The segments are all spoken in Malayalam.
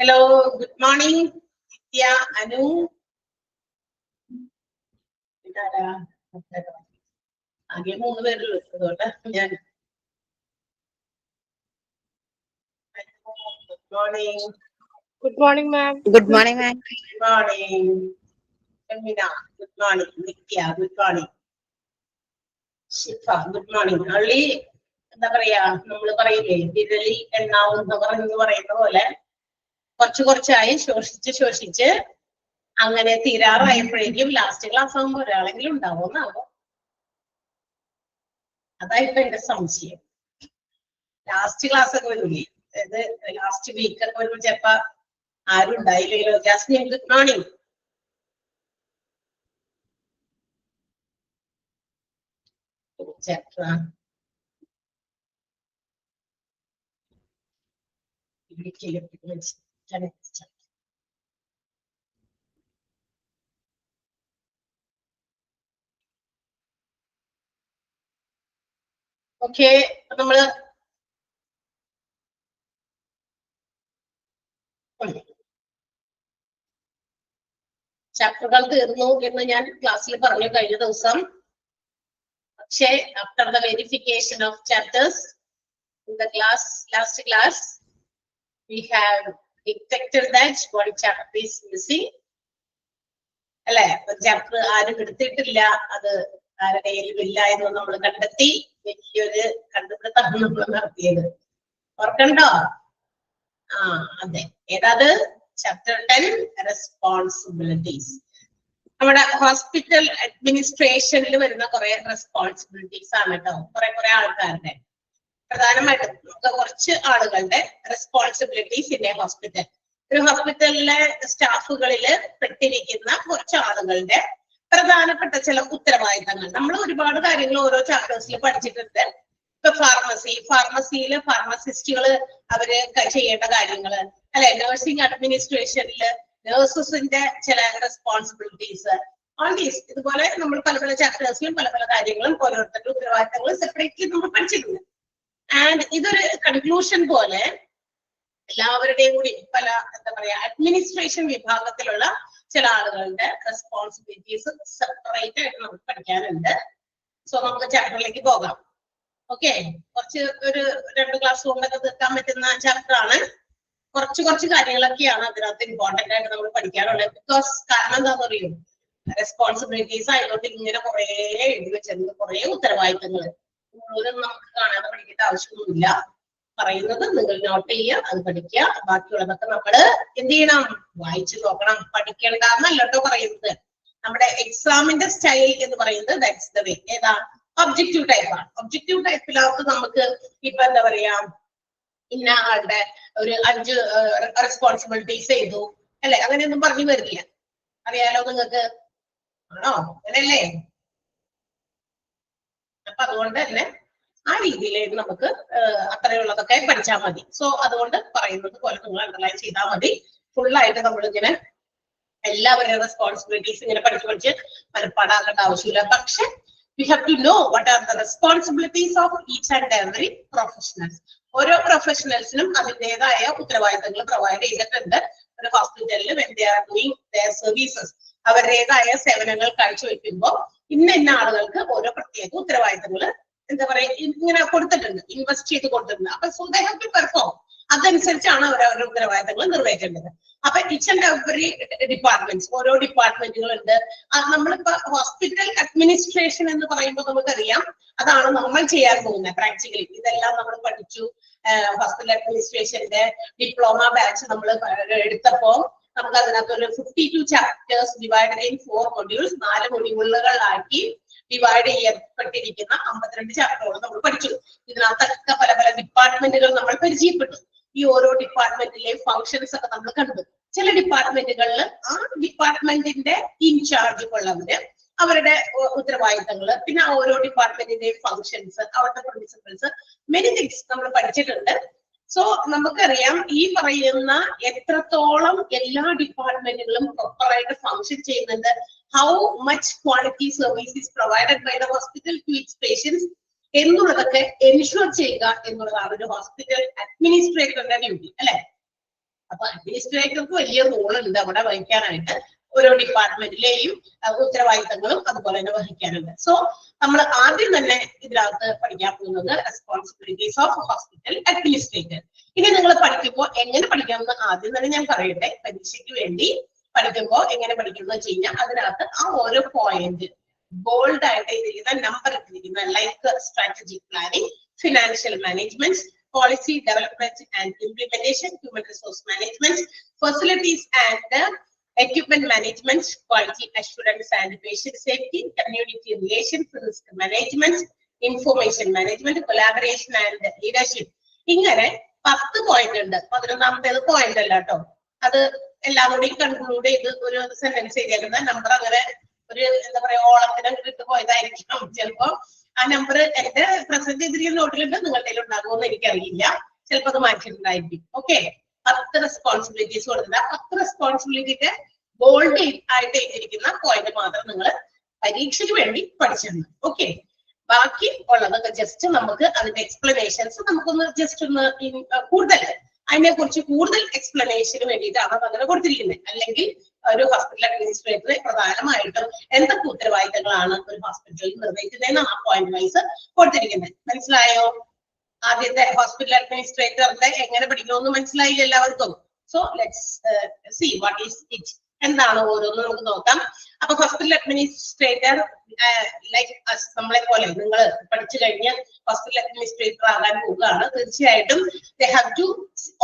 Hello, good morning, Nitya, Anu. ആകെ 3 പേരുള്ളൂ അതുകൊണ്ട് ഞാൻ Good morning. Good morning, ma'am. Good morning, ma'am. Good morning. Emina, good morning. Nitya, good morning. Shifa, good morning. Only എന്താ പറയാ നമ്മൾ പറയില്ലേ വിരലി എണ്ണാവും എന്ന് പറയുന്ന പോലെ കുറച്ചായി ശോഷിച്ച് അങ്ങനെ തീരാറായപ്പോഴേക്കും ലാസ്റ്റ് ക്ലാസ് ആകുമ്പോ ഒരാളെങ്കിലും ഉണ്ടാവുമെന്നാവോ? അതായിപ്പോ എന്റെ സംശയം. ലാസ്റ്റ് ക്ലാസ് ഒക്കെ വരൂലേ, അതായത് ലാസ്റ്റ് വീക്ക് ഒക്കെ വരുമ്പോ ചിലപ്പോ ആരും ഉണ്ടായില്ലല്ലോ. Jasmine, good morning. ഓക്കെ, നമ്മള് ചാപ്റ്ററുകൾ തീർന്നു എന്ന് ഞാൻ ക്ലാസ്സിൽ പറഞ്ഞു കഴിഞ്ഞ ദിവസം. പക്ഷേ after the verification of chapters in the last class we have detected that one chapter is missing. അല്ലെ, ചാപ്റ്റർ ആരും എടുത്തിട്ടില്ല, അത് ആരുടെയും ഇല്ല എന്ന് നമ്മൾ കണ്ടെത്തി. വലിയൊരു കണ്ടുപിടുത്തമാണ് നമ്മൾ നടത്തിയത്. ഓർക്കണ്ടോ? അതെ, ഏതാത്? Chapter 10 responsibilities. നമ്മുടെ ഹോസ്പിറ്റൽ അഡ്മിനിസ്ട്രേഷനിൽ വരുന്ന കുറെ റെസ്പോൺസിബിലിറ്റീസ് ആണ് കേട്ടോ. കുറെ ആൾക്കാരുടെ, പ്രധാനമായിട്ടും നമുക്ക് കുറച്ച് ആളുകളുടെ റെസ്പോൺസിബിലിറ്റീസ് ഇൻ എ ഹോസ്പിറ്റൽ. ഒരു ഹോസ്പിറ്റലിലെ സ്റ്റാഫുകളിൽ പെട്ടിരിക്കുന്ന കുറച്ച് ആളുകളുടെ പ്രധാനപ്പെട്ട ചില ഉത്തരവാദിത്തങ്ങൾ. നമ്മൾ ഒരുപാട് കാര്യങ്ങൾ ഓരോ ചാപ്റ്റേഴ്സിൽ പഠിച്ചിട്ടുണ്ട്. ഇപ്പൊ ഫാർമസിയില് ഫാർമസിസ്റ്റുകൾ അവര് ചെയ്യേണ്ട കാര്യങ്ങള്, അല്ലെ, നഴ്സിംഗ് അഡ്മിനിസ്ട്രേഷനില് നഴ്സസിന്റെ ചില റെസ്പോൺസിബിലിറ്റീസ്, ഓൾ ദീസ്. ഇതുപോലെ നമ്മൾ പല ചാപ്റ്റേഴ്സിലും പല കാര്യങ്ങളും ഓരോരുത്തരുടെ ഉത്തരവാദിത്തങ്ങളും സെപ്പറേറ്റ്ലി നമ്മൾ പഠിച്ചിട്ടുണ്ട്. ആൻഡ് ഇതൊരു കൺക്ലൂഷൻ പോലെ എല്ലാവരുടെയും കൂടി പല എന്താ പറയാ അഡ്മിനിസ്ട്രേഷൻ വിഭാഗത്തിലുള്ള ചില ആളുകളുടെ റെസ്പോൺസിബിലിറ്റീസ് സെപ്പറേറ്റ് ആയിട്ട് നമുക്ക് പഠിക്കാനുണ്ട്. സോ നമുക്ക് ചാപ്റ്ററിലേക്ക് പോകാം. ഓക്കെ, ഒരു 2 ക്ലാസ് കൊണ്ടൊക്കെ തീർക്കാൻ പറ്റുന്ന ചാപ്റ്റർ ആണ്. കുറച്ച് കാര്യങ്ങളൊക്കെയാണ് അതിനകത്ത് ഇമ്പോർട്ടന്റ് ആയിട്ട് നമ്മൾ പഠിക്കാനുള്ളത്. ബിക്കോസ് കാരണം എന്താണെന്ന് അറിയും, റെസ്പോൺസിബിലിറ്റീസ് ആയതുകൊണ്ട് ഇങ്ങനെ കുറെ എഴുതി വെച്ചിരുന്നത്, കുറെ ഉത്തരവാദിത്തങ്ങൾ മുഴുവനും നമുക്ക് കാണാതെ പഠിക്കേണ്ട ആവശ്യമൊന്നുമില്ല. പറയുന്നത് നിങ്ങൾ നോട്ട് ചെയ്യുക, അത് പഠിക്കുക. ബാക്കിയുള്ളതൊക്കെ നമ്മൾ എന്ത് ചെയ്യണം? വായിച്ചു നോക്കണം. പഠിക്കേണ്ടെന്നല്ലോ പറയുന്നത്. നമ്മുടെ എക്സാമിന്റെ സ്റ്റൈൽ എന്ന് പറയുന്നത് ദാറ്റ്സ് ദ വേ. ഏതാ? ഒബ്ജക്റ്റീവ് ടൈപ്പാണ്. ഒബ്ജക്റ്റീവ് ടൈപ്പിനകത്ത് നമുക്ക് ഇപ്പൊ എന്താ പറയാ, ഇന്ന ആളുടെ ഒരു 5 റെസ്പോൺസിബിലിറ്റീസ് ചെയ്തു, അല്ലെ, അങ്ങനെയൊന്നും പറഞ്ഞു വരില്ല. അറിയാലോ നിങ്ങൾക്ക്, ആണോ? അങ്ങനെയല്ലേ? അപ്പൊ അതുകൊണ്ട് തന്നെ ആ രീതിയിലേക്ക് നമുക്ക് അത്രയുള്ളതൊക്കെ പഠിച്ചാൽ മതി. സോ അതുകൊണ്ട് പറയുന്നത് പോലെ നിങ്ങൾ അണ്ടർലൈൻ ചെയ്താൽ മതി. ഫുള്ളായിട്ട് നമ്മളിങ്ങനെ എല്ലാവരുടെയും റെസ്പോൺസിബിലിറ്റീസ് ഇങ്ങനെ പഠിച്ച് മനപ്പാടാക്കേണ്ട ആവശ്യമില്ല. പക്ഷെ we have to know what are the responsibilities of each and every professionals. ഓരോ പ്രൊഫഷണൽസിനും അതിൻ്റെതായ ഉത്തരവാദിത്തങ്ങൾ പ്രൊവൈഡ് ചെയ്തിട്ടുണ്ട്. ഒരു ഹോസ്പിറ്റലിൽ when they are doing their services, അവരുടേതായ സേവനങ്ങൾ കാഴ്ചവെക്കുമ്പോൾ ഇന്ന ആളുകൾക്ക് ഓരോ പ്രത്യേക ഉത്തരവാദിത്തങ്ങൾ എന്താ പറയാ ഇങ്ങനെ കൊടുത്തിട്ടുണ്ട്, ഇൻവെസ്റ്റ് ചെയ്ത് കൊടുത്തിട്ടുണ്ട്. അപ്പൊ so they have to perform. അതനുസരിച്ചാണ് അവരവരുടെ ഉത്തരവാദിത്തങ്ങൾ നിർവഹിക്കേണ്ടത്. അപ്പൊ ഈച്ച് ആൻഡ് എവറി ഡിപ്പാർട്ട്മെന്റ്സ്, ഓരോ ഡിപ്പാർട്ട്മെന്റുകളുണ്ട്. നമ്മളിപ്പോ ഹോസ്പിറ്റൽ അഡ്മിനിസ്ട്രേഷൻ എന്ന് പറയുമ്പോൾ നമുക്കറിയാം അതാണ് നമ്മൾ ചെയ്യാൻ പോകുന്നത് പ്രാക്ടിക്കലി. ഇതെല്ലാം നമ്മൾ പഠിച്ചു. ഹോസ്പിറ്റൽ അഡ്മിനിസ്ട്രേഷന്റെ ഡിപ്ലോമ ബാച്ച് നമ്മൾ എടുത്തപ്പോ നമുക്ക് അതിനകത്ത് ഒരു 52 ചാപ്റ്റേഴ്സ് ഡിവൈഡ് ഇൻ 4 മൊഡ്യൂൾസ്, 4 മൊഡ്യൂളുകളാക്കി ഡിവൈഡ് ചെയ്യപ്പെട്ടിരിക്കുന്ന 52 ചാപ്റ്ററുകൾ നമ്മൾ പഠിച്ചു. ഇതിനകത്തൊക്കെ പല ഡിപ്പാർട്ട്മെന്റുകൾ നമ്മൾ പരിചയപ്പെട്ടു. ഈ ഓരോ ഡിപ്പാർട്ട്മെന്റിലെ ഫങ്ഷൻസ് ഒക്കെ നമ്മൾ കണ്ടു. ചില ഡിപ്പാർട്ട്മെന്റുകളിൽ ആ ഡിപ്പാർട്ട്മെന്റിന്റെ ഇൻചാർജ് ഉള്ളവര്, അവരുടെ ഉത്തരവാദിത്തങ്ങള്, പിന്നെ ഓരോ ഡിപ്പാർട്ട്മെന്റിന്റെയും ഫങ്ഷൻസ്, അവരുടെ പ്രിൻസിപ്പിൾസ്, മെനി തിങ്സ് നമ്മൾ പഠിച്ചിട്ടുണ്ട്. സോ നമുക്കറിയാം ഈ പറയുന്ന എത്രത്തോളം എല്ലാ ഡിപ്പാർട്ട്മെന്റുകളും പ്രോപ്പറായിട്ട് ഫങ്ഷൻ ചെയ്യുന്നുണ്ട്, how much quality service is provided by the hospital to its patients എന്നുള്ളതൊക്കെ എൻഷുർ ചെയ്യുക എന്നുള്ളതാണ് ഒരു ഹോസ്പിറ്റൽ അഡ്മിനിസ്ട്രേറ്ററിന്റെ ഡ്യൂട്ടി, അല്ലെ? അപ്പൊ അഡ്മിനിസ്ട്രേറ്റർക്ക് വലിയ റോൾ ഉണ്ട് അവിടെ വഹിക്കാനായിട്ട്. ഓരോ ഡിപ്പാർട്ട്മെന്റിലെയും ഉത്തരവാദിത്തങ്ങളും അതുപോലെ തന്നെ വഹിക്കാനുണ്ട്. സോ നമ്മൾ ആദ്യം തന്നെ ഇതിനകത്ത് പഠിക്കാൻ പോകുന്നത് റെസ്പോൺസിബിലിറ്റീസ് ഓഫ് ഹോസ്പിറ്റൽ അഡ്മിനിസ്ട്രേറ്റർ. ഇനി നിങ്ങൾ പഠിക്കുമ്പോൾ എങ്ങനെ പഠിക്കാമെന്ന് ആദ്യം തന്നെ ഞാൻ പറയട്ടെ. പരീക്ഷയ്ക്ക് വേണ്ടി പഠിക്കുമ്പോൾ എങ്ങനെ പഠിക്കുന്നത് വെച്ച് കഴിഞ്ഞാൽ അതിനകത്ത് ആ ഓരോ പോയിന്റ് ബോൾഡ് ആയിട്ട് ഇരിക്കുന്ന നമ്പർ ഇട്ടിരിക്കുന്ന like strategic planning, financial management, policy development and implementation, human resource management, facilities and equipment management, quality assurance and patient safety, community relations, risk management, information management, collaboration and leadership. ഇങ്ങനെ 10 പോയിന്റ് ഉണ്ട്. 11ാമത്തേത് പോയിന്റ് അല്ല കേട്ടോ. അത് എല്ലാം കൂടി കൺക്ലൂഡ് ചെയ്ത് ഒരു സെന്റൻസ് ചെയ്തേക്കുന്ന നമ്പർ അങ്ങനെ ഒരു എന്താ പറയാ ഓളത്തിന് ഇട്ട് പോയതായിരിക്കും. ചിലപ്പോ ആ നമ്പർ എന്റെ പ്രസന്റ് ചെയ്തിരിക്കുന്ന നോട്ടിലുണ്ട്, നിങ്ങളുടെ കയ്യിൽ ഉണ്ടാകുമെന്ന് എനിക്കറിയില്ല. ചിലപ്പോൾ അത് മാറ്റിയിട്ടുണ്ടായിരിക്കും. ഓക്കെ, 10 റെസ്പോൺസിബിലിറ്റീസ് കൊടുത്തിട്ട് 10 റെസ്പോൺസിബിലിറ്റിക്ക് ബോൾഡ് ആയിട്ട് എഴുതിയിരിക്കുന്ന പോയിന്റ് മാത്രം നിങ്ങൾ പരീക്ഷയ്ക്ക് വേണ്ടി പഠിച്ചിരുന്നു. ഓക്കെ, ബാക്കി ഉള്ളതൊക്കെ ജസ്റ്റ് നമുക്ക് അതിന്റെ എക്സ്പ്ലനേഷൻസ് നമുക്കൊന്ന് ജസ്റ്റ് ഒന്ന് കൂടുതൽ അതിനെ കുറിച്ച് കൂടുതൽ എക്സ്പ്ലനേഷന് വേണ്ടിയിട്ടാണ് അങ്ങനെ കൊടുത്തിരിക്കുന്നത്. അല്ലെങ്കിൽ ഒരു ഹോസ്പിറ്റൽ അഡ്മിനിസ്ട്രേറ്റർ പ്രധാനമായിട്ടും എന്തൊക്കെ ഉത്തരവാദിത്തങ്ങളാണ് ഒരു ഹോസ്പിറ്റലിൽ നിർവഹിക്കുന്നതെന്നാണ് ആ പോയിന്റ് വൈസ് കൊടുത്തിരിക്കുന്നത്. മനസ്സിലായോ? ആദ്യത്തെ ഹോസ്പിറ്റൽ അഡ്മിനിസ്ട്രേറ്ററിന്റെ എങ്ങനെ പഠിക്കണമെന്ന് മനസ്സിലായില്ല എല്ലാവർക്കും. So let's see what is it. എന്താണ് ഓരോന്നും നമുക്ക് നോക്കാം. അപ്പൊ ഹോസ്പിറ്റൽ അഡ്മിനിസ്ട്രേറ്റർ ലൈക്ക് നമ്മളെ പോലെ നിങ്ങൾ പഠിച്ചു കഴിഞ്ഞ് ഹോസ്പിറ്റൽ അഡ്മിനിസ്ട്രേറ്റർ ആകാൻ പോവുകയാണ്. തീർച്ചയായിട്ടും they have to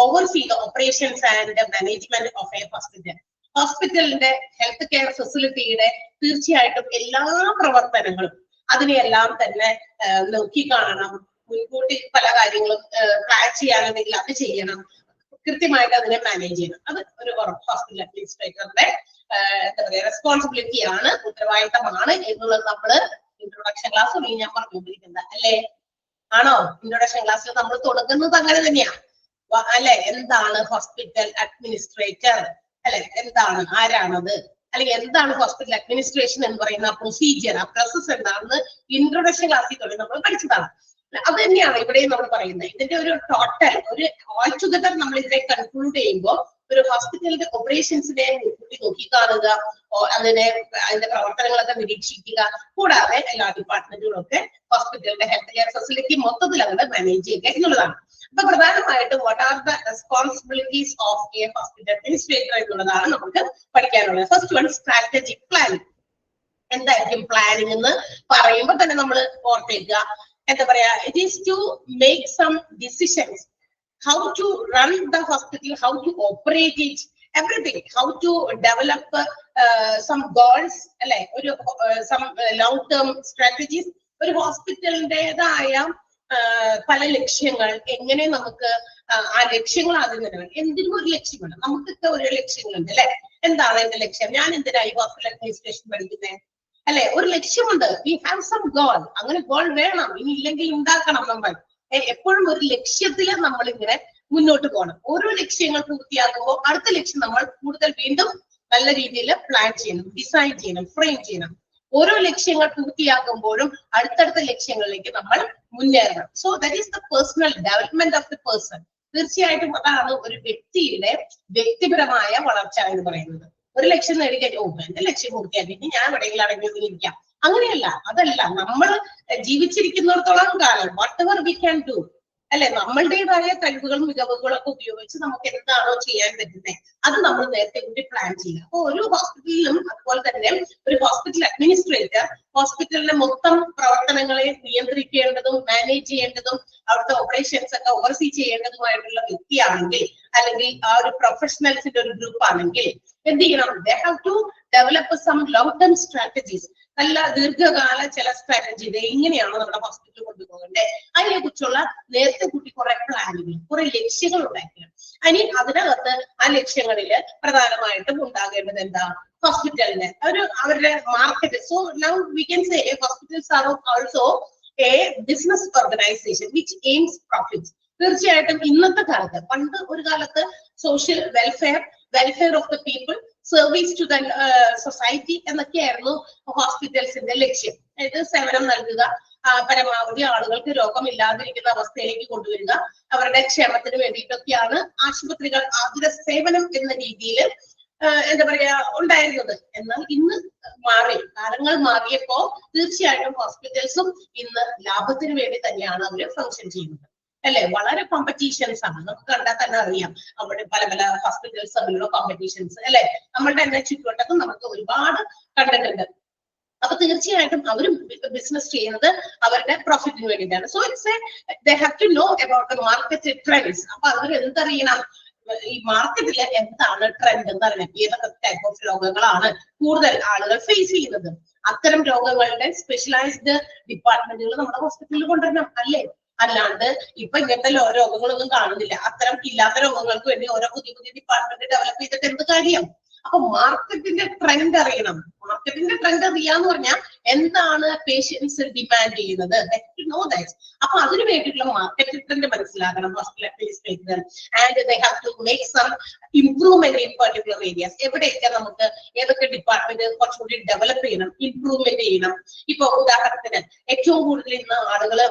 oversee the operations and the management of a hospital. ഹോസ്പിറ്റലിന്റെ ഹെൽത്ത് കെയർ ഫെസിലിറ്റിയുടെ തീർച്ചയായിട്ടും എല്ലാ പ്രവർത്തനങ്ങളും അതിനെയെല്ലാം തന്നെ നോക്കി കാണണം. മുൻകൂട്ടി പല കാര്യങ്ങളും പ്ലാൻ ചെയ്യാനുണ്ടെങ്കിൽ അത് ചെയ്യണം. കൃത്യമായിട്ട് അതിനെ മാനേജ് ചെയ്യണം. അത് ഒരു ഹോസ്പിറ്റൽ അഡ്മിനിസ്ട്രേറ്ററിന്റെ എന്താ പറയാ റെസ്പോൺസിബിലിറ്റി ആണ്, ഉത്തരവാദിത്തമാണ് എന്നുള്ളത് നമ്മള് ഇൻട്രൊഡക്ഷൻ ക്ലാസ് ഞാൻ പറഞ്ഞുകൊണ്ടിരിക്കുന്നത് അല്ലേ? ആണോ? ഇൻട്രൊഡക്ഷൻ ക്ലാസ്സിൽ നമ്മൾ തുടങ്ങുന്നത് അങ്ങനെ തന്നെയാ അല്ലെ? എന്താണ് ഹോസ്പിറ്റൽ അഡ്മിനിസ്ട്രേറ്റർ അല്ലെ? എന്താണ്, ആരാണത്, അല്ലെങ്കിൽ എന്താണ് ഹോസ്പിറ്റൽ അഡ്മിനിസ്ട്രേഷൻ എന്ന് പറയുന്ന പ്രൊസീജിയർ, ആ പ്രോസസ് എന്താണെന്ന് ഇൻട്രൊഡക്ഷൻ ക്ലാസ്സിൽ തുടങ്ങി നമ്മൾ പഠിച്ചതാണ്. അത് തന്നെയാണ് ഇവിടെയും നമ്മൾ പറയുന്നത്. ഇതിന്റെ ഒരു ടോട്ടൽ ഒരു ഓൾ ടുഗദർ നമ്മൾ ഇതിനെ കൺക്ലൂഡ് ചെയ്യുമ്പോൾ ഒരു ഹോസ്പിറ്റലിന്റെ ഓപ്പറേഷൻസിനെ മുൻകൂട്ടി നോക്കിക്കാണുക, അതിന്റെ പ്രവർത്തനങ്ങളൊക്കെ നിരീക്ഷിക്കുക, കൂടാതെ എല്ലാ ഡിപ്പാർട്ട്മെന്റുകളും ഒക്കെ ഹോസ്പിറ്റലിന്റെ ഹെൽത്ത് കെയർ ഫെസിലിറ്റി മൊത്തത്തിൽ അങ്ങനെ മാനേജ് ചെയ്യുക എന്നുള്ളതാണ്. അപ്പൊ പ്രധാനമായിട്ടും what are the responsibilities of a hospital administrator എന്നുള്ളതാണ് നമുക്ക് പഠിക്കാനുള്ളത്. First one strategic planning. എന്തായിരിക്കും പ്ലാനിങ് എന്ന് പറയുമ്പോൾ തന്നെ നമ്മൾ ഓർത്തേക്കുക. എന്താ പറയാ, it is to make some decisions, how to run the hospital, how to operate it, everything, how to develop some goals, അല്ലെ? ഒരു some long term strategies. ഒരു ഹോസ്പിറ്റലിൻ്റെതായ പല ലക്ഷ്യങ്ങൾ എങ്ങനെ നമുക്ക് ആ ലക്ഷ്യങ്ങൾ ആദ്യം തന്നെ എന്തിനും ഒരു ലക്ഷ്യമുണ്ട്. നമുക്കൊക്കെ ഓരോ ലക്ഷ്യങ്ങളുണ്ട് അല്ലെ? എന്താണ് എന്റെ ലക്ഷ്യം? ഞാൻ എന്തിനായി ഹോസ്പിറ്റൽ അഡ്മിനിസ്ട്രേഷൻ പഠിക്കുന്നത് അല്ലെ? ഒരു ലക്ഷ്യമുണ്ട്. We have some goal. അങ്ങനെ ഗോൾ വേണം, ഇനി ഇല്ലെങ്കിൽ ഉണ്ടാക്കണം. നമ്മൾ എപ്പോഴും ഒരു ലക്ഷ്യത്തില് നമ്മൾ ഇങ്ങനെ മുന്നോട്ട് പോകണം. ഓരോ ലക്ഷ്യങ്ങൾ പൂർത്തിയാക്കുമ്പോൾ അടുത്ത ലക്ഷ്യം നമ്മൾ കൂടുതൽ വീണ്ടും നല്ല രീതിയിൽ പ്ലാൻ ചെയ്യണം, ഡിസൈൻ ചെയ്യണം, ഫ്രെയിം ചെയ്യണം. ഓരോ ലക്ഷ്യങ്ങൾ പൂർത്തിയാക്കുമ്പോഴും അടുത്തടുത്ത ലക്ഷ്യങ്ങളിലേക്ക് നമ്മൾ മുന്നേറണം. So that is the personal development of the person. തീർച്ചയായിട്ടും അതാണ് ഒരു വ്യക്തിയുടെ വ്യക്തിപരമായ വളർച്ച എന്ന് പറയുന്നത്. ഒരു ലക്ഷ്യം നേടിക്കഴിഞ്ഞാൽ എന്റെ ലക്ഷ്യം പൂർത്തിയാക്കി ഞാൻ എവിടെയെങ്കിലും അടങ്ങിയിരിക്കാം, അങ്ങനെയല്ല. അതല്ല, നമ്മൾ ജീവിച്ചിരിക്കുന്നിടത്തോളം കാലം what ever we can do അല്ലെ, നമ്മളുടേതായ കഴിവുകളും മികവുകളും ഒക്കെ ഉപയോഗിച്ച് നമുക്ക് എന്താണോ ചെയ്യാൻ പറ്റുന്നത് അത് നമ്മൾ നേരത്തെ കൂടി പ്ലാൻ ചെയ്യുക. അപ്പൊ ഒരു ഹോസ്പിറ്റലിലും അതുപോലെ തന്നെ ഒരു ഹോസ്പിറ്റൽ അഡ്മിനിസ്ട്രേറ്റർ ഹോസ്പിറ്റലിന്റെ മൊത്തം പ്രവർത്തനങ്ങളെ നിയന്ത്രിക്കേണ്ടതും മാനേജ് ചെയ്യേണ്ടതും അവിടുത്തെ ഓപ്പറേഷൻസ് ഒക്കെ ഓവർസീ ചെയ്യേണ്ടതുമായിട്ടുള്ള വ്യക്തിയാണെങ്കിൽ, അല്ലെങ്കിൽ ആ ഒരു പ്രൊഫഷണൽസിന്റെ ഒരു ഗ്രൂപ്പ് ആണെങ്കിൽ എന്ത് ചെയ്യണം? They have to develop some long term strategies. നല്ല ദീർഘകാല ചില സ്ട്രാറ്റജി, ഇങ്ങനെയാണ് നമ്മുടെ ഹോസ്പിറ്റൽ കൊണ്ടുപോകേണ്ടത്, അതിനെ കുറിച്ചുള്ള നേരത്തെ കൂട്ടി കുറെ പ്ലാനുകൾ, കുറെ ലക്ഷ്യങ്ങൾ ഉണ്ടാക്കുക. ഇനി അതിനകത്ത് ആ ലക്ഷ്യങ്ങളിൽ പ്രധാനമായിട്ടും ഉണ്ടാകേണ്ടത് എന്താ? ഹോസ്പിറ്റലിന് അവരുടെ market. So now we can say hospitals are also a business organisation which aims profit. തീർച്ചയായിട്ടും ഇന്നത്തെ കാലത്ത്, പണ്ട് ഒരു കാലത്ത് social welfare welfare of the people, service to the society എന്നൊക്കെയായിരുന്നു ഹോസ്പിറ്റൽസിന്റെ ലക്ഷ്യം. അതായത് സേവനം നൽകുക, പരമാവധി ആളുകൾക്ക് രോഗമില്ലാതിരിക്കുന്ന അവസ്ഥയിലേക്ക് കൊണ്ടുവരിക, അവരുടെ ക്ഷേമത്തിന് വേണ്ടിയിട്ടൊക്കെയാണ് ആശുപത്രികൾ ആതുര സേവനം എന്ന രീതിയിൽ എന്താ പറയാ ഉണ്ടായിരുന്നത്. എന്നാൽ ഇന്ന് മാറി, കാലങ്ങൾ മാറിയപ്പോ തീർച്ചയായിട്ടും ഹോസ്പിറ്റൽസും ഇന്ന് ലാഭത്തിന് വേണ്ടി തന്നെയാണ് അവര് ഫങ്ഷൻ ചെയ്യുന്നത്, അല്ലെ? വളരെ കോമ്പറ്റീഷൻസ് ആണ്, നമുക്ക് കണ്ടാൽ തന്നെ അറിയാം. നമ്മുടെ പല പല ഹോസ്പിറ്റൽസ് തമ്മിലുള്ള കോമ്പറ്റീഷൻസ്, അല്ലെ? നമ്മളുടെ തന്നെ ചുറ്റുവട്ടത്തും നമുക്ക് ഒരുപാട് കണ്ടിട്ടുണ്ട്. അപ്പൊ തീർച്ചയായിട്ടും അവരും ബിസിനസ് ചെയ്യുന്നത് അവരുടെ പ്രോഫിറ്റിന് വേണ്ടിയിട്ടാണ്. So it's they have to know about the market trends. അപ്പൊ അവർ എന്തറിയണം, ഈ മാർക്കറ്റിൽ എന്താണ് ട്രെൻഡ് എന്ന് അറിയണം. ഏതൊക്കെ ടൈപ്പ് ഓഫ് രോഗങ്ങളാണ് കൂടുതൽ ആളുകൾ ഫേസ് ചെയ്യുന്നത്, അത്തരം രോഗങ്ങളുടെ സ്പെഷ്യലൈസ്ഡ് ഡിപ്പാർട്ട്മെന്റുകൾ നമ്മുടെ ഹോസ്പിറ്റലിൽ കൊണ്ടുവരണം, അല്ലേ? അല്ലാണ്ട് ഇപ്പൊ ഇങ്ങനത്തെ രോഗങ്ങളൊന്നും കാണുന്നില്ല. അത്തരം ഇല്ലാത്ത രോഗങ്ങൾക്ക് വേണ്ടി ഓരോ പുതിയ പുതിയ ഡിപ്പാർട്ട്മെന്റ് ഡെവലപ്പ് ചെയ്തിട്ട് എന്ത് കാര്യം? അപ്പൊ മാർക്കറ്റിന്റെ ട്രെൻഡ് അറിയണം. മാർക്കറ്റിന്റെ ട്രെൻഡ് അറിയാന്ന് പറഞ്ഞാൽ എന്താണ് പേഷ്യൻസ് ഡിമാൻഡ് ചെയ്യുന്നത്, അപ്പൊ അതിനു വേണ്ടിയിട്ടുള്ള മാർക്കറ്റ് ട്രെൻഡ് മനസ്സിലാക്കണം hospital administrator. And they have to make some improvement in particular areas. എവിടെയൊക്കെ നമുക്ക് ഏതൊക്കെ ഡിപ്പാർട്ട്മെന്റ് കുറച്ചുകൂടി ഡെവലപ്പ് ചെയ്യണം, ഇംപ്രൂവ്മെന്റ് ചെയ്യണം. ഇപ്പൊ ഉദാഹരണത്തിന് ഏറ്റവും കൂടുതൽ ഇന്ന് ആളുകള്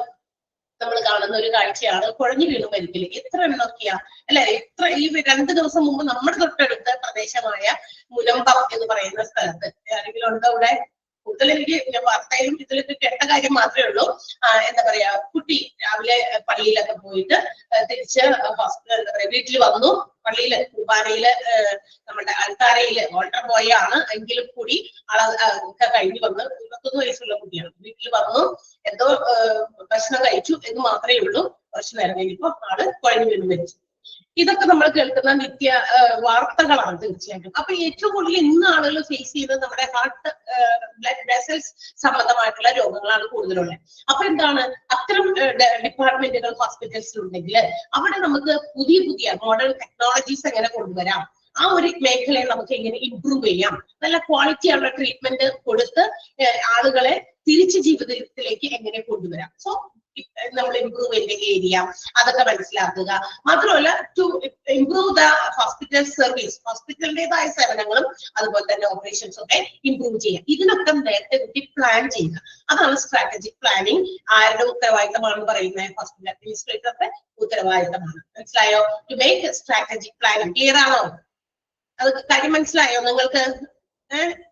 നമ്മൾ കാണുന്ന ഒരു കാഴ്ചയാണ് കുഴഞ്ഞു വീണു മരിക്കല്. എത്ര എണ്ണൊക്കെയാ, അല്ലെ? എത്ര ഈ 2 ദിവസം മുമ്പ് നമ്മുടെ തൊട്ടടുത്ത പ്രദേശമായ മുനമ്പം എന്ന് പറയുന്ന സ്ഥലത്ത് ആരെങ്കിലും ഉണ്ടോ ഇവിടെ? കൂടുതൽ എനിക്ക് വാർത്തയിലും ഇതിലൊക്കെ കേട്ട കാര്യം മാത്രമേ ഉള്ളൂ. എന്താ പറയാ, കുട്ടി രാവിലെ പള്ളിയിലൊക്കെ പോയിട്ട് തിരിച്ച് ഹോസ്പിറ്റൽ എന്താ പറയാ വീട്ടിൽ വന്നു. പള്ളിയില് കുർബാനയില് നമ്മുടെ അൽത്താരയില് ഓൾട്ടർ ബോയാണ് എങ്കിലും കൂടി ഒക്കെ കഴിഞ്ഞു വന്ന് 21 വയസ്സുള്ള കുട്ടിയാണ്. വീട്ടിൽ വന്നു, എന്തോ ഭക്ഷണം കഴിച്ചു എന്ന് മാത്രമേ ഉള്ളൂ. കുറച്ചു നേരം കഴിഞ്ഞപ്പോ ആള് കുഴഞ്ഞു വീണ് മരിച്ചു. ഇതൊക്കെ നമ്മൾ കേൾക്കുന്ന നിത്യ വാർത്തകളാണ് തീർച്ചയായിട്ടും. അപ്പൊ ഏറ്റവും കൂടുതൽ ഇന്ന് ആളുകൾ ഫേസ് ചെയ്യുന്നത് നമ്മുടെ ഹാർട്ട്, ബ്ലഡ് വെസൽസ് സംബന്ധമായിട്ടുള്ള രോഗങ്ങളാണ് കൂടുതലുള്ളത്. അപ്പൊ എന്താണ്, അത്തരം ഡിപ്പാർട്ട്മെന്റുകൾ ഹോസ്പിറ്റൽസിലുണ്ടെങ്കിൽ അവിടെ നമുക്ക് പുതിയ പുതിയ മോഡേൺ ടെക്നോളജീസ് എങ്ങനെ കൊണ്ടുവരാം, ആ ഒരു മേഖലയെ നമുക്ക് എങ്ങനെ ഇംപ്രൂവ് ചെയ്യാം, നല്ല ക്വാളിറ്റിയുള്ള ട്രീറ്റ്മെന്റ് കൊടുത്ത് ആളുകളെ തിരിച്ച് ജീവിതത്തിലേക്ക് എങ്ങനെ കൊണ്ടുവരാം. സോ നമ്മൾ ഇംപ്രൂവ് ചെയ്യുന്ന ഏരിയ അതൊക്കെ മനസ്സിലാക്കുക. മാത്രമല്ല to improve the hospital service, ഹോസ്പിറ്റലിന്റേതായ സേവനങ്ങളും അതുപോലെ തന്നെ ഓപ്പറേഷൻസ് ഒക്കെ ഇംപ്രൂവ് ചെയ്യാം. ഇതിനൊക്കെ നേരത്തെ കൂട്ടി പ്ലാൻ ചെയ്യുക, അതാണ് സ്ട്രാറ്റജിക് പ്ലാനിങ്. ആരുടെ ഉത്തരവാദിത്തമാണെന്ന് പറയുന്നത്? ഹോസ്പിറ്റൽ അഡ്മിനിസ്ട്രേറ്ററുടെ ഉത്തരവാദിത്തമാണ്. മനസ്സിലായോ? To make strategic planning. Clear ആണോ? അത് കാര്യം മനസ്സിലായോ നിങ്ങൾക്ക്?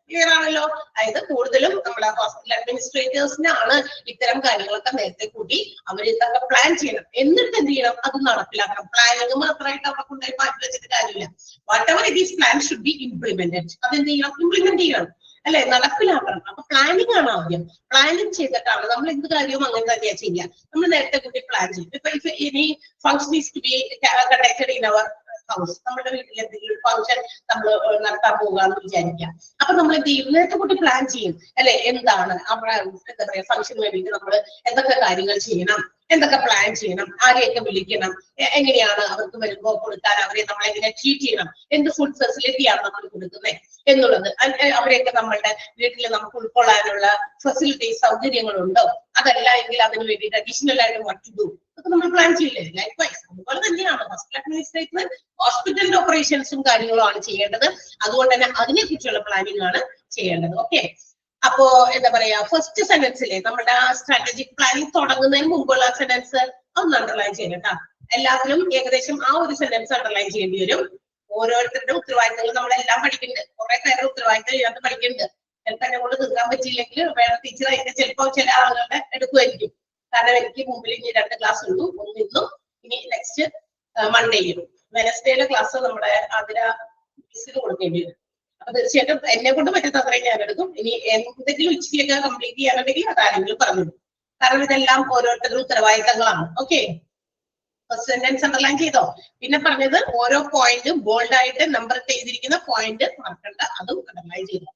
ക്ലിയർ ആണല്ലോ? അതായത് കൂടുതലും നമ്മുടെ ഹോസ്പിറ്റൽ അഡ്മിനിസ്ട്രേറ്റേഴ്സിനാണ് ഇത്തരം കാര്യങ്ങളൊക്കെ നേരത്തെ കൂട്ടി അവർ ഇതൊക്കെ പ്ലാൻ ചെയ്യണം. എന്നിട്ട് എന്ത് ചെയ്യണം? അത് നടപ്പിലാക്കണം. പ്ലാനിങ് മാത്രമായിട്ട് അവിടെ കൊണ്ടുപോയി മാറ്റി വെച്ചിട്ട് കാര്യമില്ല. What ever it is plan should be implemented. അതെന്ത് ചെയ്യണം? ഇംപ്ലിമെന്റ് ചെയ്യണം, അല്ലെ? നടപ്പിലാക്കണം. അപ്പൊ പ്ലാനിങ് ആണ് ആദ്യം. പ്ലാനിങ് ചെയ്തിട്ടാണ് നമ്മൾ എന്ത് കാര്യവും അങ്ങനെ തന്നെയാ ചെയ്യുക. നമ്മൾ നേരത്തെ കൂട്ടി പ്ലാൻ ചെയ്യും. ഇപ്പൊ ഇനി function is to be conducted in our house, നമ്മുടെ വീട്ടിൽ എന്തെങ്കിലും ഒരു ഫംഗ്ഷൻ നമ്മൾ നടത്താൻ പോകാന്ന് വിചാരിക്കാം. അപ്പൊ നമ്മൾ എന്ത് ചെയ്യും? നേരത്തെ കൂട്ടി പ്ലാൻ ചെയ്യും, അല്ലെ? എന്താണ് അവിടെ എന്താ പറയാ ഫംഗ്ഷന് വേണ്ടിയിട്ട് നമ്മൾ എന്തൊക്കെ കാര്യങ്ങൾ ചെയ്യണം, എന്തൊക്കെ പ്ലാൻ ചെയ്യണം, ആരെയൊക്കെ വിളിക്കണം, എങ്ങനെയാണ് അവർക്ക് വരുമ്പോ കൊടുക്കാൻ, അവരെ നമ്മൾ എങ്ങനെ ട്രീറ്റ് ചെയ്യണം, എന്ത് ഫുഡ് ഫെസിലിറ്റിയാണ് നമ്മൾ കൊടുക്കുന്നത് എന്നുള്ളത്, അവരെയൊക്കെ നമ്മളുടെ വീട്ടിൽ നമുക്ക് ഉൾക്കൊള്ളാനുള്ള ഫെസിലിറ്റീസ് സൗകര്യങ്ങളുണ്ടോ, അതല്ല എങ്കിൽ അതിന് വേണ്ടിയിട്ട് അഡീഷണൽ ആയിട്ട് വാട്ട് ടു ഡു അതൊക്കെ നമ്മൾ പ്ലാൻ ചെയ്യില്ലേ? ലൈക്ക് വൈസ് അതുപോലെ തന്നെയാണ് ഹോസ്പിറ്റൽ അഡ്മിനിസ്ട്രേറ്റർ ഹോസ്പിറ്റലിന്റെ ഓപ്പറേഷൻസും കാര്യങ്ങളും ആണ് ചെയ്യേണ്ടത്. അതുകൊണ്ട് തന്നെ അതിനെ കുറിച്ചുള്ള പ്ലാനിങ് ആണ് ചെയ്യേണ്ടത്. ഓക്കെ, അപ്പോ എന്താ പറയാ, ഫസ്റ്റ് സെന്റൻസിലെ നമ്മുടെ ആ സ്ട്രാറ്റജിക് പ്ലാനിങ് തുടങ്ങുന്നതിന് മുമ്പുള്ള സെന്റൻസ് ഒന്ന് അണ്ടർലൈൻ ചെയ്യട്ടാ. എല്ലാത്തിലും ഏകദേശം ആ ഒരു സെന്റൻസ് അണ്ടർലൈൻ ചെയ്യേണ്ടി വരും. ഓരോരുത്തരുടെ ഉത്തരവാദിത്തങ്ങൾ നമ്മളെല്ലാം പഠിക്കുന്നുണ്ട്. കുറെ പേരുടെ ഉത്തരവാദിത്തം ഇതിനകത്ത് പഠിക്കുന്നുണ്ട്. ചിലപ്പോൾ എന്നെ കൊണ്ട് തീർക്കാൻ പറ്റിയില്ലെങ്കിൽ വേറെ ടീച്ചർ അതിന്റെ ചിലപ്പോ ചില ആളുകളുടെ എടുക്കുമായിരിക്കും. കാരണം എനിക്ക് മുമ്പിൽ ഇനി 2 ക്ലാസ് ഉള്ളൂ. ഒന്ന് ഇന്നും ഇനി നെക്സ്റ്റ് മൺഡേയും. വെനസ്ഡേയിലെ ക്ലാസ് നമ്മുടെ ആതിര മിസ്സിന് കൊടുക്കേണ്ടി വരും. അപ്പൊ തീർച്ചയായിട്ടും എന്നെ കൊണ്ട് പറ്റുന്ന അത്രയും ഞാൻ എടുക്കും. ഇനി എന്തെങ്കിലും ഉച്ചയ്ക്കൊക്കെ കംപ്ലീറ്റ് ചെയ്യാനുണ്ടെങ്കിൽ അതാരെങ്കിലും പറഞ്ഞു. കാരണം ഇതെല്ലാം ഓരോരുത്തരുടെ ഉത്തരവാദിത്തങ്ങളാണ്. ഓക്കെ, ഫസ്റ്റ് സെന്റൻസ് അണ്ടർലൈൻ ചെയ്തോ? പിന്നെ പറഞ്ഞത് ഓരോ പോയിന്റും ബോൾഡ് ആയിട്ട് നമ്പർ ചെയ്തിരിക്കുന്ന പോയിന്റ് മറക്കണ്ട, അതും അണ്ടർലൈൻ ചെയ്തോ.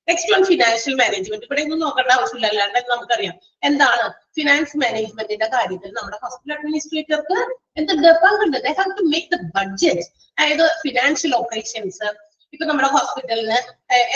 Next one financial management. ഇവിടെ ഒന്നും നോക്കേണ്ട ആവശ്യമില്ല, അല്ലാണ്ട് നമുക്കറിയാം എന്താണ് ഫിനാൻസ് മാനേജ്മെന്റിന്റെ കാര്യത്തിൽ നമ്മുടെ ഹോസ്പിറ്റൽ അഡ്മിനിസ്ട്രേറ്റർക്ക് എന്ത് പങ്കുണ്ട്. They have to make the budget. അതായത് ഫിനാൻഷ്യൽ ഓപ്പറേഷൻസ്, ഇപ്പൊ നമ്മുടെ ഹോസ്പിറ്റലിന്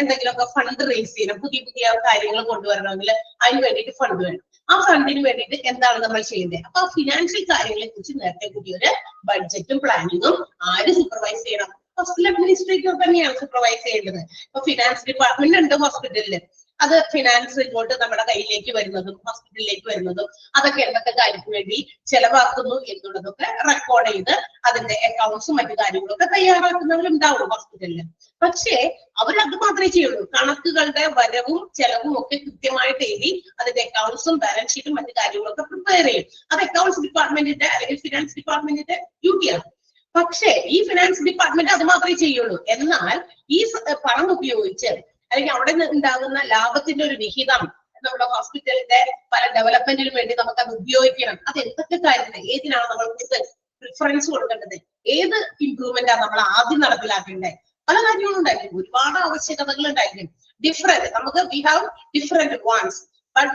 എന്തെങ്കിലുമൊക്കെ ഫണ്ട് റേസ് ചെയ്യണം, പുതിയ പുതിയ കാര്യങ്ങൾ കൊണ്ടുവരണമെങ്കിൽ അതിന് വേണ്ടിയിട്ട് ഫണ്ട് വേണം. ആ ഫണ്ടിന് വേണ്ടിയിട്ട് എന്താണ് നമ്മൾ ചെയ്യേണ്ടത്? അപ്പൊ ഫിനാൻഷ്യൽ കാര്യങ്ങളെ കുറിച്ച് നേരത്തെ കൂടി ഒരു ബഡ്ജറ്റും പ്ലാനിങ്ങും ആര് സൂപ്പർവൈസ് ചെയ്യണം? ഹോസ്പിറ്റൽ അഡ്മിനിസ്ട്രേറ്റർ തന്നെയാണ് സൂപ്പർവൈസ് ചെയ്യേണ്ടത്. ഇപ്പൊ ഫിനാൻസ് ഡിപ്പാർട്ട്മെന്റ് ഉണ്ട് ഹോസ്പിറ്റലില്, അത് ഫിനാൻസ് ഇങ്ങോട്ട് നമ്മുടെ കയ്യിലേക്ക് വരുന്നതും ഹോസ്പിറ്റലിലേക്ക് വരുന്നതും അതൊക്കെ എന്തൊക്കെ കാര്യത്തിന് വേണ്ടി ചെലവാക്കുന്നു എന്നുള്ളതൊക്കെ റെക്കോർഡ് ചെയ്ത് അതിന്റെ അക്കൗണ്ട്സും മറ്റു കാര്യങ്ങളൊക്കെ തയ്യാറാക്കുന്നവരുണ്ടാവും ഹോസ്പിറ്റലിൽ. പക്ഷേ അവരത് മാത്രമേ ചെയ്യുള്ളൂ. കണക്കുകളുടെ വരവും ചെലവും ഒക്കെ കൃത്യമായിട്ട് എഴുതി അതിന്റെ അക്കൗണ്ട്സും ബാലൻസ് ഷീറ്റും മറ്റു കാര്യങ്ങളൊക്കെ പ്രിപ്പയർ ചെയ്യും. അത് അക്കൗണ്ട്സ് ഡിപ്പാർട്ട്മെന്റിന്റെ അല്ലെങ്കിൽ ഫിനാൻസ് ഡിപ്പാർട്ട്മെന്റിന്റെ ഡ്യൂട്ടിയാണ്. പക്ഷേ ഈ ഫിനാൻസ് ഡിപ്പാർട്ട്മെന്റ് അത് മാത്രമേ ചെയ്യുള്ളൂ. എന്നാൽ ഈ പണം ഉപയോഗിച്ച് അല്ലെങ്കിൽ അവിടെ നിന്ന് ഉണ്ടാകുന്ന ലാഭത്തിന്റെ ഒരു വിഹിതം നമ്മുടെ ഹോസ്പിറ്റലിന്റെ പല ഡെവലപ്മെന്റിനും വേണ്ടി നമുക്ക് അത് ഉപയോഗിക്കണം. അത് എന്തൊക്കെ കാര്യത്തിന് ഏതിനാണ് നമ്മൾ കൂടുതൽ പ്രിഫറൻസ് കൊടുക്കേണ്ടത്, ഏത് ഇംപ്രൂവ്മെന്റ് ആണ് നമ്മൾ ആദ്യം നടപ്പിലാക്കേണ്ടത്, പല കാര്യങ്ങളും ഉണ്ടായിരിക്കും. ഒരുപാട് ആവശ്യകതകൾ ഉണ്ടായിരിക്കും. ഡിഫറെന്റ് നമുക്ക് we have different wants, but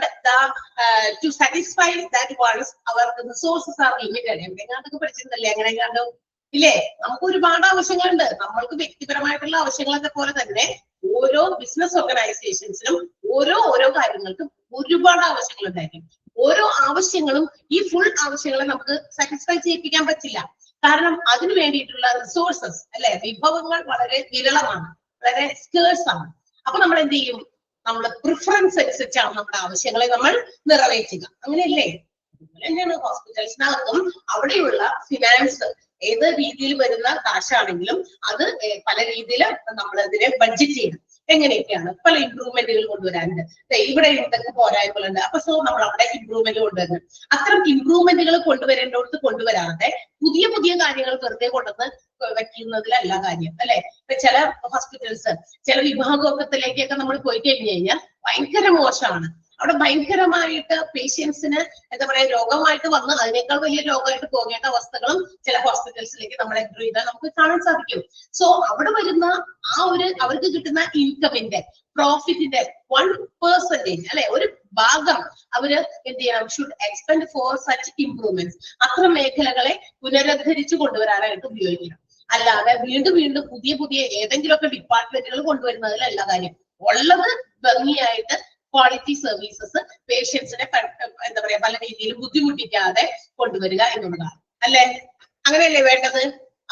to satisfy that wants our resources are limited. എവിടെയെങ്ങാണ്ടൊക്കെ പഠിച്ചിട്ടുണ്ടല്ലേ, എങ്ങനെയെങ്ങാണ്ടോ ഇല്ലേ? നമുക്ക് ഒരുപാട് ആവശ്യങ്ങളുണ്ട്. നമ്മൾക്ക് വ്യക്തിപരമായിട്ടുള്ള ആവശ്യങ്ങളൊക്കെ പോലെ തന്നെ ഓരോ ബിസിനസ് ഓർഗനൈസേഷൻസിനും ഓരോ കാര്യങ്ങൾക്കും ഒരുപാട് ആവശ്യങ്ങൾ ഉണ്ടായിരിക്കും. ഓരോ ആവശ്യങ്ങളും ഈ ഫുൾ ആവശ്യങ്ങളെ നമുക്ക് സാറ്റിസ്ഫൈ ചെയ്യിപ്പിക്കാൻ പറ്റില്ല. കാരണം അതിനു വേണ്ടിയിട്ടുള്ള റിസോഴ്സസ് അല്ലെ, വിഭവങ്ങൾ വളരെ വിരളമാണ്, വളരെ സ്കേഴ്സ് ആണ്. അപ്പൊ നമ്മൾ എന്ത് ചെയ്യും? നമ്മുടെ പ്രിഫറൻസ് അനുസരിച്ചാണ് നമ്മുടെ ആവശ്യങ്ങളെ നമ്മൾ നിറവേറ്റുക. അങ്ങനെയല്ലേ? അതുപോലെ തന്നെയാണ് ഹോസ്പിറ്റൽസിനകത്തും അവിടെയുള്ള ഫിനാൻസ് ഏത് രീതിയിൽ വരുന്ന കാശാണെങ്കിലും അത് പല രീതിയിൽ നമ്മൾ അതിനെ ബഡ്ജറ്റ് ചെയ്യണം. എങ്ങനെയൊക്കെയാണ് പല ഇംപ്രൂവ്മെന്റുകൾ കൊണ്ടുവരാനുണ്ട്. ഇവിടെ എന്തൊക്കെ പോരായ്മകളുണ്ട്, അപ്പൊ സോ നമ്മൾ അവിടെ ഇംപ്രൂവ്മെന്റ് കൊണ്ടുവരണം. അത്തരം ഇംപ്രൂവ്മെന്റുകൾ കൊണ്ടുവരേണ്ടടുത്ത് കൊണ്ടുവരാതെ പുതിയ പുതിയ കാര്യങ്ങൾ വെറുതെ കൊണ്ടുവന്ന് വെക്കുന്നതിലല്ല കാര്യം അല്ലെ. ഇപ്പൊ ചില ഹോസ്പിറ്റൽസ് ചില വിഭാഗത്തിലേക്കൊക്കെ നമ്മൾ പോയി കഴിഞ്ഞു കഴിഞ്ഞാൽ ഭയങ്കര മോശമാണ്. അവിടെ ഭയങ്കരമായിട്ട് പേഷ്യൻസിന് എന്താ പറയാ രോഗമായിട്ട് വന്ന് അതിനേക്കാൾ വലിയ രോഗമായിട്ട് പോകേണ്ട അവസ്ഥകളും ചില ഹോസ്പിറ്റൽസിലേക്ക് നമ്മൾ എൻ്റർ ചെയ്താൽ നമുക്ക് കാണാൻ സാധിക്കും. സോ അവിടെ വരുന്ന ആ ഒരു അവർക്ക് കിട്ടുന്ന ഇൻകമിന്റെ പ്രോഫിറ്റിന്റെ 1% അല്ലെ, ഒരു ഭാഗം അവര് എന്ത് ചെയ്യണം? Should expend for such improvements. അത്തരം മേഖലകളെ പുനരുദ്ധരിച്ചു കൊണ്ടുവരാനായിട്ട് ഉപയോഗിക്കണം. അല്ലാതെ വീണ്ടും വീണ്ടും പുതിയ പുതിയ ഏതെങ്കിലുമൊക്കെ ഡിപ്പാർട്ട്മെന്റുകൾ കൊണ്ടുവരുന്നതിലല്ല കാര്യം. ഉള്ളത് ഭംഗിയായിട്ട് ക്വാളിറ്റി സർവീസസ് പേഷ്യൻസിനെ എന്താ പറയാ പല രീതിയിലും ബുദ്ധിമുട്ടിക്കാതെ കൊണ്ടുവരിക എന്നുള്ളതാണ് അല്ലെ. അങ്ങനെയല്ലേ വേണ്ടത്?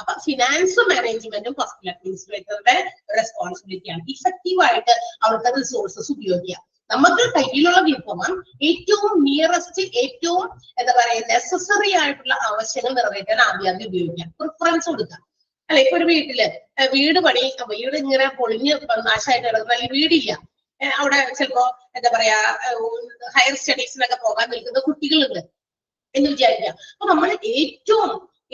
അപ്പൊ ഫിനാൻസ് മാനേജ്മെന്റും ഹോസ്പിറ്റൽ അഡ്മിനിസ്ട്രേറ്ററുടെ റെസ്പോൺസിബിലിറ്റിയാണ്. ഇഫക്റ്റീവായിട്ട് അവിടുത്തെ റിസോഴ്സസ് ഉപയോഗിക്കുക. നമുക്ക് കയ്യിലുള്ള വിഭവം ഏറ്റവും നിയറസ്റ്റ്, ഏറ്റവും എന്താ പറയാ നെസസറി ആയിട്ടുള്ള ആവശ്യങ്ങൾ നിറവേറ്റാൻ ആദ്യം ഉപയോഗിക്കാം. പ്രിഫറൻസ് കൊടുക്കുക അല്ലെ. ഇപ്പൊ ഒരു വീട് പണി, വീട് ഇങ്ങനെ പൊളിഞ്ഞ് നാശമായിട്ട് കിടക്കുന്ന അല്ലെങ്കിൽ വീടില്ല, അവിടെ ചിലപ്പോ എന്താ പറയാ ഹയർ സ്റ്റഡീസിനൊക്കെ പോകാൻ നിൽക്കുന്ന കുട്ടികളുണ്ട് എന്ന് വിചാരിക്കുക. അപ്പൊ നമ്മൾ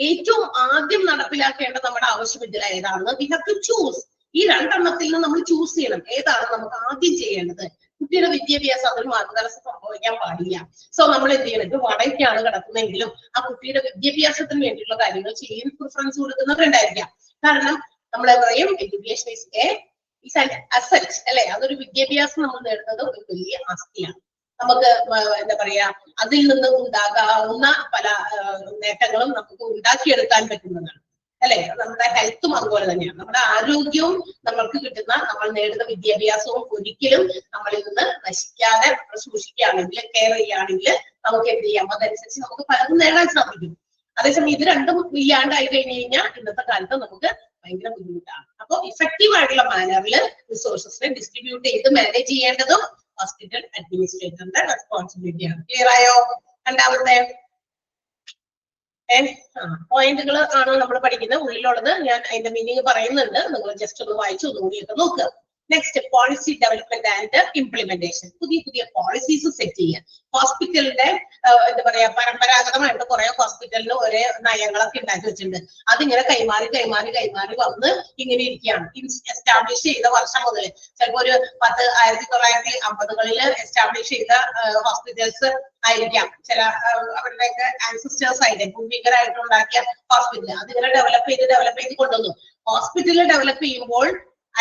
ഏറ്റവും ആദ്യം നടപ്പിലാക്കേണ്ട നമ്മുടെ ആവശ്യം ഇതിൽ ഏതാണെന്ന് വി ഹാവ് ടു ചൂസ്. ഈ രണ്ടെണ്ണത്തിൽ നിന്ന് നമ്മൾ ചൂസ് ചെയ്യണം ഏതാണ് നമുക്ക് ആദ്യം ചെയ്യേണ്ടത്. കുട്ടിയുടെ വിദ്യാഭ്യാസം അതിന് മാർഗതടസ്സം സംഭവിക്കാൻ പാടില്ല. സോ നമ്മൾ എന്ത് ചെയ്യണം? ഇത് വാടകയ്ക്കാണ് കിടക്കുന്നതെങ്കിലും ആ കുട്ടിയുടെ വിദ്യാഭ്യാസത്തിന് വേണ്ടിയിട്ടുള്ള കാര്യങ്ങൾ ചെയ്യാൻ പ്രിഫറൻസ് കൊടുക്കുന്നവരുണ്ടായിരിക്കാം. കാരണം നമ്മളെ പറയും എഡ്യൂക്കേഷൻ ഈസ് ആൻ അസറ്റ് അല്ലെ. അതൊരു വിദ്യാഭ്യാസം നമ്മൾ നേടുന്നത് ഒരു വലിയ ആസ്തിയാണ്. നമുക്ക് എന്താ പറയാ അതിൽ നിന്ന് ഉണ്ടാകാവുന്ന പല നേട്ടങ്ങളും നമുക്ക് ഉണ്ടാക്കിയെടുക്കാൻ പറ്റുന്നതാണ് അല്ലെ. നമ്മുടെ ഹെൽത്തും അതുപോലെ തന്നെയാണ്. നമ്മുടെ ആരോഗ്യവും നമ്മൾക്ക് കിട്ടുന്ന നമ്മൾ നേടുന്ന വിദ്യാഭ്യാസവും ഒരിക്കലും നമ്മളിൽ നിന്ന് നശിക്കാതെ സൂക്ഷിക്കുകയാണെങ്കിൽ, കെയർ ചെയ്യുകയാണെങ്കിൽ നമുക്ക് എന്ത് ചെയ്യാം? അതനുസരിച്ച് നമുക്ക് പലതും നേടാൻ സാധിക്കും. അതേസമയം ഇത് രണ്ടും ഇല്ലാണ്ടായി കഴിഞ്ഞു കഴിഞ്ഞാൽ ഇന്നത്തെ കാലത്ത് നമുക്ക് ഭയങ്കര ബുദ്ധിമുട്ടാണ്. അപ്പൊ ഇഫക്റ്റീവ് ആയിട്ടുള്ള മാനറിൽ റിസോഴ്സസിനെ ഡിസ്ട്രിബ്യൂട്ട് ചെയ്ത് മാനേജ് ചെയ്യേണ്ടതും ഹോസ്പിറ്റൽ അഡ്മിനിസ്ട്രേറ്ററിന്റെ റെസ്പോൺസിബിലിറ്റിയാണ്. ക്ലിയർ ആയോ? രണ്ടാമത്തെ പോയിന്റുകൾ ആണ് നമ്മൾ പഠിക്കുന്നത്. ഉള്ളിലുള്ളത് ഞാൻ അതിന്റെ മീനിങ് പറയുന്നുണ്ട്, നിങ്ങൾ ജസ്റ്റ് ഒന്ന് വായിച്ചു ഒന്നുകൂടിയൊക്കെ നോക്കുക. Next policy development and implementation. പുതിയ പോളിസീസ് സെറ്റ് ചെയ്യുക. ഹോസ്പിറ്റലിന്റെ എന്താ പറയാ പരമ്പരാഗതമായിട്ട് കുറെ ഹോസ്പിറ്റലിന് ഒരേ നയങ്ങളൊക്കെ ഉണ്ടാക്കി വെച്ചിട്ടുണ്ട്. അതിങ്ങനെ കൈമാറി വന്ന് ഇങ്ങനെ ഇരിക്കുകയാണ്. എസ്റ്റാബ്ലിഷ് ചെയ്ത വർഷം മുതൽ ചിലപ്പോ ഒരു 1950കളിൽ എസ്റ്റാബ്ലിഷ് ചെയ്ത ഹോസ്പിറ്റൽസ് ആയിരിക്കാം. ചില അവരുടെയൊക്കെ ആൻസിസ്റ്റേഴ്സ് ആയിരിക്കും പൂർവികരായിട്ടുണ്ടാക്കിയ ഹോസ്പിറ്റൽ. അതിങ്ങനെ ഡെവലപ്പ് ചെയ്ത് കൊണ്ടുവന്നു. ഹോസ്പിറ്റലിൽ ഡെവലപ്പ് ചെയ്യുമ്പോൾ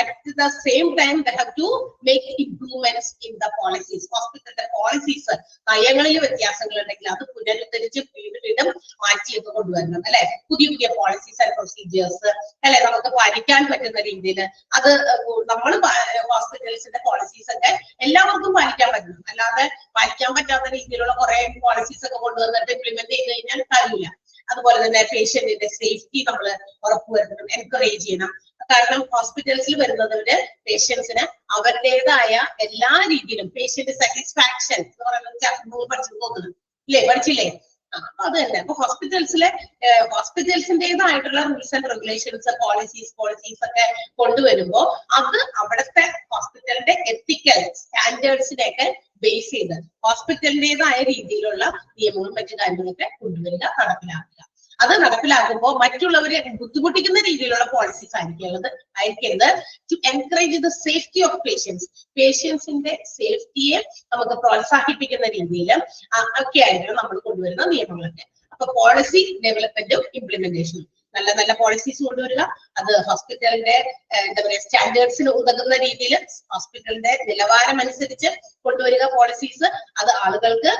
at the same time they have to make improvements in the policies. ഹോസ്പിറ്റലിന്റെ പോളിസീസ് നയങ്ങളിൽ വ്യത്യാസങ്ങൾ ഉണ്ടെങ്കിൽ അത് പുനരുദ്ധരിച്ച് വീണ്ടും മാറ്റിയൊക്കെ കൊണ്ടുവരണം അല്ലെ. പുതിയ പോളിസീസ് ആൻഡ് പ്രൊസീജിയേഴ്സ് അല്ലെ നമുക്ക് പാലിക്കാൻ പറ്റുന്ന രീതിയിൽ അത് നമ്മൾ ഹോസ്പിറ്റൽസിന്റെ പോളിസീസ് ഒക്കെ എല്ലാവർക്കും പാലിക്കാൻ പറ്റണം. അല്ലാതെ പാലിക്കാൻ പറ്റാത്ത രീതിയിലുള്ള കുറെ പോളിസീസ് ഒക്കെ കൊണ്ടുവന്നിട്ട് ഇംപ്ലിമെന്റ് ചെയ്ത് കഴിഞ്ഞാൽ കാര്യമില്ല. അതുപോലെ തന്നെ പേഷ്യന്റിന്റെ സേഫ്റ്റി നമ്മൾ ഉറപ്പുവരുത്തണം, എൻകറേജ് ചെയ്യണം. കാരണം ഹോസ്പിറ്റൽസിൽ വരുന്നവര് പേഷ്യൻസിന് അവരുടേതായ എല്ലാ രീതിയിലും പേഷ്യന്റ് സാറ്റിസ്ഫാക്ഷൻ എന്ന് പറയുന്നത് പഠിച്ചു പോകുന്നത് ഇല്ലേ, പഠിച്ചില്ലേ? അത് തന്നെ. അപ്പൊ ഹോസ്പിറ്റൽസിന്റേതായിട്ടുള്ള റൂൾസ് ആൻഡ് റെഗുലേഷൻസ്, പോളിസീസ് ഒക്കെ കൊണ്ടുവരുമ്പോ അത് അവിടുത്തെ ഹോസ്പിറ്റലിന്റെ എത്തിക്കൽ സ്റ്റാൻഡേർഡ്സിനെയൊക്കെ ബേസ് ചെയ്ത് ഹോസ്പിറ്റലിന്റേതായ രീതിയിലുള്ള നിയമങ്ങളും മറ്റു കാര്യങ്ങളൊക്കെ കൊണ്ടുവരിക, നടപ്പിലാക്കുക. അത് നടപ്പിലാക്കുമ്പോൾ മറ്റുള്ളവരെ ബുദ്ധിമുട്ടിക്കുന്ന രീതിയിലുള്ള പോളിസീസ് ആയിരിക്കരുത്. To encourage the safety of പേഷ്യൻസിന്റെ സേഫ്റ്റിയെ നമുക്ക് പ്രോത്സാഹിപ്പിക്കുന്ന രീതിയിൽ ഒക്കെ ആയിരിക്കണം നമ്മൾ കൊണ്ടുവരുന്ന നിയമങ്ങളൊക്കെ. അപ്പൊ പോളിസി ഡെവലപ്മെന്റും ഇംപ്ലിമെന്റേഷനും, നല്ല നല്ല പോളിസീസ് കൊണ്ടുവരിക, അത് ഹോസ്പിറ്റലിന്റെ എന്താ പറയുക സ്റ്റാൻഡേർഡ്സിന് ഉതകുന്ന രീതിയിൽ ഹോസ്പിറ്റലിന്റെ നിലവാരം അനുസരിച്ച് കൊണ്ടുവരിക പോളിസീസ്. അത് ആളുകൾക്ക്,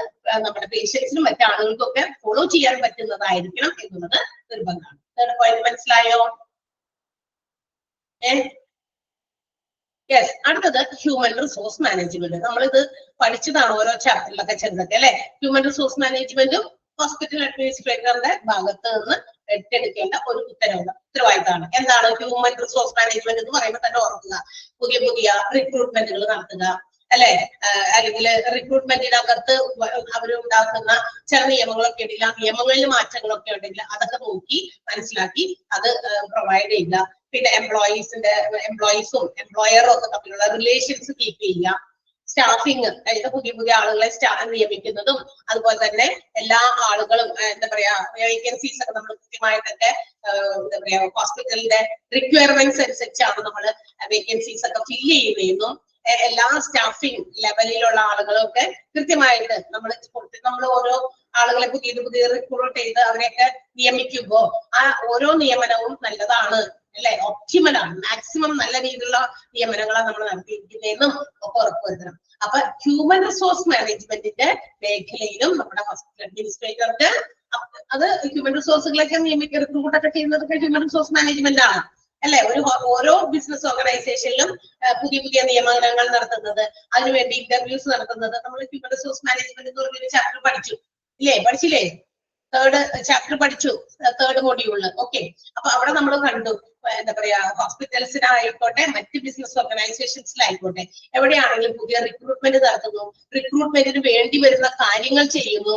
നമ്മുടെ പേഷ്യൻസിനും മറ്റാളുകൾക്കും ഒക്കെ ഫോളോ ചെയ്യാൻ പറ്റുന്നതായിരിക്കണം എന്നുള്ളത് നിർബന്ധമാണ്. തേർഡ് പോയിന്റ് മനസ്സിലായോ? യെസ്. അടുത്തത് ഹ്യൂമൻ റിസോഴ്സ് മാനേജ്മെന്റ്. നമ്മളിത് പഠിച്ചതാണ് ഓരോ ചാപ്റ്ററിലൊക്കെ ചെറുതൊക്കെ അല്ലെ. ഹ്യൂമൻ റിസോഴ്സ് മാനേജ്മെന്റും ഹോസ്പിറ്റൽ അഡ്മിനിസ്ട്രേറ്ററുടെ ഭാഗത്ത് നിന്ന് ഏറ്റെടുക്കേണ്ട ഒരു ഉത്തരവാദിത്തമാണ്. എന്താണ് ഹ്യൂമൻ റിസോഴ്സ് മാനേജ്മെന്റ് എന്ന് പറയുമ്പോൾ തന്നെ ഓർക്കുക, പുതിയ റിക്രൂട്ട്മെന്റുകൾ നടത്തുക അല്ലെ, അല്ലെങ്കിൽ റിക്രൂട്ട്മെന്റിനകത്ത് അവരുണ്ടാക്കുന്ന ചില നിയമങ്ങളൊക്കെ ഉണ്ടെങ്കിൽ ആ നിയമങ്ങളിൽ മാറ്റങ്ങളൊക്കെ ഉണ്ടെങ്കിൽ അതൊക്കെ നോക്കി മനസ്സിലാക്കി അത് പ്രൊവൈഡ് ചെയ്യുക. പിന്നെ എംപ്ലോയീസും എംപ്ലോയറും ഒക്കെ തമ്മിലുള്ള റിലേഷൻസ് കീപ്പ് ചെയ്യുക. സ്റ്റാഫിങ്, അതായത് പുതിയ ആളുകളെ നിയമിക്കുന്നതും അതുപോലെ തന്നെ എല്ലാ ആളുകളും എന്താ പറയാ വേക്കൻസീസ് ഒക്കെ നമ്മൾ കൃത്യമായിട്ടൊക്കെ എന്താ പറയാ ഹോസ്പിറ്റലിന്റെ റിക്വയർമെന്റ്സ് അനുസരിച്ചാണ് നമ്മൾ വേക്കൻസീസ് ഒക്കെ ഫില്ല് ചെയ്യുന്നതെന്നും എല്ലാ സ്റ്റാഫിംഗ് ലെവലിലുള്ള ആളുകളൊക്കെ കൃത്യമായിട്ട് നമ്മൾ ഓരോ ആളുകളെ പുതിയ റിക്രൂട്ട് ചെയ്ത് അവരെയൊക്കെ നിയമിക്കുമ്പോ ആ ഓരോ നിയമനവും നല്ലതാണ് അല്ലെ, ഒപ്റ്റിമലാണ്, മാക്സിമം നല്ല രീതിയിലുള്ള നിയമനങ്ങളാണ് നമ്മൾ നടത്തിയിരിക്കുന്നതെന്നും ഒക്കെ ഉറപ്പുവരുത്തണം. അപ്പൊ ഹ്യൂമൻ റിസോഴ്സ് മാനേജ്മെന്റിന്റെ മേഖലയിലും നമ്മുടെ ഹോസ്പിറ്റൽ അഡ്മിനിസ്ട്രേറ്റർക്ക് അത് ഹ്യൂമൻ റിസോഴ്സുകളൊക്കെ റിക്രൂട്ടൊക്കെ ചെയ്യുന്നതൊക്കെ ഹ്യൂമൻ റിസോഴ്സ് മാനേജ്മെന്റ് ആണ് അല്ലെ. ഓരോ ബിസിനസ് ഓർഗനൈസേഷനിലും പുതിയ നിയമനങ്ങൾ നടത്തുന്നത്, അതിനുവേണ്ടി ഇന്റർവ്യൂസ് നടത്തുന്നത് നമ്മൾ ഹ്യൂമൻ റിസോഴ്സ് മാനേജ്മെന്റ് എന്ന് പറഞ്ഞൊരു ചാപ്റ്റർ പഠിച്ചു ഇല്ലേ, പഠിച്ചില്ലേ? തേർഡ് ചാപ്റ്റർ പഠിച്ചു, തേർഡ് മൊഡ്യൂളില്. ഓക്കെ. അപ്പൊ അവിടെ നമ്മൾ കണ്ടു എന്താ പറയാ ഹോസ്പിറ്റൽസിനായിക്കോട്ടെ മറ്റ് ബിസിനസ് ഓർഗനൈസേഷൻസിലായിക്കോട്ടെ എവിടെയാണെങ്കിലും പുതിയ റിക്രൂട്ട്മെന്റ് നടത്തുന്നു, റിക്രൂട്ട്മെന്റിന് വേണ്ടി വരുന്ന കാര്യങ്ങൾ ചെയ്യുന്നു,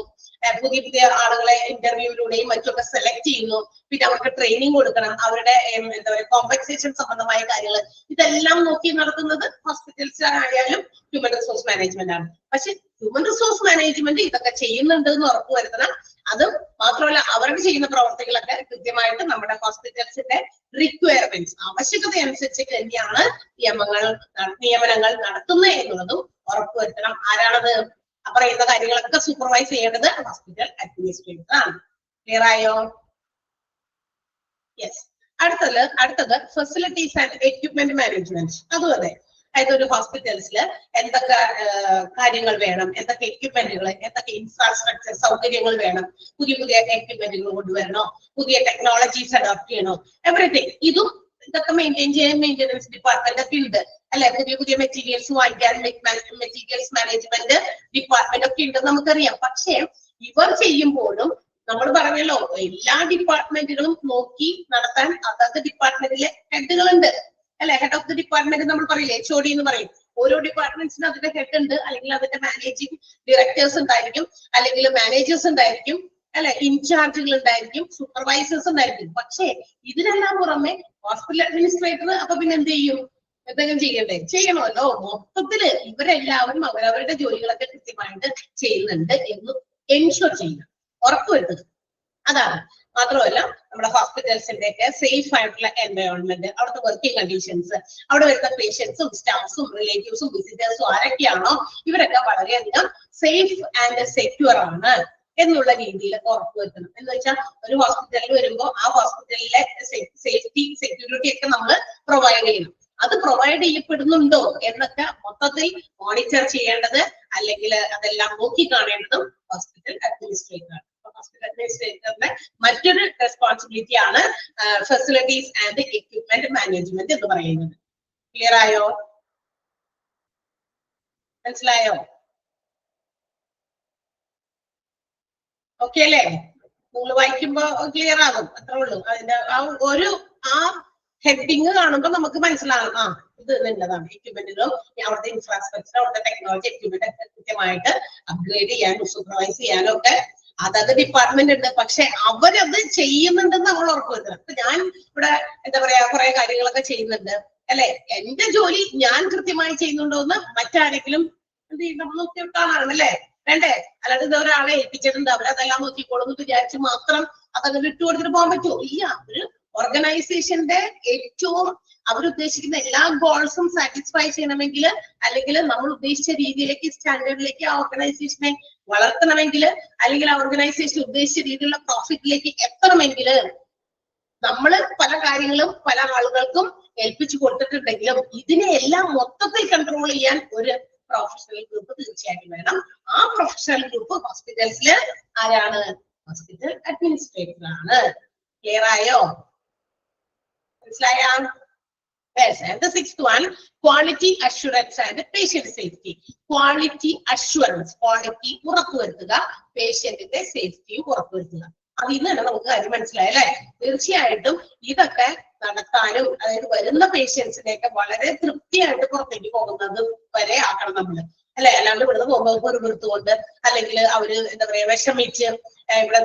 പുതിയ ആളുകളെ ഇന്റർവ്യൂവിലൂടെയും മറ്റൊക്കെ സെലക്ട് ചെയ്യുന്നു, പിന്നെ അവർക്ക് ട്രെയിനിങ് കൊടുക്കണം, അവരുടെ എന്താ പറയുക കോമ്പൻസേഷൻ സംബന്ധമായ കാര്യങ്ങൾ ഇതെല്ലാം നോക്കി നടത്തുന്നത് ഹോസ്പിറ്റൽസിലായാലും ഹ്യൂമൻ റിസോഴ്സ് മാനേജ്മെന്റ് ആണ്. പക്ഷെ ഹ്യൂമൻ റിസോഴ്സ് മാനേജ്മെന്റ് ഇതൊക്കെ ചെയ്യുന്നുണ്ട് എന്ന് ഉറപ്പുവരുത്തണം. അതും മാത്രമല്ല അവർക്ക് ചെയ്യുന്ന പ്രവർത്തികളൊക്കെ കൃത്യമായിട്ട് നമ്മുടെ ഹോസ്പിറ്റൽസിന്റെ റിക്വയർമെന്റ്സ് ആവശ്യകത അനുസരിച്ച് തന്നെയാണ് നിയമനങ്ങൾ നടത്തുന്നത് എന്നുള്ളതും ഉറപ്പുവരുത്തണം. ആരാണത്? പറയുന്ന കാര്യങ്ങളൊക്കെ സൂപ്പർവൈസ് ചെയ്യേണ്ടത് ഹോസ്പിറ്റൽ അഡ്മിനിസ്ട്രേറ്റർ ആണ്. ക്ലിയർ ആയോ? യെസ്. അടുത്തത് ഫെസിലിറ്റീസ് ആൻഡ് എക്യുപ്മെന്റ് മാനേജ്മെന്റ്. അതും അതെ, അതായത് ഒരു ഹോസ്പിറ്റൽസിൽ എന്തൊക്കെ കാര്യങ്ങൾ വേണം, എന്തൊക്കെ എക്യുപ്മെന്റുകൾ, എന്തൊക്കെ ഇൻഫ്രാസ്ട്രക്ചർ സൗകര്യങ്ങൾ വേണം, പുതിയ എക്യുപ്മെന്റുകൾ കൊണ്ടുവരണോ, പുതിയ ടെക്നോളജീസ് അഡോപ്റ്റ് ചെയ്യണോ, എവറിത്തിങ് ഇതൊക്കെ മെയിൻറ്റെയിൻ ചെയ്യാൻ മെയിൻ്റെനൻസ് ഡിപ്പാർട്ട്മെന്റ് ഒക്കെ ഉണ്ട് അല്ലെ. പുതിയ മെറ്റീരിയൽസ് വാങ്ങിക്കാൻ മെറ്റീരിയൽസ് മാനേജ്മെന്റ് ഡിപ്പാർട്ട്മെന്റ് ഒക്കെ ഉണ്ടെന്ന് നമുക്കറിയാം. പക്ഷേ ഇവർ ചെയ്യുമ്പോഴും നമ്മൾ പറഞ്ഞല്ലോ എല്ലാ ഡിപ്പാർട്ട്മെന്റുകളും നോക്കി നടത്താൻ അതത് ഡിപ്പാർട്ട്മെന്റിലെ ഹെഡുകളുണ്ട് അല്ലെ. ഹെഡ് ഓഫ് ദി ഡിപ്പാർട്ട്മെന്റ് നമ്മൾ പറയില്ലേ, HOD എന്ന് പറയും. ഓരോ ഡിപ്പാർട്ട്മെന്റ്സിനും അതിന്റെ ഹെഡ് ഉണ്ട്, അല്ലെങ്കിൽ അതിന്റെ മാനേജിംഗ് ഡയറക്ടേഴ്സ് ഉണ്ടായിരിക്കും, അല്ലെങ്കിൽ മാനേജേഴ്സ് ഉണ്ടായിരിക്കും അല്ലെ, ഇൻചാർജുകൾ ഉണ്ടായിരിക്കും, സൂപ്പർവൈസേഴ്സ് ഉണ്ടായിരിക്കും. പക്ഷേ ഇതിനെല്ലാം പുറമെ ഹോസ്പിറ്റൽ അഡ്മിനിസ്ട്രേറ്റർ അപ്പൊ പിന്നെ എന്ത് ചെയ്യും? എന്തെങ്കിലും ചെയ്യണമല്ലോ. മൊത്തത്തില് ഇവരെല്ലാവരും അവരവരുടെ ജോലികളൊക്കെ കൃത്യമായിട്ട് ചെയ്യുന്നുണ്ട് എന്ന് എൻഷുർ ചെയ്യുക, ഉറപ്പുവരുത്തുക. അതാണ്. മാത്രമല്ല നമ്മുടെ ഹോസ്പിറ്റൽസിന്റെ ഒക്കെ സേഫ് ആയിട്ടുള്ള എൻവയോൺമെന്റ്, അവിടുത്തെ വർക്കിംഗ് കണ്ടീഷൻസ്, അവിടെ വരുന്ന പേഷ്യൻസും സ്റ്റാഫ്സും റിലേറ്റീവ്സും വിസിറ്റേഴ്സും ആരൊക്കെയാണോ ഇവരൊക്കെ വളരെയധികം സേഫ് ആൻഡ് സെക്യൂർ ആണ് എന്നുള്ള രീതിയിൽ ഉറപ്പുവരുത്തണം. എന്ന് വെച്ചാൽ ഒരു ഹോസ്പിറ്റലിൽ വരുമ്പോൾ ആ ഹോസ്പിറ്റലിലെ സേഫ്റ്റി സെക്യൂരിറ്റി ഒക്കെ നമ്മൾ പ്രൊവൈഡ് ചെയ്യണം. അത് പ്രൊവൈഡ് ചെയ്യപ്പെടുന്നുണ്ടോ എന്നൊക്കെ മൊത്തത്തിൽ മോണിറ്റർ ചെയ്യേണ്ടത്, അല്ലെങ്കിൽ അതെല്ലാം നോക്കി കാണേണ്ടതും ഹോസ്പിറ്റൽ അഡ്മിനിസ്ട്രേറ്റർ ആണ്. ഹോസ്പിറ്റൽ അഡ്മിനിസ്ട്രേറ്ററിന്റെ മറ്റൊരു റെസ്പോൺസിബിലിറ്റി ആണ് ഫെസിലിറ്റീസ് ആൻഡ് എക്യുപ്മെന്റ് മാനേജ്മെന്റ് എന്ന് പറയുന്നത്. ക്ലിയർ ആയോ? മനസ്സിലായോ? ഓക്കെ അല്ലേ? നിങ്ങൾ വായിക്കുമ്പോ ക്ലിയർ ആകും, അത്രേ ഉള്ളൂ. അതിന്റെ ആ ഹെഡിങ് കാണുമ്പോൾ നമുക്ക് മനസ്സിലാകും ആ ഇത് നല്ലതാണ്. എക്യുപ്മെന്റുകളും അവിടുത്തെ ഇൻഫ്രാസ്ട്രക്ചർ അവിടുത്തെ ടെക്നോളജി എക്യുപ്മെന്റ് ഒക്കെ കൃത്യമായിട്ട് അപ്ഗ്രേഡ് ചെയ്യാനും സൂപ്പർവൈസ് ചെയ്യാനും ഒക്കെ അതത് ഡിപ്പാർട്ട്മെന്റ് ഉണ്ട്. പക്ഷെ അവരത് ചെയ്യുന്നുണ്ടെന്ന് നമ്മൾ ഉറപ്പുവരുത്തണം. അപ്പൊ ഞാൻ ഇവിടെ എന്താ പറയാ കുറെ കാര്യങ്ങളൊക്കെ ചെയ്യുന്നുണ്ട് അല്ലെ, എന്റെ ജോലി ഞാൻ കൃത്യമായി ചെയ്യുന്നുണ്ടോ എന്ന് മറ്റാരെങ്കിലും എന്ത് ചെയ്യും നമ്മൾ നോക്കിയിട്ടാണ് അല്ലേ വേണ്ടേ. അല്ലാതെ ഇത് ഒരാളെ ഏൽപ്പിച്ചിട്ടുണ്ട് അവരതെല്ലാം നോക്കിക്കോളും എന്ന് വിചാരിച്ച് മാത്രം അതങ്ങനെ ഇട്ടുകൊടുത്തിട്ട് പോകാൻ പറ്റുമോ? ഇല്ല. ഒരു ഓർഗനൈസേഷന്റെ ഏറ്റവും അവരുദ്ദേശിക്കുന്ന എല്ലാ ഗോൾസും സാറ്റിസ്ഫൈ ചെയ്യണമെങ്കിൽ അല്ലെങ്കിൽ നമ്മൾ ഉദ്ദേശിച്ച രീതിയിലേക്ക് സ്റ്റാൻഡേർഡിലേക്ക് ആ ഓർഗനൈസേഷനെ വളർത്തണമെങ്കിൽ അല്ലെങ്കിൽ ആ ഓർഗനൈസേഷൻ ഉദ്ദേശിച്ച രീതിയിലുള്ള പ്രോഫിറ്റിലേക്ക് എത്തണമെങ്കിൽ നമ്മൾ പല കാര്യങ്ങളും പല ആളുകൾക്കും ഏൽപ്പിച്ചു കൊടുത്തിട്ടുണ്ടെങ്കിലും ഇതിനെ എല്ലാം മൊത്തത്തിൽ കൺട്രോൾ ചെയ്യാൻ ഒരു പ്രൊഫഷണൽ ഗ്രൂപ്പ് തീർച്ചയായിട്ടും വേണം. ആ പ്രൊഫഷണൽ ഗ്രൂപ്പ് ഹോസ്പിറ്റൽസിൽ ആരാണ്? ഹോസ്പിറ്റൽ അഡ്മിനിസ്ട്രേറ്റർ ആണ്. ക്ലിയർ ആയോ? മനസ്സിലായ? Yes, and the sixth one, quality assurance and patient safety. Quality assurance, quality ഉറപ്പുവരുത്തുക, പേഷ്യന്റിന്റെ സേഫ്റ്റി ഉറപ്പുവരുത്തുക. അതിൽ നിന്ന് തന്നെ നമുക്ക് കാര്യം മനസ്സിലായല്ലേ. തീർച്ചയായിട്ടും ഇതൊക്കെ നടത്താനും അതായത് വരുന്ന പേഷ്യൻസിനെയൊക്കെ വളരെ തൃപ്തിയായിട്ട് പുറത്തേക്ക് പോകുന്നത് വരെ ആക്കണം നമ്മള് അല്ലെ. അല്ലാണ്ട് ഇവിടുന്ന് പോകുമ്പോൾ ഒരു വൃത്തുകൊണ്ട് അല്ലെങ്കിൽ അവര് എന്താ പറയാ വിഷമിച്ച് ഇവിടെ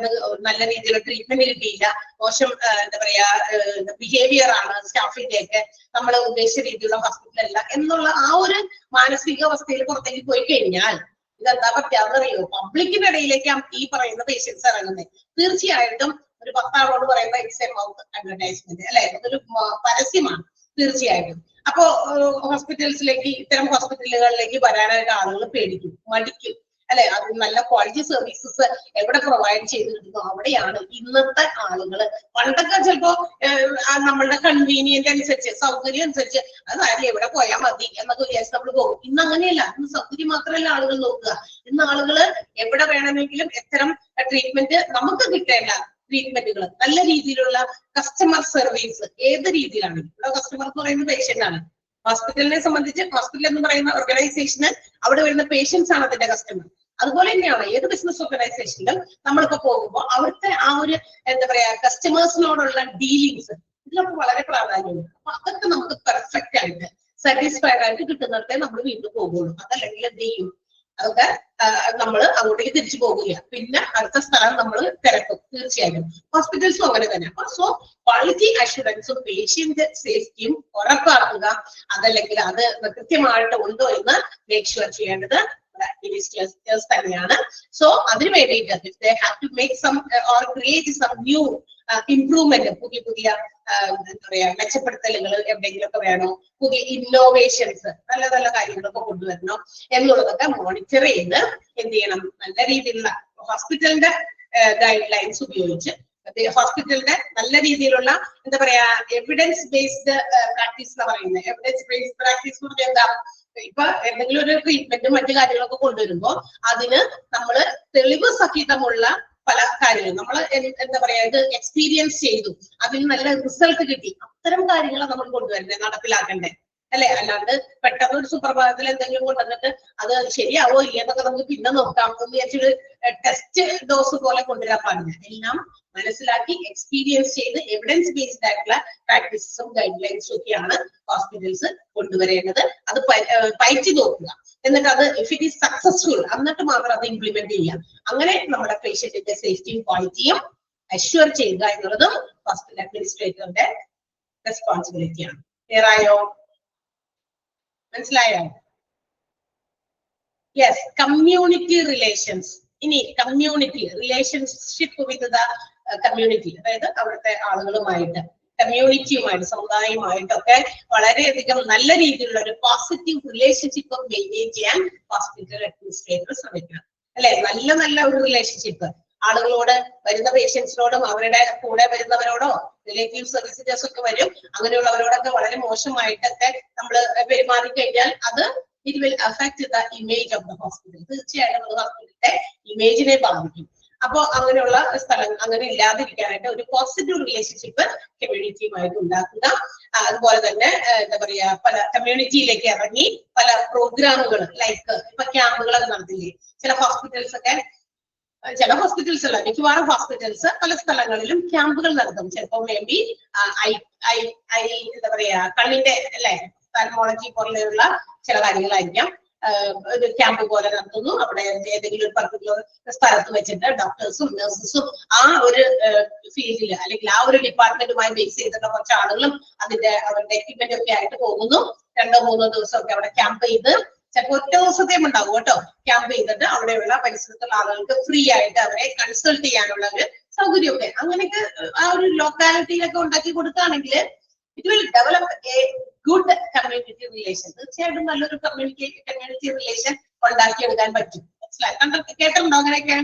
നല്ല രീതിയിലുള്ള ട്രീറ്റ്മെന്റ് കിട്ടിയില്ല, മോശം എന്താ പറയാ ബിഹേവിയർ ആണ് സ്റ്റാഫിന്റെ ഒക്കെ, നമ്മൾ ഉദ്ദേശിച്ച രീതിയിലുള്ള ഹോസ്പിറ്റലല്ല എന്നുള്ള ആ ഒരു മാനസികാവസ്ഥയിൽ പുറത്തേക്ക് പോയി കഴിഞ്ഞാൽ ഇതെന്താ പറ്റാന്നറിയോ? പബ്ലിക്കിന്റെ ഇടയിലേക്കാണ് ഈ പറയുന്ന പേഷ്യൻസ് ഇറങ്ങുന്നത്. തീർച്ചയായിട്ടും ഒരു 10 ആളോട് പറയുന്ന ഇറ്റ്സ് എ മൗത്ത് അഡ്വർടൈസ്മെന്റ് അല്ലെ, അതൊരു പരസ്യമാണ് തീർച്ചയായിട്ടും. അപ്പോ ഹോസ്പിറ്റൽസിലേക്ക് ഇത്തരം ഹോസ്പിറ്റലുകളിലേക്ക് വരാനായിട്ട് ആളുകൾ പേടിക്കും, മടിക്കും അല്ലെ. അത് നല്ല ക്വാളിറ്റി സർവീസസ് എവിടെ പ്രൊവൈഡ് ചെയ്തിരുന്നു അവിടെയാണ് ഇന്നത്തെ ആളുകൾ. പണ്ടൊക്കെ ചിലപ്പോ നമ്മളുടെ കൺവീനിയന്റ് അനുസരിച്ച് സൗകര്യം അനുസരിച്ച് അതായത് എവിടെ പോയാൽ മതി എന്നൊക്കെ വിചാരിച്ച് നമ്മൾ പോകും. ഇന്ന് അങ്ങനെയല്ല. ഇന്ന് സൗകര്യം മാത്രമല്ല ആളുകൾ നോക്കുക. ഇന്ന് ആളുകൾ എവിടെ വേണമെങ്കിലും എത്തരം ട്രീറ്റ്മെന്റ് നമുക്ക് കിട്ടേണ്ട ട്രീറ്റ്മെന്റുകൾ നല്ല രീതിയിലുള്ള കസ്റ്റമർ സർവീസ് ഏത് രീതിയിലാണെങ്കിലും. ഇവിടെ കസ്റ്റമർ എന്ന് പറയുന്നത് പേഷ്യന്റ് ആണ്. ഹോസ്പിറ്റലിനെ സംബന്ധിച്ച് ഹോസ്പിറ്റൽ എന്ന് പറയുന്ന ഓർഗനൈസേഷന് അവിടെ വരുന്ന പേഷ്യൻസ് ആണ് അതിന്റെ കസ്റ്റമർ. അതുപോലെ തന്നെയാണ് ഏത് ബിസിനസ് ഓർഗനൈസേഷനിലും നമ്മളിപ്പോ പോകുമ്പോൾ അവിടുത്തെ ആ ഒരു എന്താ പറയാ കസ്റ്റമേഴ്സിനോടുള്ള ഡീലിങ്സ് ഇതിലൊക്കെ വളരെ പ്രാധാന്യമുണ്ട്. അപ്പൊ അതൊക്കെ നമുക്ക് പെർഫെക്റ്റ് ആയിട്ട് സാറ്റിസ്ഫൈഡ് ആയിട്ട് കിട്ടുന്നിടത്തെ നമ്മൾ വീണ്ടും പോകുള്ളൂ. അതല്ലെങ്കിൽ എന്ത് ചെയ്യും? അതൊക്കെ നമ്മൾ അങ്ങോട്ടേക്ക് തിരിച്ചു പോകില്ല. പിന്നെ അടുത്ത സ്ഥലം നമ്മൾ തിരക്കും. തീർച്ചയായിട്ടും ഹോസ്പിറ്റൽസും അങ്ങനെ തന്നെ. സോ ക്വാളിറ്റി അഷുറൻസും പേഷ്യന്റ് സേഫ്റ്റിയും ഉറപ്പാക്കുക. അതല്ലെങ്കിൽ അത് കൃത്യമായിട്ട് ഉണ്ടോ എന്ന് മേക്ക് ഷുവർ ചെയ്യേണ്ടത് അഡ്മിനിസ്ട്രേറ്റേഴ്സ് തന്നെയാണ്. സോ അതിന് വേണ്ടിയിട്ട് they have to make some or create some new improvement, പുതിയ പുതിയ എന്താ പറയാ മെച്ചപ്പെടുത്തലുകൾ എവിടെയെങ്കിലുമൊക്കെ വേണോ, പുതിയ ഇന്നോവേഷൻസ് നല്ല നല്ല കാര്യങ്ങളൊക്കെ കൊണ്ടുവരണോ എന്നുള്ളതൊക്കെ മോണിറ്റർ ചെയ്ത് എന്ത് ചെയ്യണം? നല്ല രീതിയിലുള്ള ഹോസ്പിറ്റലിന്റെ ഗൈഡ് ലൈൻസ് ഉപയോഗിച്ച് ഹോസ്പിറ്റലിന്റെ നല്ല രീതിയിലുള്ള എന്താ പറയാ എവിഡൻസ് ബേസ്ഡ് പ്രാക്ടീസ് എന്ന് പറയുന്നത്. എവിഡൻസ് ബേസ്ഡ് പ്രാക്ടീസ് എന്ന് പറഞ്ഞാൽ എന്താ? ഇപ്പൊ എന്തെങ്കിലും ഒരു ട്രീറ്റ്മെന്റും മറ്റു കാര്യങ്ങളൊക്കെ കൊണ്ടുവരുമ്പോ അതിന് നമ്മൾ തെളിവ് സഹിതമുള്ള പല കാര്യങ്ങളും നമ്മൾ എന്താ പറയാ ഇത് എക്സ്പീരിയൻസ് ചെയ്തു, അതിന് നല്ല റിസൾട്ട് കിട്ടി, അത്തരം കാര്യങ്ങൾ നമ്മൾ കൊണ്ടുവരണ്ടേ, നടപ്പിലാക്കണ്ടേ അല്ലെ. അല്ലാണ്ട് പെട്ടെന്ന് ഒരു സുപ്രഭാതത്തിൽ എന്തെങ്കിലും കൊണ്ടുവന്നിട്ട് അത് ശരിയാവോ ഇല്ലെന്നൊക്കെ നമുക്ക് പിന്നെ നോക്കാം എന്ന് വിചാരിച്ചൊരു ടെസ്റ്റ് ഡോസ് പോലെ കൊണ്ടുവരാൻ പാടില്ല. എല്ലാം മനസ്സിലാക്കി എക്സ്പീരിയൻസ് ചെയ്ത് എവിഡൻസ് ബേസ്ഡ് ആയിട്ടുള്ള പ്രാക്ടീസസും ഗൈഡ് ലൈൻസും ഒക്കെയാണ് ഹോസ്പിറ്റൽസ് കൊണ്ടുവരേണ്ടത്. അത് പയറ്റി നോക്കുക. എന്നിട്ട് അത് ഇഫ് ഇറ്റ് ഈസ് സക്സസ്ഫുൾ എന്നിട്ട് മാത്രം അത് ഇംപ്ലിമെന്റ് ചെയ്യാം. അങ്ങനെ നമ്മുടെ പേഷ്യന്റിന്റെ സേഫ്റ്റിയും ക്വാളിറ്റിയും അഷ്വർ ചെയ്യുക എന്നുള്ളതും ഹോസ്പിറ്റൽ അഡ്മിനിസ്ട്രേറ്ററിന്റെ റെസ്പോൺസിബിലിറ്റിയാണ്. ക്ലിയർ ആയോ? മനസ്സിലായോ? യെസ്. Community relations. ഇനി community relationship with the community, അതായത് അവിടുത്തെ ആളുകളുമായിട്ട് കമ്മ്യൂണിറ്റിയുമായിട്ട് സമുദായവുമായിട്ടൊക്കെ വളരെയധികം നല്ല രീതിയിലുള്ള ഒരു പോസിറ്റീവ് റിലേഷൻഷിപ്പ് മെയിൻറ്റെയിൻ ചെയ്യാൻ ഹോസ്പിറ്റൽ അഡ്മിനിസ്ട്രേറ്റർ ശ്രമിക്കണം അല്ലെ. നല്ല നല്ല ഒരു റിലേഷൻഷിപ്പ് ആളുകളോട്, വരുന്ന പേഷ്യൻസിനോടും അവരുടെ കൂടെ വരുന്നവരോടോ റിലേറ്റീവ്സ് വിസിറ്റേഴ്സ് ഒക്കെ വരും, അങ്ങനെയുള്ളവരോടൊക്കെ വളരെ മോശമായിട്ടൊക്കെ നമ്മൾ പെരുമാറി കഴിഞ്ഞാൽ അത് it will affect the image of the hospital. തീർച്ചയായിട്ടും അത് ഹോസ്പിറ്റലിന്റെ ഇമേജിനെ ബാധിക്കും. അപ്പോ അങ്ങനെയുള്ള സ്ഥലം അങ്ങനെ ഇല്ലാതിരിക്കാനായിട്ട് ഒരു പോസിറ്റീവ് റിലേഷൻഷിപ്പ് കമ്മ്യൂണിറ്റിയുമായിട്ട് ഉണ്ടാക്കുക. അതുപോലെ തന്നെ എന്താ പറയാ പല കമ്മ്യൂണിറ്റിയിലേക്ക് ഇറങ്ങി പല പ്രോഗ്രാമുകൾ ലൈക്ക് ഇപ്പൊ ക്യാമ്പുകളൊക്കെ നടത്തില്ലേ ചില ഹോസ്പിറ്റൽസ് ഒക്കെ ചില ഹോസ്പിറ്റൽസ് അല്ല, മിക്കവാറും ഹോസ്പിറ്റൽസ് പല സ്ഥലങ്ങളിലും ക്യാമ്പുകൾ നടത്തും. ചിലപ്പോൾ മേ ബി എന്താ പറയാ കണ്ണിന്റെ അല്ലെ താൽമോളജി പോലെയുള്ള ചില കാര്യങ്ങളായിരിക്കാം. ഒരു ക്യാമ്പ് പോലെ നടത്തുന്നു. അവിടെ ഏതെങ്കിലും ഒരു പർട്ടിക്കുലർ സ്ഥലത്ത് വെച്ചിട്ട് ഡോക്ടേഴ്സും നഴ്സസും ആ ഒരു ഫീൽഡിൽ അല്ലെങ്കിൽ ആ ഒരു ഡിപ്പാർട്ട്മെന്റുമായി ബേസ് ചെയ്തിട്ടുള്ള കുറച്ച് ആളുകളും അവരുടെ എക്യുപ്മെന്റ് ഒക്കെ ആയിട്ട് പോകുന്നു. 2-3 ദിവസമൊക്കെ അവിടെ ക്യാമ്പ് ചെയ്ത്, ചിലപ്പോൾ ഒറ്റ ദിവസത്തെയും ഉണ്ടാവും കേട്ടോ, ക്യാമ്പ് ചെയ്തിട്ട് അവിടെയുള്ള പരിസരത്തുള്ള ആളുകൾക്ക് ഫ്രീ ആയിട്ട് അവരെ കൺസൾട്ട് ചെയ്യാനുള്ള ഒരു സൗകര്യമൊക്കെ അങ്ങനെയൊക്കെ ആ ഒരു ലൊക്കാലിറ്റിയിലൊക്കെ ഉണ്ടാക്കി കൊടുക്കുകയാണെങ്കിൽ it will develop A good community relation. തീർച്ചയായിട്ടും നല്ലൊരു കമ്മ്യൂണിറ്റി റിലേഷൻ ഉണ്ടാക്കിയെടുക്കാൻ പറ്റും. മനസ്സിലായി? കേട്ടിട്ടുണ്ടോ അങ്ങനെയൊക്കെ?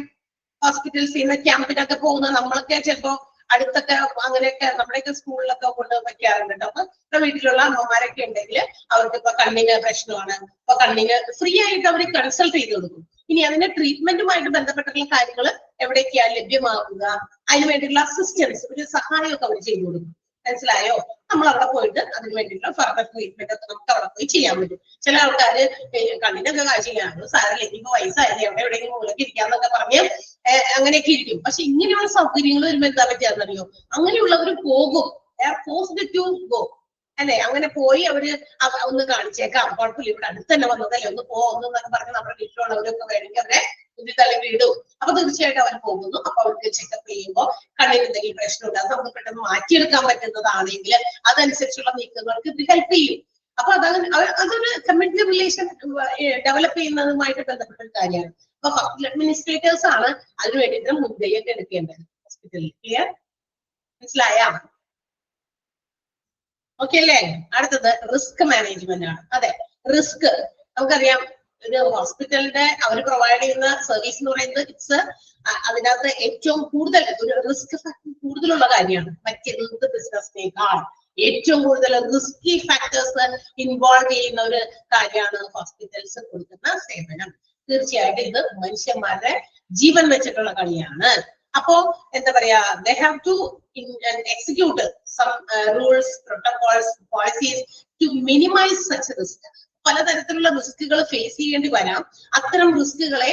ഹോസ്പിറ്റൽസിൽ നിന്ന് ക്യാമ്പിനൊക്കെ പോകുന്ന നമ്മളൊക്കെ ചിലപ്പോ അടുത്തൊക്കെ അങ്ങനെയൊക്കെ നമ്മുടെയൊക്കെ സ്കൂളിലൊക്കെ കൊണ്ട് വയ്ക്കാറുണ്ട് കേട്ടോ. അപ്പൊ വീട്ടിലുള്ള അമ്മമാരൊക്കെ ഉണ്ടെങ്കിൽ അവർക്ക് ഇപ്പൊ കണ്ണിന് പ്രശ്നമാണ്, അപ്പൊ കണ്ണിന് ഫ്രീ ആയിട്ട് അവർ കൺസൾട്ട് ചെയ്ത് കൊടുക്കും. ഇനി അതിന്റെ ട്രീറ്റ്മെന്റുമായിട്ട് ബന്ധപ്പെട്ടുള്ള കാര്യങ്ങൾ എവിടേക്കാ ലഭ്യമാകുക, അതിന് വേണ്ടിയിട്ടുള്ള അസിസ്റ്റൻസ്, ഒരു സഹായമൊക്കെ അവർ ചെയ്തു കൊടുക്കും. മനസ്സിലായോ? നമ്മൾ അവിടെ പോയിട്ട് അതിന് വേണ്ടിയിട്ടുള്ള ഫർദർ ട്രീറ്റ്മെന്റ് ഒക്കെ നമുക്ക് അവിടെ പോയി ചെയ്യാൻ പറ്റും. ചില ആൾക്കാര് കണ്ണിനൊക്കെ കാഴ്ച ചെയ്യാറുണ്ട്, സാരല്ല ഇനിയിപ്പോ വയസ്സായാലും എവിടെയെങ്കിലും മൂലക്ക് ഇരിക്കാന്നൊക്കെ പറഞ്ഞ് അങ്ങനെയൊക്കെ ഇരിക്കും. പക്ഷെ ഇങ്ങനെയുള്ള സൗകര്യങ്ങൾ വരുമ്പോൾ എന്താ പറ്റിയാന്നറിയോ? അങ്ങനെയുള്ളവർ പോകും, അല്ലെ? അങ്ങനെ പോയി അവര് ഒന്ന് കാണിച്ചേക്കാം, കുഴപ്പമില്ല, ഇവിടെ അടുത്ത് തന്നെ വന്നതല്ലേ, ഒന്ന് പോകുന്നൊക്കെ പറഞ്ഞ് നമ്മുടെ വീട്ടിലുള്ളവരൊക്കെ വേണമെങ്കിൽ അവരെ തള്ളി വീടും. അപ്പൊ തീർച്ചയായിട്ടും അവർ പോകുന്നു. അപ്പൊ അവർക്ക് ചെക്കപ്പ് ചെയ്യുമ്പോൾ കണ്ണിന് എന്തെങ്കിലും പ്രശ്നമുണ്ട്, അത് നമുക്ക് പെട്ടെന്ന് മാറ്റിയെടുക്കാൻ പറ്റുന്നതാണെങ്കിൽ അതനുസരിച്ചുള്ള നീക്കങ്ങൾക്ക് ഇത് ഹെൽപ്പ് ചെയ്യും. അപ്പൊ അതൊരു കമ്മ്യൂണിറ്റി റിലേഷൻ ഡെവലപ്പ് ചെയ്യുന്നതുമായിട്ട് ബന്ധപ്പെട്ട ഒരു കാര്യമാണ്. അപ്പൊ ഹോസ്പിറ്റൽ അഡ്മിനിസ്ട്രേറ്റേഴ്സ് ആണ് അതിന് വേണ്ടിയിട്ട് മുൻകൈയൊക്കെ എടുക്കേണ്ടത് ഹോസ്പിറ്റലിൽ. ക്ലിയർ? മനസ്സിലായ? ഓക്കെ അല്ലേ? അടുത്തത് റിസ്ക് മാനേജ്മെന്റ് ആണ്. അതെ, റിസ്ക് നമുക്കറിയാം. ഒരു ഹോസ്പിറ്റലിന്റെ അവർ പ്രൊവൈഡ് ചെയ്യുന്ന സർവീസ് എന്ന് പറയുന്നത് അതിനകത്ത് ഏറ്റവും കൂടുതൽ ഒരു റിസ്ക് ഫാക്ടർ കൂടുതലുള്ള കാര്യമാണ്. മറ്റെന്ത് ബിസിനസ്സിനേക്കാൾ ഏറ്റവും കൂടുതൽ റിസ്കി ഫാക്ടേഴ്സ് ഇൻവോൾവ് ചെയ്യുന്ന ഒരു കാര്യമാണ് ഹോസ്പിറ്റൽസ് കൊടുക്കുന്ന സേവനം. തീർച്ചയായിട്ടും ഇത് മനുഷ്യന്മാരുടെ ജീവൻ വെച്ചിട്ടുള്ള കളിയാണ്. അപ്പോ എന്താ പറയാ, they have to execute some rules, protocols, policies to minimize such risk. പലതരത്തിലുള്ള റിസ്കുകൾ ഫേസ് ചെയ്യേണ്ടി വരാം. അത്തരം റിസ്കുകളെ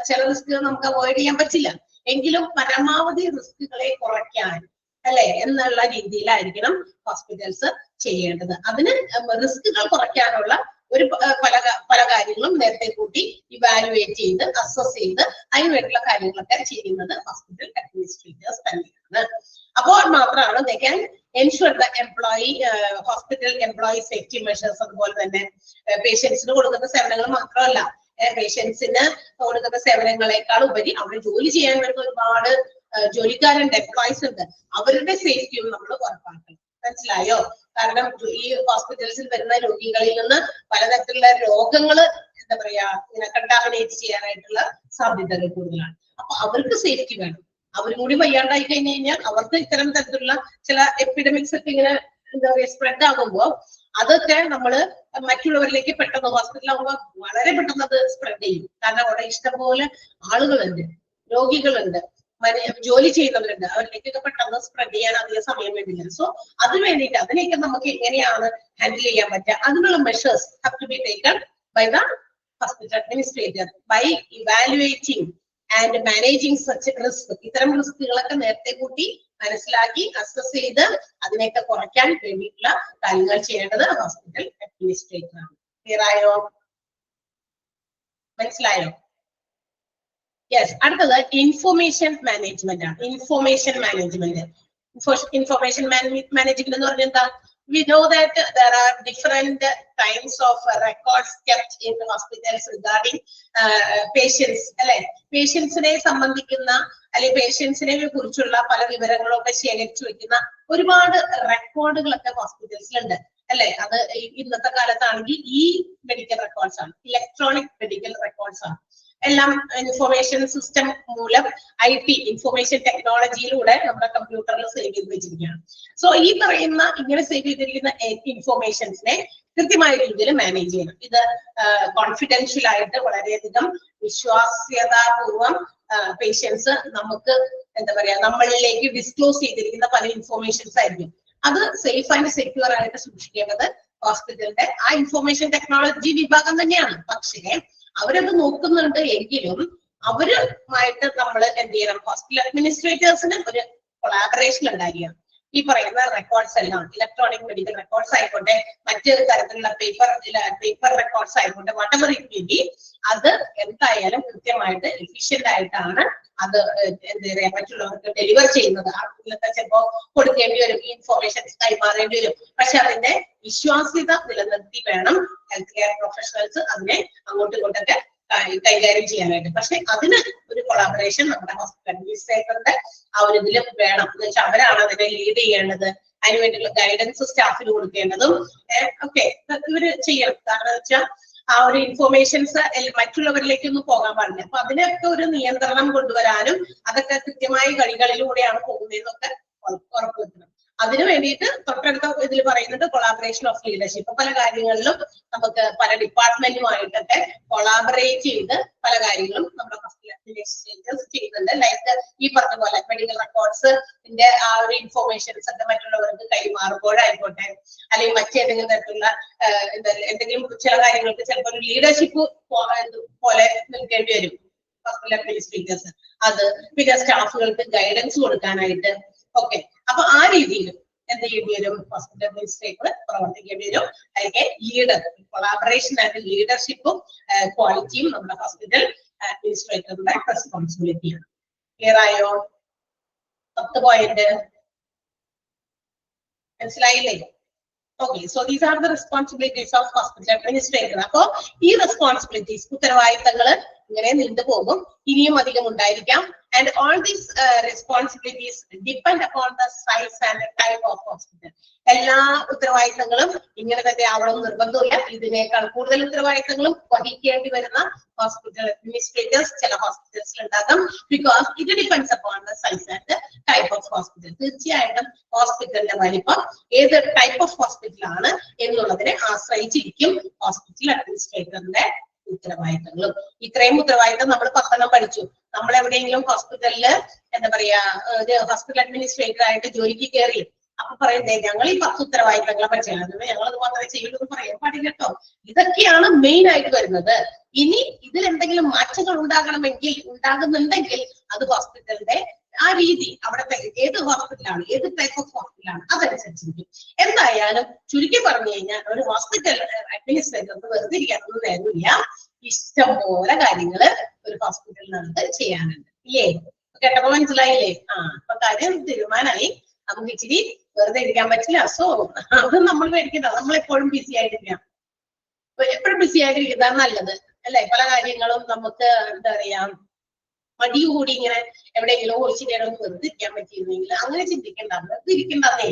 ചില റിസ്കുകൾ നമുക്ക് അവോയ്ഡ് ചെയ്യാൻ പറ്റില്ല, എങ്കിലും പരമാവധി റിസ്കുകളെ കുറയ്ക്കാൻ അല്ലെ എന്നുള്ള രീതിയിലായിരിക്കണം ഹോസ്പിറ്റൽസ് ചെയ്യേണ്ടത്. അതിന് റിസ്കുകൾ കുറയ്ക്കാനുള്ള ഒരു പല കാര്യങ്ങളും നേരത്തെ കൂട്ടി ഇവാലുവേറ്റ് ചെയ്ത് അസസ് ചെയ്ത് അതിന് വേണ്ടിയുള്ള കാര്യങ്ങളൊക്കെ ചെയ്യുന്നത് ഹോസ്പിറ്റൽ അഡ്മിനിസ്ട്രേറ്റേഴ്സ് തന്നെയാണ്. അപ്പോൾ മാത്രമാണ് they can ensure the hospital employee safety measures. അതുപോലെ തന്നെ പേഷ്യൻസിന് കൊടുക്കുന്ന സേവനങ്ങൾ മാത്രമല്ല, പേഷ്യൻസിന് കൊടുക്കുന്ന സേവനങ്ങളെക്കാൾ ഉപരി അവിടെ ജോലി ചെയ്യാൻ വരുന്ന ഒരുപാട് ജോലിക്കാരുണ്ട്, എംപ്ലോയീസ് ഉണ്ട്. അവരുടെ സേഫ്റ്റിയും നമ്മൾ ഉറപ്പാക്കണം. മനസ്സിലായോ? കാരണം ഈ ഹോസ്പിറ്റൽസിൽ വരുന്ന രോഗികളിൽ നിന്ന് പലതരത്തിലുള്ള രോഗങ്ങൾ എന്താ പറയാ ഇങ്ങനെ കണ്ടാമിനേറ്റ് ചെയ്യാനായിട്ടുള്ള സാധ്യതകൾ കൂടുതലാണ്. അപ്പൊ അവർക്ക് സേഫ്റ്റി വേണം. അവരും കൂടി വയ്യാണ്ടായി കഴിഞ്ഞു കഴിഞ്ഞാൽ അവർക്ക് ഇത്തരം തരത്തിലുള്ള ചില എപ്പിഡമിക്സ് ഒക്കെ ഇങ്ങനെ എന്താ പറയാ സ്പ്രെഡ് ആകുമ്പോൾ അതൊക്കെ നമ്മള് മറ്റുള്ളവരിലേക്ക് പെട്ടെന്ന് ഹോസ്പിറ്റലാകുമ്പോൾ വളരെ പെട്ടെന്ന് അത് സ്പ്രെഡ് ചെയ്യും. കാരണം അവിടെ ഇഷ്ടംപോലെ ആളുകളുണ്ട്, രോഗികളുണ്ട്, ജോലി ചെയ്യുന്നവരുണ്ട്, അവരിലേക്കൊക്കെ പെട്ടെന്ന് സ്പ്രെഡ് ചെയ്യാൻ അധികം സമയം വേണ്ടില്ല. സോ അതിന് വേണ്ടിയിട്ട് അതിനെയൊക്കെ നമുക്ക് എങ്ങനെയാണ് ഹാൻഡിൽ ചെയ്യാൻ പറ്റുക, അതിനുള്ള measures have to be taken by the hospital administrator by evaluating and managing such risk. ഇത്തരം റിസ്കുകളൊക്കെ നേരത്തെ കൂട്ടി മനസ്സിലാക്കി അസസ് ചെയ്ത് അതിനെയൊക്കെ കുറയ്ക്കാൻ വേണ്ടിയിട്ടുള്ള കാര്യങ്ങൾ ചെയ്യേണ്ടത് ഹോസ്പിറ്റൽ അഡ്മിനിസ്ട്രേറ്റർ ആണ്. ക്ലിയർ ആയോ? മനസ്സിലായോ? യെസ്. അടുത്തത് ഇൻഫോർമേഷൻ മാനേജ്മെന്റ് ആണ്. ഇൻഫോർമേഷൻ മാനേജ്മെന്റ് എന്ന് പറഞ്ഞാൽ എന്താ? We know that there are different kinds of records kept in the hospitals regarding patients. അല്ലെ, പേഷ്യൻസിനെ സംബന്ധിക്കുന്ന അല്ലെങ്കിൽ പേഷ്യൻസിനെ കുറിച്ചുള്ള പല വിവരങ്ങളൊക്കെ ശേഖരിച്ചു വെക്കുന്ന ഒരുപാട് റെക്കോർഡുകളൊക്കെ ഹോസ്പിറ്റൽസിലുണ്ട് അല്ലെ. അത് ഇന്നത്തെ കാലത്താണെങ്കിൽ ഈ മെഡിക്കൽ റെക്കോർഡ്സ് ആണ്, ഇലക്ട്രോണിക് മെഡിക്കൽ റെക്കോർഡ്സ് ആണ്. എല്ലാം ഇൻഫോർമേഷൻ സിസ്റ്റം മൂലം IT ഇൻഫോർമേഷൻ ടെക്നോളജിയിലൂടെ നമ്മുടെ കമ്പ്യൂട്ടറിൽ സേവ് ചെയ്ത് വെച്ചിരിക്കുകയാണ്. സോ ഈ പറയുന്ന ഇങ്ങനെ സേവ് ചെയ്തിരിക്കുന്ന ഇൻഫോർമേഷൻസിനെ കൃത്യമായ രീതിയിൽ മാനേജ് ചെയ്യണം. ഇത് കോൺഫിഡൻഷ്യൽ ആയിട്ട് വളരെയധികം വിശ്വാസ്യതാപൂർവം പേഷ്യൻസ് നമുക്ക് എന്താ പറയാ നമ്മളിലേക്ക് ഡിസ്ക്ലോസ് ചെയ്തിരിക്കുന്ന പല ഇൻഫോർമേഷൻസ് ആയിരിക്കും. അത് സേഫ് ആൻഡ് സെക്യൂർ ആയിട്ട് സൂക്ഷിക്കേണ്ടത് ഹോസ്പിറ്റലിന്റെ ആ ഇൻഫോർമേഷൻ ടെക്നോളജി വിഭാഗം തന്നെയാണ്. പക്ഷേ അവരത് നോക്കുന്നുണ്ട് എങ്കിലും അവരുമായിട്ട് നമ്മൾ എന്ത് ചെയ്യണം, ഹോസ്പിറ്റൽ അഡ്മിനിസ്ട്രേറ്റേഴ്സിന് ഒരു കൊളാബറേഷൻ ഉണ്ടായിരിക്കണം. ഈ പറയുന്ന റെക്കോർഡ്സ് എല്ലാം ഇലക്ട്രോണിക് മെഡിക്കൽ റെക്കോർഡ്സ് ആയിക്കോട്ടെ, മറ്റു തരത്തിലുള്ള പേപ്പർ റെക്കോർഡ്സ് ആയിക്കോട്ടെ, വട്ടവർ ഇറ്റ് മേ ബി, അത് എന്തായാലും കൃത്യമായിട്ട് എഫിഷ്യന്റ് ആയിട്ടാണ് അത് എന്താ പറയാ മറ്റുള്ളവർക്ക് ഡെലിവർ ചെയ്യുന്നത്. ആർക്കൊക്കെ ചിലപ്പോ കൊടുക്കേണ്ടി വരും, ഇൻഫോർമേഷൻസ് കൈമാറേണ്ടി വരും. പക്ഷെ അതിന്റെ വിശ്വാസ്യത നിലനിർത്തി വേണം ഹെൽത്ത് കെയർ പ്രൊഫഷണൽസ് അതിനെ അങ്ങോട്ടും ഇങ്ങോട്ടൊക്കെ കൈകാര്യം ചെയ്യാനായിട്ട്. പക്ഷെ അതിന് ഒരു കൊളാബറേഷൻ നമ്മുടെ ഹോസ്പിറ്റൽ അഡ്മിനിസ്ട്രേറ്ററിന്റെ ആ ഒരു ഇതിൽ വേണം. എന്ന് വെച്ചാൽ അവരാണ് അതിനെ ലീഡ് ചെയ്യേണ്ടത്, അതിന് വേണ്ടിയുള്ള ഗൈഡൻസ് സ്റ്റാഫിന് കൊടുക്കേണ്ടതും ഒക്കെ ഇവര് ചെയ്യണം. കാരണം വെച്ചാൽ ആ ഒരു ഇൻഫോർമേഷൻസ് മറ്റുള്ളവരിലേക്കൊന്നും പോകാൻ പാടില്ല. അപ്പൊ അതിനൊക്കെ ഒരു നിയന്ത്രണം കൊണ്ടുവരാനും അതൊക്കെ കൃത്യമായ വഴികളിലൂടെയാണ് പോകുന്നതെന്നൊക്കെ ഉറപ്പുവരുത്തണം. അതിനു വേണ്ടിയിട്ട് തൊട്ടടുത്ത ഇതിൽ പറയുന്നത് കൊളാബറേഷൻ ഓഫ് ലീഡർഷിപ്പ്. പല കാര്യങ്ങളിലും നമുക്ക് പല ഡിപ്പാർട്ട്മെന്റുമായിട്ടൊക്കെ കൊളാബറേറ്റ് ചെയ്ത് പല കാര്യങ്ങളും നമ്മുടെ ഹോസ്പിറ്റൽ അഡ്മിനിസ്ട്രേറ്റേഴ്സ് ചെയ്യുന്നുണ്ട്. ലൈക്ക് ഈ പറഞ്ഞ പോലെ മെഡിക്കൽ റെക്കോർഡ്സിന്റെ ആ ഒരു ഇൻഫോർമേഷൻസ് ഒക്കെ മറ്റുള്ളവർക്ക് കൈമാറുമ്പോഴായിക്കോട്ടെ, അല്ലെങ്കിൽ മറ്റേതെങ്കിലും തരത്തിലുള്ള എന്തെങ്കിലും ചില കാര്യങ്ങൾക്ക് ചിലപ്പോൾ ഒരു ലീഡർഷിപ്പ് പോലെ നിൽക്കേണ്ടി വരും ഹോസ്പിറ്റൽ അഡ്മിനിസ്ട്രേറ്റേഴ്സ്. അത് പിന്നെ സ്റ്റാഫുകൾക്ക് ഗൈഡൻസ് കൊടുക്കാനായിട്ട് ഓക്കെ. അപ്പൊ ആ രീതിയിൽ എന്ത് ചെയ്യേണ്ടി വരും, ഹോസ്പിറ്റൽ അഡ്മിനിസ്ട്രേറ്റർ പ്രവർത്തിക്കേണ്ടി വരും. അല്ലെങ്കിൽ ലീഡർ കൊളാബറേഷൻ ആൻഡ് ലീഡർഷിപ്പും ക്വാളിറ്റിയും നമ്മുടെ ഹോസ്പിറ്റൽ അഡ്മിനിസ്ട്രേറ്ററുടെ റെസ്പോൺസിബിലിറ്റിയാണ്. ക്ലിയർ ആയോ? 10 പോയിന്റ് മനസ്സിലായില്ലേ? Okay, so these are the responsibilities of hospital administrator. അപ്പോ ഈ റെസ്പോൺസിബിലിറ്റീസ് ഉത്തരവാദിത്തങ്ങൾ ഇങ്ങനെ നീണ്ടുപോകും, ഇനിയും അധികം ഉണ്ടായിരിക്കാം. And all these responsibilities depend upon the size and the type of hospital. എല്ലാ ഉത്തരവാദിത്തങ്ങളും ഇങ്ങനെ തന്നെ ആവണം നിർബന്ധമില്ല. ഇതിനേക്കാൾ കൂടുതൽ ഉത്തരവാദിത്തങ്ങളും വഹിക്കേണ്ടി വരുന്ന ഹോസ്പിറ്റൽ അഡ്മിനിസ്ട്രേറ്റേഴ്സ് ചില ഹോസ്പിറ്റൽസിൽ ഉണ്ടാകും. ബിക്കോസ് ഇത് depends upon the size and type of hospital. തീർച്ചയായിട്ടും ഹോസ്പിറ്റലിന്റെ വലിപ്പം, ഏത് ടൈപ്പ് ഓഫ് ഹോസ്പിറ്റൽ ആണ് എന്നുള്ളതിനെ ആശ്രയിച്ചിരിക്കും ഹോസ്പിറ്റൽ അഡ്മിനിസ്ട്രേറ്ററിന്റെ ഉത്തരവാദിത്തങ്ങളും. ഇത്രയും ഉത്തരവാദിത്തം നമ്മൾ 10 പഠിച്ചു. നമ്മൾ എവിടെയെങ്കിലും ഹോസ്പിറ്റലില് എന്താ പറയാ ഒരു ഹോസ്പിറ്റൽ അഡ്മിനിസ്ട്രേറ്റർ ആയിട്ട് ജോലിക്ക് കയറി, അപ്പൊ പറയുന്നേ ഞങ്ങൾ ഈ 10 ഉത്തരവാദിത്തങ്ങളെ പഠിച്ചാൽ ഞങ്ങൾ അത് മാത്രമേ ചെയ്യുള്ളൂ എന്ന് പറയാൻ പാടില്ല കേട്ടോ. ഇതൊക്കെയാണ് മെയിൻ ആയിട്ട് വരുന്നത്. ഇനി ഇതിൽ എന്തെങ്കിലും മാറ്റങ്ങൾ ഉണ്ടാകുന്നുണ്ടെങ്കിൽ അത് ഹോസ്പിറ്റലിന്റെ ആ രീതി, അവിടുത്തെ ഏത് ഹോസ്പിറ്റലാണ്, ഏത് ടൈപ്പ് ഓഫ് ഹോസ്പിറ്റലാണ് അതനുസരിച്ചിരിക്കും. എന്തായാലും ചുരുക്കി പറഞ്ഞു കഴിഞ്ഞാൽ ഒരു ഹോസ്പിറ്റൽ അഡ്മിനിസ്ട്രേറ്റർക്ക് വെറുതെ ഇരിക്കാനൊന്നും നേരമില്ല. ഇഷ്ടം പോലെ കാര്യങ്ങള് ഒരു ഹോസ്പിറ്റലിനകത്ത് ചെയ്യാനുണ്ട്. ഇല്ലേ? കേട്ടപ്പോ മനസ്സിലായില്ലേ? അപ്പൊ കാര്യം തീരുമാനമായി. നമുക്ക് ഇച്ചിരി വെറുതെ ഇരിക്കാൻ പറ്റില്ല. സോ അത് നമ്മൾ മേടിക്കണ്ട, നമ്മളെപ്പോഴും ബിസി ആയിട്ടിരിക്കാം. എപ്പോഴും ബിസി ആയിട്ടിരിക്കുന്നതാണ് നല്ലത് അല്ലെ? പല കാര്യങ്ങളും നമുക്ക് എന്താ പറയാ മടി കൂടി ഇങ്ങനെ എവിടെയെങ്കിലും ഒഴിച്ചു നേരം വെറുതെ ഇരിക്കാൻ പറ്റിയിരുന്നെങ്കിൽ അങ്ങനെ ചിന്തിക്കണ്ട, വെറുതെ ഇരിക്കണ്ടേ.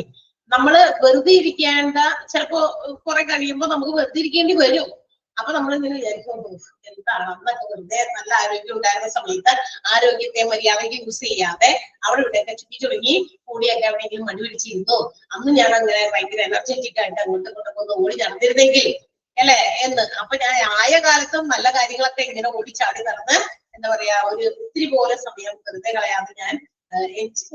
നമ്മള് വെറുതെ ഇരിക്കേണ്ട, ചിലപ്പോ കുറെ കഴിയുമ്പോ നമുക്ക് വെറുതെ ഇരിക്കേണ്ടി വരും. അപ്പൊ നമ്മൾ ഇങ്ങനെ വിചാരിക്കും എന്താണ് അന്നൊക്കെ വെറുതെ നല്ല ആരോഗ്യം ഉണ്ടായിരുന്ന സമയത്ത് ആരോഗ്യത്തെ മര്യാദയ്ക്ക് യൂസ് ചെയ്യാതെ അവിടെ ഇവിടെയൊക്കെ ചുറ്റി ചുരുങ്ങി കൂടിയൊക്കെ എവിടെയെങ്കിലും മടി പിടിച്ചിരുന്നു, അന്ന് ഞാൻ അങ്ങനെ ഭയങ്കര എനർജറ്റിക് ആയിട്ട് അങ്ങോട്ടും ഇങ്ങോട്ടൊക്കെ ഒന്ന് ഓടി നടന്നിരുന്നെങ്കിൽ അല്ലെ എന്ന്. അപ്പൊ ഞാൻ ആയ കാലത്തും നല്ല കാര്യങ്ങളൊക്കെ ഇങ്ങനെ ഓടിച്ചാടി നടന്ന് എന്താ പറയാ ഒരു ഒത്തിരി പോലെ സമയം വെറുതെ കളയാതെ ഞാൻ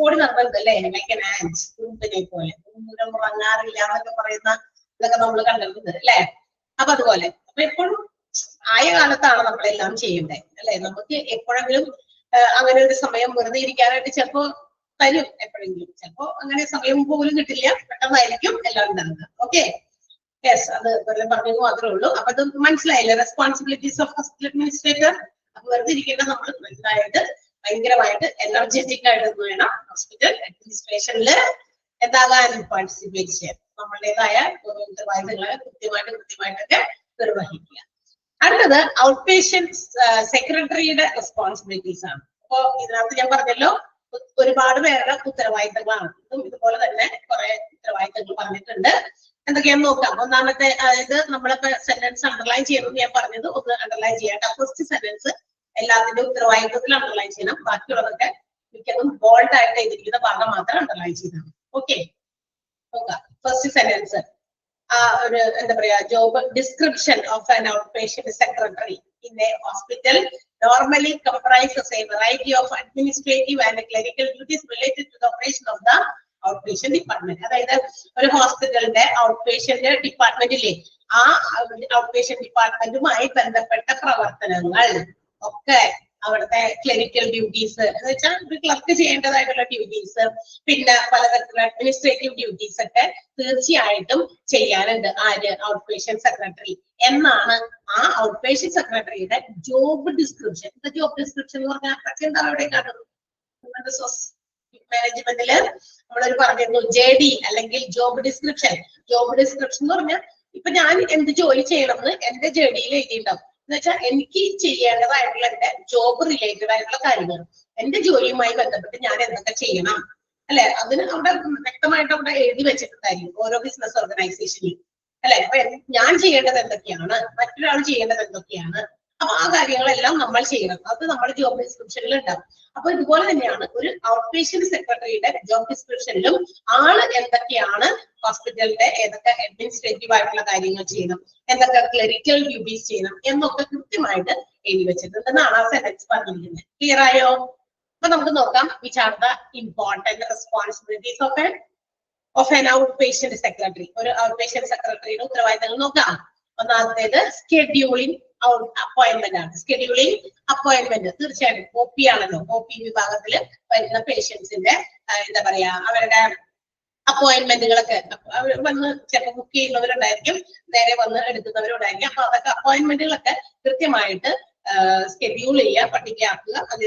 ഓടി നടന്നത് അല്ലേ, ലൈക്ക് എൻ ആന്റ്, കുറുമ്പിനെ പോലെ. ദൂരം ഉറങ്ങാറില്ല എന്നൊക്കെ പറയുന്ന ഇതൊക്കെ നമ്മൾ കണ്ടിട്ടുണ്ട് അല്ലെ. അപ്പൊ അതുപോലെ അപ്പൊ എപ്പോഴും ആയ കാലത്താണ് നമ്മളെല്ലാം ചെയ്യേണ്ടത് അല്ലെ. നമുക്ക് എപ്പോഴെങ്കിലും അങ്ങനെ ഒരു സമയം വെറുതെ ഇരിക്കാനായിട്ട് ചിലപ്പോ തരും, എപ്പോഴെങ്കിലും. ചിലപ്പോ അങ്ങനെ സമയം പോലും കിട്ടില്ല, പെട്ടെന്നായിരിക്കും എല്ലാം ഉണ്ടാകുന്നത്. ഓക്കെ, യെസ്, അത് വെറുതെ പറഞ്ഞത് മാത്രമേ ഉള്ളൂ. അപ്പൊ അത് മനസ്സിലായില്ലേ റെസ്പോൺസിബിലിറ്റീസ് ഓഫ് ഹോസ്പിറ്റൽ അഡ്മിനിസ്ട്രേറ്റർ. അപ്പൊ വെറുതെ ഇരിക്കേണ്ട നമ്മൾ നന്നായിട്ട് ഭയങ്കരമായിട്ട് എനർജറ്റിക് ആയിട്ട് വേണം ഹോസ്പിറ്റൽ അഡ്മിനിസ്ട്രേഷനിൽ എന്താകാൻ പാർട്ടിസിപ്പേറ്റ് ചെയ്യാൻ. നമ്മളുടേതായ ഉത്തരവാദിത്തങ്ങളെ കൃത്യമായിട്ടൊക്കെ നിർവഹിക്കുക. അടുത്തത് ഔട്ട് പേഷ്യന്റ് സെക്രട്ടറിയുടെ റെസ്പോൺസിബിലിറ്റീസ് ആണ്. അപ്പൊ ഇതിനകത്ത് ഞാൻ പറഞ്ഞല്ലോ ഒരുപാട് പേരുടെ ഉത്തരവാദിത്തങ്ങളാണ്. ഇതുപോലെ തന്നെ കുറെ ഉത്തരവാദിത്തങ്ങൾ പറഞ്ഞിട്ടുണ്ട്. എന്തൊക്കെയാന്ന് നോക്കാം. ഒന്നാമത്തെ, അതായത് നമ്മളിപ്പോ സെന്റൻസ് അണ്ടർലൈൻ ചെയ്യണമെന്ന് ഞാൻ പറഞ്ഞത് ഒന്ന് അണ്ടർലൈൻ ചെയ്യാം. ഫസ്റ്റ് സെന്റൻസ് എല്ലാത്തിന്റെ ഉത്തരവാദിത്തത്തിൽ അണ്ടർലൈൻ ചെയ്യണം. ബാക്കിയുള്ളതൊക്കെ മിക്കതും ബോൾഡ് ആയിട്ട് എഴുതിയിരിക്കുന്ന ഭാഗം മാത്രം അണ്ടർലൈൻ ചെയ്യണം. ഓക്കെ, നോക്കാം. ഫസ്റ്റ് സെന്റൻസ് ഒരു എന്താ പറയാ job description of an out patient secretary in A hospital normally comprises a variety of administrative and clerical duties related to the operation of the outpatient department. അതായത് ഒരു ഹോസ്പിറ്റലിന്റെ ഔട്ട് പേഷ്യന്റ് ഡിപ്പാർട്ട്മെന്റിലെ ആ ഔട്ട് പേഷ്യന്റ് ഡിപ്പാർട്ട്മെന്റുമായി ബന്ധപ്പെട്ട പ്രവർത്തനങ്ങൾ ഒക്കെ അവിടുത്തെ ക്ലിനിക്കൽ ഡ്യൂട്ടീസ് എന്ന് വെച്ചാൽ ഒരു ക്ലർക്ക് ചെയ്യേണ്ടതായിട്ടുള്ള ഡ്യൂട്ടീസ്, പിന്നെ പലതരത്തിലുള്ള അഡ്മിനിസ്ട്രേറ്റീവ് ഡ്യൂട്ടീസ് ഒക്കെ തീർച്ചയായിട്ടും ചെയ്യാനുണ്ട് ആര് ഔട്ട് പേഷ്യന്റ് സെക്രട്ടറി എന്നാണ് ആ ഔട്ട് പേഷ്യന്റ് സെക്രട്ടറിയുടെ ജോബ് ഡിസ്ക്രിപ്ഷൻ. ജോബ് ഡിസ്ക്രിപ്ഷൻ എന്ന് പറഞ്ഞാൽ എന്താ അവിടെ കാണുന്നത് മാനേജ്മെന്റില് നമ്മളൊരു പറഞ്ഞിരുന്നു JD അല്ലെങ്കിൽ ജോബ് ഡിസ്ക്രിപ്ഷൻ. ജോബ് ഡിസ്ക്രിപ്ഷൻ എന്ന് പറഞ്ഞാൽ ഇപ്പൊ ഞാൻ എന്ത് ജോലി ചെയ്യണമെന്ന് എന്റെ JDയിൽ എഴുതിയിട്ടുണ്ടാവും. എന്ന് വെച്ചാൽ എനിക്ക് ചെയ്യേണ്ടതായിട്ടുള്ള എന്റെ ജോബ് റിലേറ്റഡ് ആയിട്ടുള്ള കാര്യങ്ങൾ, എന്റെ ജോലിയുമായി ബന്ധപ്പെട്ട് ഞാൻ എന്തൊക്കെ ചെയ്യണം അല്ലെ, അതിന് അവിടെ വ്യക്തമായിട്ട് അവിടെ എഴുതി വെച്ചിട്ടുണ്ടായിരിക്കും ഓരോ ബിസിനസ് ഓർഗനൈസേഷനിൽ അല്ലെ. അപ്പൊ ഞാൻ ചെയ്യേണ്ടത് എന്തൊക്കെയാണ്, മറ്റൊരാൾ ചെയ്യേണ്ടത് എന്തൊക്കെയാണ്, അപ്പൊ ആ കാര്യങ്ങളെല്ലാം നമ്മൾ ചെയ്യണം. അത് നമ്മുടെ ജോബ് ഡിസ്ക്രിപ്ഷനിൽ ഉണ്ടാവും. അപ്പൊ ഇതുപോലെ തന്നെയാണ് ഒരു ഔട്ട് പേഷ്യന്റ് സെക്രട്ടറിയുടെ ജോബ് ഡിസ്ക്രിപ്ഷനിലും ആള് എന്തൊക്കെയാണ് ഹോസ്പിറ്റലിന്റെ ഏതൊക്കെ അഡ്മിനിസ്ട്രേറ്റീവ് ആയിട്ടുള്ള കാര്യങ്ങൾ ചെയ്യണം, എന്തൊക്കെ ക്ലറിക്കൽ ഡ്യൂട്ടീസ് ചെയ്യണം എന്നൊക്കെ കൃത്യമായിട്ട് എഴുതി വെച്ചിട്ടുണ്ടെന്നാണ് ആ സെന്റൻസ് പറഞ്ഞിരിക്കുന്നത്. ക്ലിയർ ആയോ? അപ്പൊ നമുക്ക് നോക്കാം which are the important responsibilities of an out patient secretary. ഒരു ഔട്ട് പേഷ്യന്റ് സെക്രട്ടറിയുടെ ഉത്തരവാദിത്തങ്ങൾ നോക്കാം. ഒന്നാമത്തേത് സ്കെഡ്യൂളിംഗ് അപ്പോയിന്റ്മെന്റ് ആണ്. സ്കെഡ്യൂളിംഗ് അപ്പോയിന്റ്മെന്റ് തീർച്ചയായിട്ടും OP ആണല്ലോ. OP വിഭാഗത്തിൽ വരുന്ന പേഷ്യൻസിന്റെ എന്താ പറയാ അവരുടെ അപ്പോയിന്റ്മെന്റുകളൊക്കെ വന്ന് ചിലപ്പോൾ ബുക്ക് ചെയ്യുന്നവരുണ്ടായിരിക്കും, നേരെ വന്ന് എടുക്കുന്നവരുണ്ടായിരിക്കും. അപ്പൊ അതൊക്കെ അപ്പോയിന്റ്മെന്റുകളൊക്കെ കൃത്യമായിട്ട് സ്കെഡ്യൂൾ ചെയ്യുക, പട്ടികയാക്കുക, അത്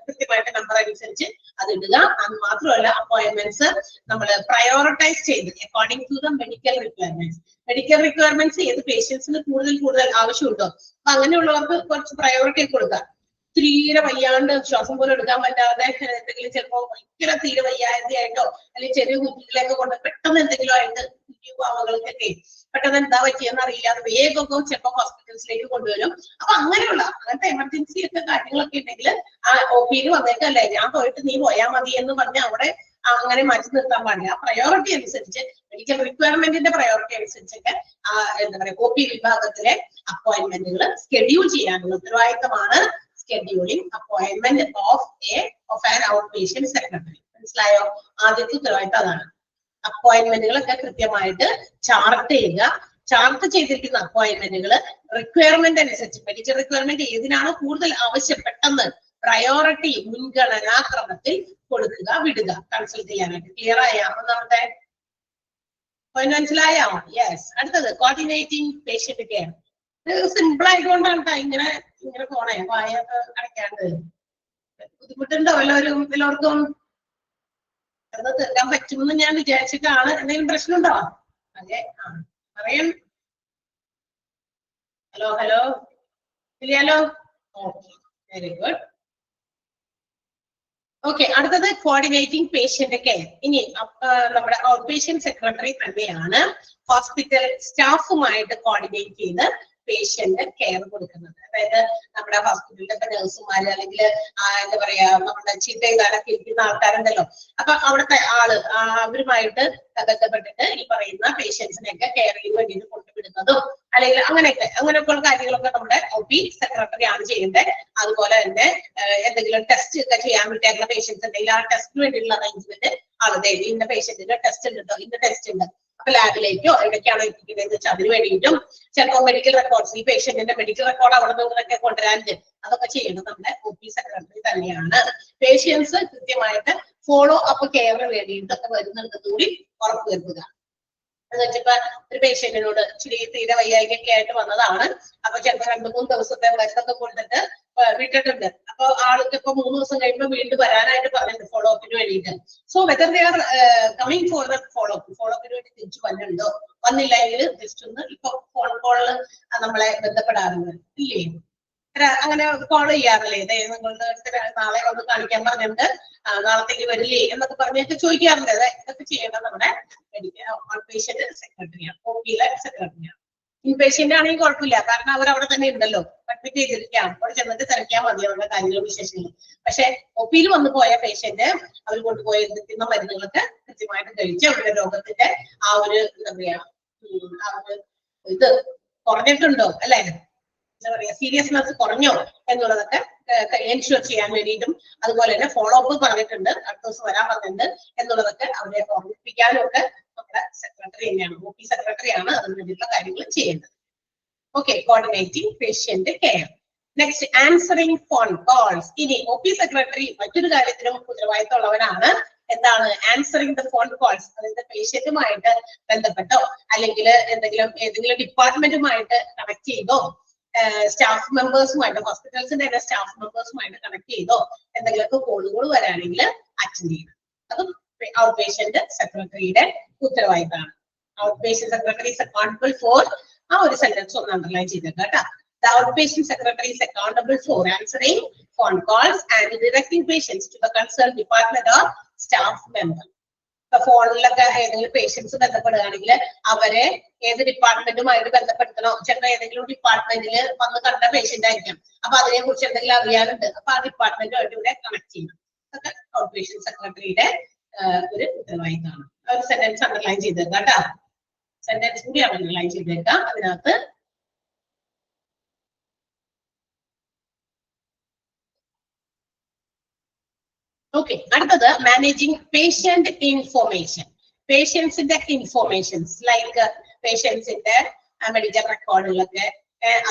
കൃത്യമായിട്ട് നമ്പർ അനുസരിച്ച് അത് ഇടുക. അത് മാത്രമല്ല അപ്പോയിന്റ്മെന്റ്സ് നമ്മൾ പ്രയോറിറ്റൈസ് ചെയ്ത് according to the medical requirements. Medical requirements ഏത് പേഷ്യൻസിന് കൂടുതൽ ആവശ്യമുണ്ടോ അപ്പൊ അങ്ങനെയുള്ളവർക്ക് കുറച്ച് പ്രയോറിറ്റി കൊടുക്കുക. തീരെ വയ്യാണ്ട് ശ്വാസം പോലും എടുക്കാൻ പറ്റാതെ എന്തെങ്കിലും ചിലപ്പോ ഭയങ്കര തീരെ വയ്യാതെയായിട്ടോ അല്ലെങ്കിൽ ചെറിയ കുട്ടികളെയൊക്കെ കൊണ്ട് പെട്ടെന്ന് എന്തെങ്കിലും ആയിട്ട് കുഞ്ഞുപാവകൾക്കൊക്കെ പെട്ടെന്ന് എന്താ പറ്റിയെന്ന് അറിയില്ലാതെ വേഗമൊക്കെ ചിലപ്പോൾ ഹോസ്പിറ്റൽസിലേക്ക് കൊണ്ടുവരും. അപ്പൊ അങ്ങനത്തെ എമർജൻസി ഒക്കെ കാര്യങ്ങളൊക്കെ ഉണ്ടെങ്കിൽ ആ OP-യിൽ വന്നേക്കല്ലേ ഞാൻ പോയിട്ട് നീ പോയാൽ മതി എന്ന് പറഞ്ഞ് അവിടെ അങ്ങനെ മാറ്റി നിർത്താൻ പാടില്ല. പ്രയോറിറ്റി അനുസരിച്ച് മെഡിക്കൽ റിക്വയർമെന്റിന്റെ പ്രയോറിറ്റി അനുസരിച്ചൊക്കെ എന്താ പറയുക OP വിഭാഗത്തിലെ അപ്പോയിന്റ്മെന്റുകൾ സ്കെഡ്യൂൾ ചെയ്യാനുള്ള ഉത്തരവാദിത്തമാണ് scheduling appointment of an out patient secretary. മനസ്സിലായോ? ആദ്യത്തെ ഉത്തരവാദിത്തം അതാണ്. അപ്പോയിന്റ്മെന്റുകളൊക്കെ കൃത്യമായിട്ട് ചാർട്ട് ചെയ്യുക. ചാർട്ട് ചെയ്തിരിക്കുന്ന അപ്പോയിന്റ്മെന്റുകൾ റിക്വയർമെന്റ് അനുസരിച്ച് മെഡിക്കൽ റിക്വയർമെന്റ് ഏതിനാണ് കൂടുതൽ ആവശ്യപ്പെട്ടെന്ന് പ്രയോറിറ്റി മുൻഗണനാക്രമത്തിൽ കൊടുക്കുക, വിടുക, കൺസൾട്ട് ചെയ്യാനായിട്ട്. ക്ലിയർ ആയോ? നമ്മുടെ മനസ്സിലായോ? യെസ്. അടുത്തത് കോർഡിനേറ്റിംഗ് പേഷ്യന്റ് കെയർ. സിമ്പിൾ ആയതുകൊണ്ടാണ് ഇങ്ങനെ പോണേ വായൊക്കെ അടയ്ക്കാണ്ട്. ബുദ്ധിമുട്ടുണ്ടോ എല്ലാവർക്കും? അത് തീർക്കാൻ പറ്റുമെന്ന് ഞാൻ വിചാരിച്ചിട്ടാണ്. എന്തെങ്കിലും പ്രശ്നമുണ്ടോ? അതെ, പറയാം. ഹലോ ഇല്ലല്ലോ? Okay, very good. ഓക്കെ, അടുത്തത് കോർഡിനേറ്റിംഗ് പേഷ്യന്റ് കെയർ. ഇനി നമ്മുടെ ഔട്ട് പേഷ്യന്റ് സെക്രട്ടറി തന്നെയാണ് ഹോസ്പിറ്റൽ സ്റ്റാഫുമായിട്ട് കോർഡിനേറ്റ് ചെയ്ത് പേഷ്യന്റ് കെയർ കൊടുക്കുന്നത്. അതായത് നമ്മുടെ ഹോസ്പിറ്റലിലൊക്കെ നഴ്സുമാര് അല്ലെങ്കിൽ എന്താ പറയാ നമ്മുടെ ചീത്ത ചെയ്താലൊക്കെ ഇരിക്കുന്ന ആൾക്കാരുണ്ടല്ലോ. അപ്പൊ അവിടുത്തെ അവരുമായിട്ട് ബന്ധപ്പെട്ടിട്ട് ഈ പറയുന്ന പേഷ്യൻസിനെയൊക്കെ കെയർ ചെയ്യാൻ വേണ്ടിയിട്ട് കൊണ്ടുവിടുന്നതും അല്ലെങ്കിൽ അങ്ങനെയൊക്കെയുള്ള കാര്യങ്ങളൊക്കെ നമ്മുടെ OP സെക്രട്ടറി ആണ് ചെയ്യേണ്ടത്. അതുപോലെ തന്നെ എന്തെങ്കിലും ടെസ്റ്റ് ഒക്കെ ചെയ്യാൻ വിട്ടേക്കുന്ന പേഷ്യൻസ് ഉണ്ടെങ്കിൽ ആ ടെസ്റ്റിന് വേണ്ടിയിട്ടുള്ള അറേഞ്ച്മെന്റ് ആളുടെ ഇന്ന പേഷ്യന്റിന്റെ ടെസ്റ്റ് ഉണ്ടോ, ഇന്ന ടെസ്റ്റ് ഉണ്ട്, അപ്പൊ ലാബിലേക്കോ എവിടേക്കാണോ എത്തിക്കുന്നത് വെച്ചാൽ അതിന് വേണ്ടിയിട്ടും ചിലപ്പോൾ മെഡിക്കൽ റെക്കോർഡ്സ് ഈ പേഷ്യന്റിന്റെ മെഡിക്കൽ റെക്കോർഡ് അവിടെ നിന്നൊക്കെ കൊണ്ടുവരാനുണ്ട്. അതൊക്കെ ചെയ്യുന്നത് നമ്മുടെ OP സെക്രട്ടറി തന്നെയാണ്. പേഷ്യൻസ് കൃത്യമായിട്ട് ഫോളോ അപ്പ് കെയറിന് വേണ്ടിയിട്ടൊക്കെ വരുന്നുണ്ടെന്ന് കൂടി ഉറപ്പുവരുത്തുക. എന്ന് വെച്ചപ്പോ ഒരു പേഷ്യന്റിനോട് ഇച്ചിരി തീരെ വയ്യായികൊക്കെ ആയിട്ട് വന്നതാണ്. അപ്പൊ ചിലപ്പോൾ 2-3 ദിവസത്തെ മരുന്നൊക്കെ കൊടുത്തിട്ട് വിട്ടിട്ടുണ്ട്. അപ്പൊ ആൾക്ക് ഇപ്പൊ 3 ദിവസം കഴിയുമ്പോൾ വീണ്ടും വരാനായിട്ട് പറഞ്ഞിട്ടുണ്ട് ഫോളോ അപ്പിന് വേണ്ടിയിട്ട്. So whether they are coming for the follow അപ്പിന് വേണ്ടി തിരിച്ചു വന്നിട്ടുണ്ടോ, വന്നില്ലെങ്കിൽ ജസ്റ്റ് ഒന്ന് ഇപ്പൊ ഫോൺ കോളിൽ നമ്മളെ ബന്ധപ്പെടാറുണ്ട് ഇല്ലേ? അങ്ങനെ കോൾ ചെയ്യാറില്ലേ? നിങ്ങളുടെ നാളെ ഒന്ന് കാണിക്കാൻ പറഞ്ഞിട്ടുണ്ട്, നാളത്തേക്ക് വരില്ലേ എന്നൊക്കെ പറഞ്ഞിട്ട് ചോദിക്കാറുണ്ട്. ഇതൊക്കെ ചെയ്യേണ്ടത് നമ്മുടെ ഔട്ട് പേഷ്യന്റ് സെക്രട്ടറിയാണ്, OP-യിലെ സെക്രട്ടറിയാണ്. ഇൻപേഷ്യന്റ് ആണെങ്കിൽ കുഴപ്പമില്ല, കാരണം അവർ അവിടെ തന്നെ ഉണ്ടല്ലോ, അഡ്മിറ്റ് ചെയ്തിരിക്കാം, അവിടെ ചെന്നിട്ട് തിരക്കാൻ മതി അവരുടെ കാര്യങ്ങളും വിശേഷങ്ങളും. പക്ഷെ OP-യിൽ വന്നു പോയ പേഷ്യന്റ് അവർ കൊണ്ടുപോയിരിക്കുന്ന മരുന്നുകളൊക്കെ കൃത്യമായിട്ട് കഴിച്ച് അവരുടെ രോഗത്തിന്റെ ആ ഒരു എന്താ പറയാ ഇത് കുറഞ്ഞിട്ടുണ്ടോ അല്ലെ, എന്താ പറയാ സീരിയസ്നെസ് കുറഞ്ഞോ എന്നുള്ളതൊക്കെ എൻഷുർ ചെയ്യാൻ വേണ്ടിയിട്ടും അതുപോലെ തന്നെ ഫോളോ അപ്പ് പറഞ്ഞിട്ടുണ്ട്, അടുത്ത ദിവസം വരാൻ പറഞ്ഞിട്ടുണ്ട് എന്നുള്ളതൊക്കെ അവരെ ഓർമ്മിപ്പിക്കാനും ഒക്കെ നമ്മുടെ സെക്രട്ടറി തന്നെയാണ്, OP സെക്രട്ടറിയാണ് അതിന് വേണ്ടിയിട്ടുള്ള കാര്യങ്ങൾ ചെയ്യേണ്ടത്. Okay, coordinating patient care. Next answering phone calls. ഇനി OP സെക്രട്ടറി മറ്റൊരു കാര്യത്തിലും ഉത്തരവാദിത്തമുള്ളവനാണ്. എന്താണ്? Answering the phone calls. അതായത് പേഷ്യന്റുമായിട്ട് ബന്ധപ്പെട്ടോ അല്ലെങ്കിൽ ഏതെങ്കിലും ഡിപ്പാർട്ട്മെന്റുമായിട്ട് കണക്ട് ചെയ്തോ, സ്റ്റാഫ് മെമ്പേഴ്സുമായിട്ട്, ഹോസ്പിറ്റൽസിന്റെ സ്റ്റാഫ് മെമ്പേഴ്സുമായിട്ട് കണക്ട് ചെയ്തോ എന്തെങ്കിലുമൊക്കെ കോളുകൾ വരാണെങ്കിൽ അറ്റൻഡ് ചെയ്യണം. അതും ഔട്ട് പേഷ്യന്റ് സെക്രട്ടറിയുടെ ഉത്തരവാദിത്തമാണ്. Out patient secretary is accountable for, ആ ഒരു സെന്റൻസ് ഒന്ന് അണ്ടർലൈൻ ചെയ്തേക്കാം കേട്ടോ. The outpatient secretary is accountable for answering phone calls and directing patients to the concerned department or staff member. ഇപ്പൊ ഫോണിലൊക്കെ ഏതെങ്കിലും പേഷ്യൻസ് ബന്ധപ്പെടുകയാണെങ്കിൽ അവരെ ഏത് ഡിപ്പാർട്ട്മെന്റുമായിട്ട് ബന്ധപ്പെടുത്തണോ? ചിലപ്പോൾ ഏതെങ്കിലും ഡിപ്പാർട്ട്മെന്റിൽ വന്ന് കണ്ട പേഷ്യന്റ് ആയിരിക്കാം. അപ്പൊ അതിനെ കുറിച്ച് എന്തെങ്കിലും അറിയാനുണ്ട്, അപ്പൊ ആ ഡിപ്പാർട്ട്മെന്റുമായിട്ട് ഇവിടെ കണക്ട് ചെയ്യണം. അതൊക്കെ ഔട്ട് പേഷ്യന്റ് സെക്രട്ടറിയുടെ ഒരു ഉത്തരവാദിത്തമാണ്. ഒരു സെന്റൻസ് അണ്ടർലൈൻ ചെയ്തേക്കാം കേട്ടോ. സെന്റൻസ് കൂടി അണ്ടർലൈൻ ചെയ്തേക്കാം. അതിനകത്ത് ഓക്കെ. അടുത്തത് മാനേജിങ് പേഷ്യന്റ് ഇൻഫോർമേഷൻ. പേഷ്യൻസിന്റെ ഇൻഫോർമേഷൻസ് ലൈക്ക് പേഷ്യൻസിന്റെ മെഡിക്കൽ റെക്കോർഡുകളൊക്കെ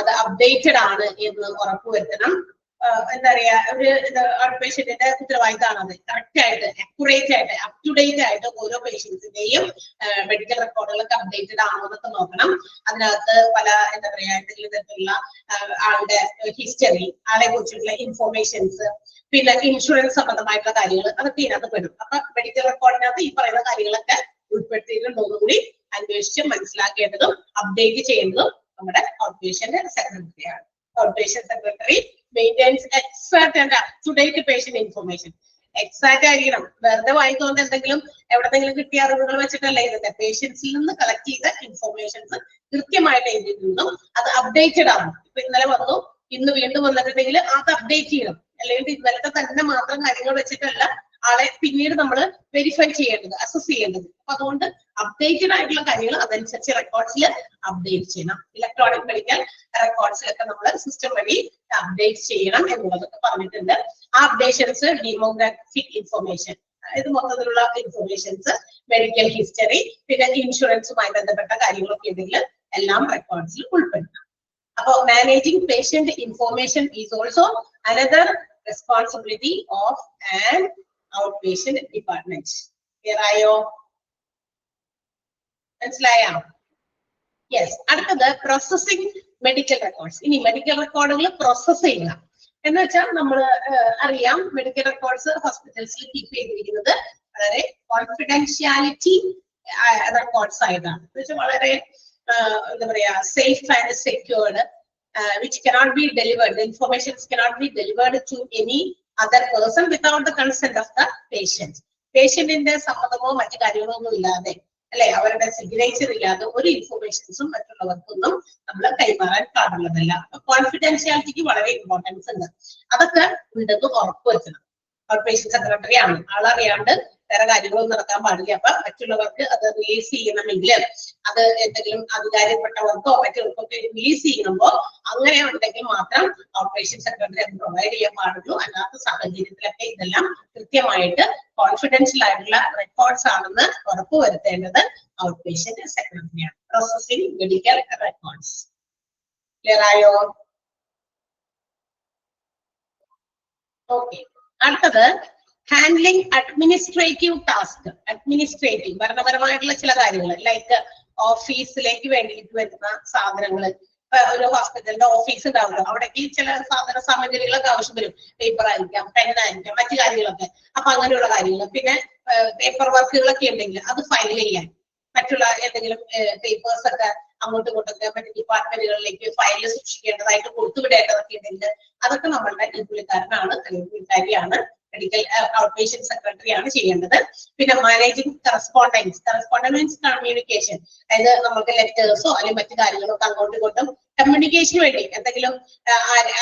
അത് അപ്ഡേറ്റഡ് ആണ് എന്ന് ഉറപ്പുവരുത്തണം. എന്താ പറയാ, ഒരു പേഷ്യന്റിന്റെ ഉത്തരവാദിത്തമാണ് അത് കറക്റ്റ് ആയിട്ട്, അക്യുറേറ്റ് ആയിട്ട്, അപ് ടു ഡേറ്റ് ആയിട്ട് ഓരോ പേഷ്യൻസിന്റെയും മെഡിക്കൽ റെക്കോർഡുകളൊക്കെ അപ്ഡേറ്റഡ് ആണോ എന്നൊക്കെ നോക്കണം. അതിനകത്ത് പല എന്താ പറയാ എന്തെങ്കിലും തരത്തിലുള്ള ആളുടെ ഹിസ്റ്ററി, ആളെ കുറിച്ചിട്ടുള്ള ഇൻഫോർമേഷൻസ്, പിന്നെ ഇൻഷുറൻസ് സംബന്ധമായിട്ടുള്ള കാര്യങ്ങൾ, അതൊക്കെ ഇതിനകത്ത് പെടും. അപ്പൊ മെഡിക്കൽ റെക്കോർഡിനകത്ത് ഈ പറയുന്ന കാര്യങ്ങളൊക്കെ ഉൾപ്പെടുത്തിയിട്ടുണ്ടോന്ന് കൂടി അന്വേഷിച്ച് മനസ്സിലാക്കേണ്ടതും അപ്ഡേറ്റ് ചെയ്യേണ്ടതും നമ്മുടെ ഔട്ട് പേഷ്യന്റ് സെക്രട്ടറിയാണ്. Outpatient secretary maintains exact and up to date patient information. Exact ആയിരിക്കണം. വെറുതെ വായിക്കൊണ്ട് എന്തെങ്കിലും എവിടെന്നെങ്കിലും കിട്ടിയ അറിവുകൾ വെച്ചിട്ടല്ല ഇതിന്റെ പേഷ്യൻസിൽ നിന്ന് കളക്ട് ചെയ്ത ഇൻഫോർമേഷൻസ് കൃത്യമായിട്ട് എഴുതിയിട്ടുണ്ടെന്നും അത് അപ്ഡേറ്റഡ് ആണ്. ഇപ്പൊ ഇന്നലെ വന്നു, ഇന്ന് വീണ്ടും വന്നിട്ടുണ്ടെങ്കിൽ അത് അപ്ഡേറ്റ് ചെയ്യണം. അല്ലെങ്കിൽ ഇന്നലത്തെ തന്നെ മാത്രം കാര്യങ്ങൾ വെച്ചിട്ടല്ല ആളെ പിന്നീട് നമ്മൾ വെരിഫൈ ചെയ്യേണ്ടത്, അസസ് ചെയ്യേണ്ടത്. അപ്പൊ അതുകൊണ്ട് അപ്ഡേറ്റഡ് ആയിട്ടുള്ള കാര്യങ്ങൾ അതനുസരിച്ച് റെക്കോർഡ്സിൽ അപ്ഡേറ്റ് ചെയ്യണം. ഇലക്ട്രോണിക് മെഡിക്കൽ റെക്കോർഡ്സിലൊക്കെ നമ്മൾ സിസ്റ്റം വഴി അപ്ഡേറ്റ് ചെയ്യണം എന്നുള്ളതൊക്കെ പറഞ്ഞിട്ടുണ്ട്. ആ അപ്ഡേഷൻസ് ഡെമോഗ്രാഫിക് ഇൻഫർമേഷൻ, അതായത് മൊത്തത്തിലുള്ള ഇൻഫർമേഷൻസ്, മെഡിക്കൽ ഹിസ്റ്ററി, പിന്നെ ഇൻഷുറൻസുമായി ബന്ധപ്പെട്ട കാര്യങ്ങളൊക്കെ ഉണ്ടെങ്കിൽ എല്ലാം റെക്കോർഡ്സിൽ ഉൾപ്പെടുത്തണം. അപ്പൊ managing patient information is also another responsibility of an out patient department. Clear ആയോ? മനസ്സിലായോ? യെസ്. അടുത്തത് പ്രോസസിംഗ് മെഡിക്കൽ റെക്കോർഡ്സ്. ഇനി മെഡിക്കൽ റെക്കോർഡുകൾ പ്രോസസ് ചെയ്യുക എന്ന് വെച്ചാൽ നമ്മൾ അറിയാം, മെഡിക്കൽ റെക്കോർഡ്സ് ഹോസ്പിറ്റൽസിൽ കീപ്പ് ചെയ്തിരിക്കുന്നത് വളരെ കോൺഫിഡൻഷ്യാലിറ്റി റെക്കോർഡ്സ് ആയിട്ടാണ്. എന്ന് വെച്ചാൽ വളരെ എന്താ പറയാ safe and secured, which cannot be delivered. The information cannot be delivered to any other person without the consent of the patient. പേഷ്യന്റിന്റെ സമ്മതമോ മറ്റു കാര്യങ്ങളോ ഒന്നും ഇല്ലാതെ, അല്ലെ, അവരുടെ സിഗ്നേച്ചർ ഇല്ലാതെ ഒരു ഇൻഫോർമേഷൻസും മറ്റുള്ളവർക്കൊന്നും നമ്മൾ കൈമാറാൻ പാടുള്ളതല്ല. കോൺഫിഡൻഷ്യാലിറ്റിക്ക് വളരെ ഇമ്പോർട്ടൻസ് ഉണ്ട്. അതൊക്കെ ഉണ്ടെന്ന് ഉറപ്പുവെക്കണം. ഔട്ട് പേഷ്യന്റ് സെക്രട്ടറി ആണ്, ആളറിയാണ്ട് വേറെ കാര്യങ്ങളൊന്നും നടക്കാൻ പാടില്ല. അപ്പൊ മറ്റുള്ളവർക്ക് അത് റിലീസ് ചെയ്യണമെങ്കിൽ അത് എന്തെങ്കിലും അധികാരപ്പെട്ടവർക്കോ മറ്റുള്ളവർക്കൊക്കെ റിലീസ് ചെയ്യുമ്പോ അങ്ങനെ ഉണ്ടെങ്കിൽ മാത്രം ഔട്ട് പേഷ്യന്റ് സെക്രട്ടറി അത് പ്രൊവൈഡ് ചെയ്യാൻ പാടുള്ളൂ. അല്ലാത്ത സാഹചര്യത്തിലൊക്കെ ഇതെല്ലാം കൃത്യമായിട്ട് കോൺഫിഡൻഷ്യൽ ആയിട്ടുള്ള റെക്കോർഡ്സ് ആണെന്ന് ഉറപ്പുവരുത്തേണ്ടത് ഔട്ട് പേഷ്യന്റ് സെക്രട്ടറിയാണ്. Processing medical records. ക്ലിയർ ആയോ? ഓക്കെ. അടുത്തത് ഹാൻഡ്ലിംഗ് അഡ്മിനിസ്ട്രേറ്റീവ് ടാസ്ക്. അഡ്മിനിസ്ട്രേറ്റീവ് ഭരണപരമായിട്ടുള്ള ചില കാര്യങ്ങൾ, ലൈക്ക് ഓഫീസിലേക്ക് വേണ്ടിയിട്ട് വരുന്ന സാധനങ്ങൾ. ഒരു ഹോസ്പിറ്റലിന്റെ ഓഫീസ് ഉണ്ടാവുമല്ലോ, അവിടേക്ക് ചില സാധന സാമഗ്രികളൊക്കെ ആവശ്യം വരും. പേപ്പർ ആയിരിക്കാം, പെന്നായിരിക്കാം, മറ്റു കാര്യങ്ങളൊക്കെ. അപ്പൊ അങ്ങനെയുള്ള കാര്യങ്ങൾ. പിന്നെ പേപ്പർ വർക്കുകളൊക്കെ ഉണ്ടെങ്കിൽ അത് ഫയൽ ചെയ്യാൻ, മറ്റുള്ള എന്തെങ്കിലും പേപ്പേഴ്സ് ഒക്കെ അങ്ങോട്ടും ഇങ്ങോട്ടൊക്കെ മറ്റു ഡിപ്പാർട്ട്മെന്റുകളിലേക്ക് ഫയൽ സൂക്ഷിക്കേണ്ടതായിട്ട് കൊടുത്തുവിടേണ്ടതൊക്കെ ഉണ്ടെങ്കിൽ അതൊക്കെ നമ്മളുടെ ഈ പുള്ളിക്കാരനാണ് അല്ലെങ്കിൽ പുള്ളിക്കാരിയാണ്, മെഡിക്കൽ ഔട്ട് പേഷ്യന്റ് സെക്രട്ടറി ആണ് ചെയ്യേണ്ടത്. പിന്നെ managing correspondence. Correspondence means communication. അതായത് നമുക്ക് ലെറ്റേഴ്സോ അല്ലെങ്കിൽ മറ്റു കാര്യങ്ങളൊക്കെ അങ്ങോട്ടും ഇങ്ങോട്ടും കമ്മ്യൂണിക്കേഷന് വേണ്ടി എന്തെങ്കിലും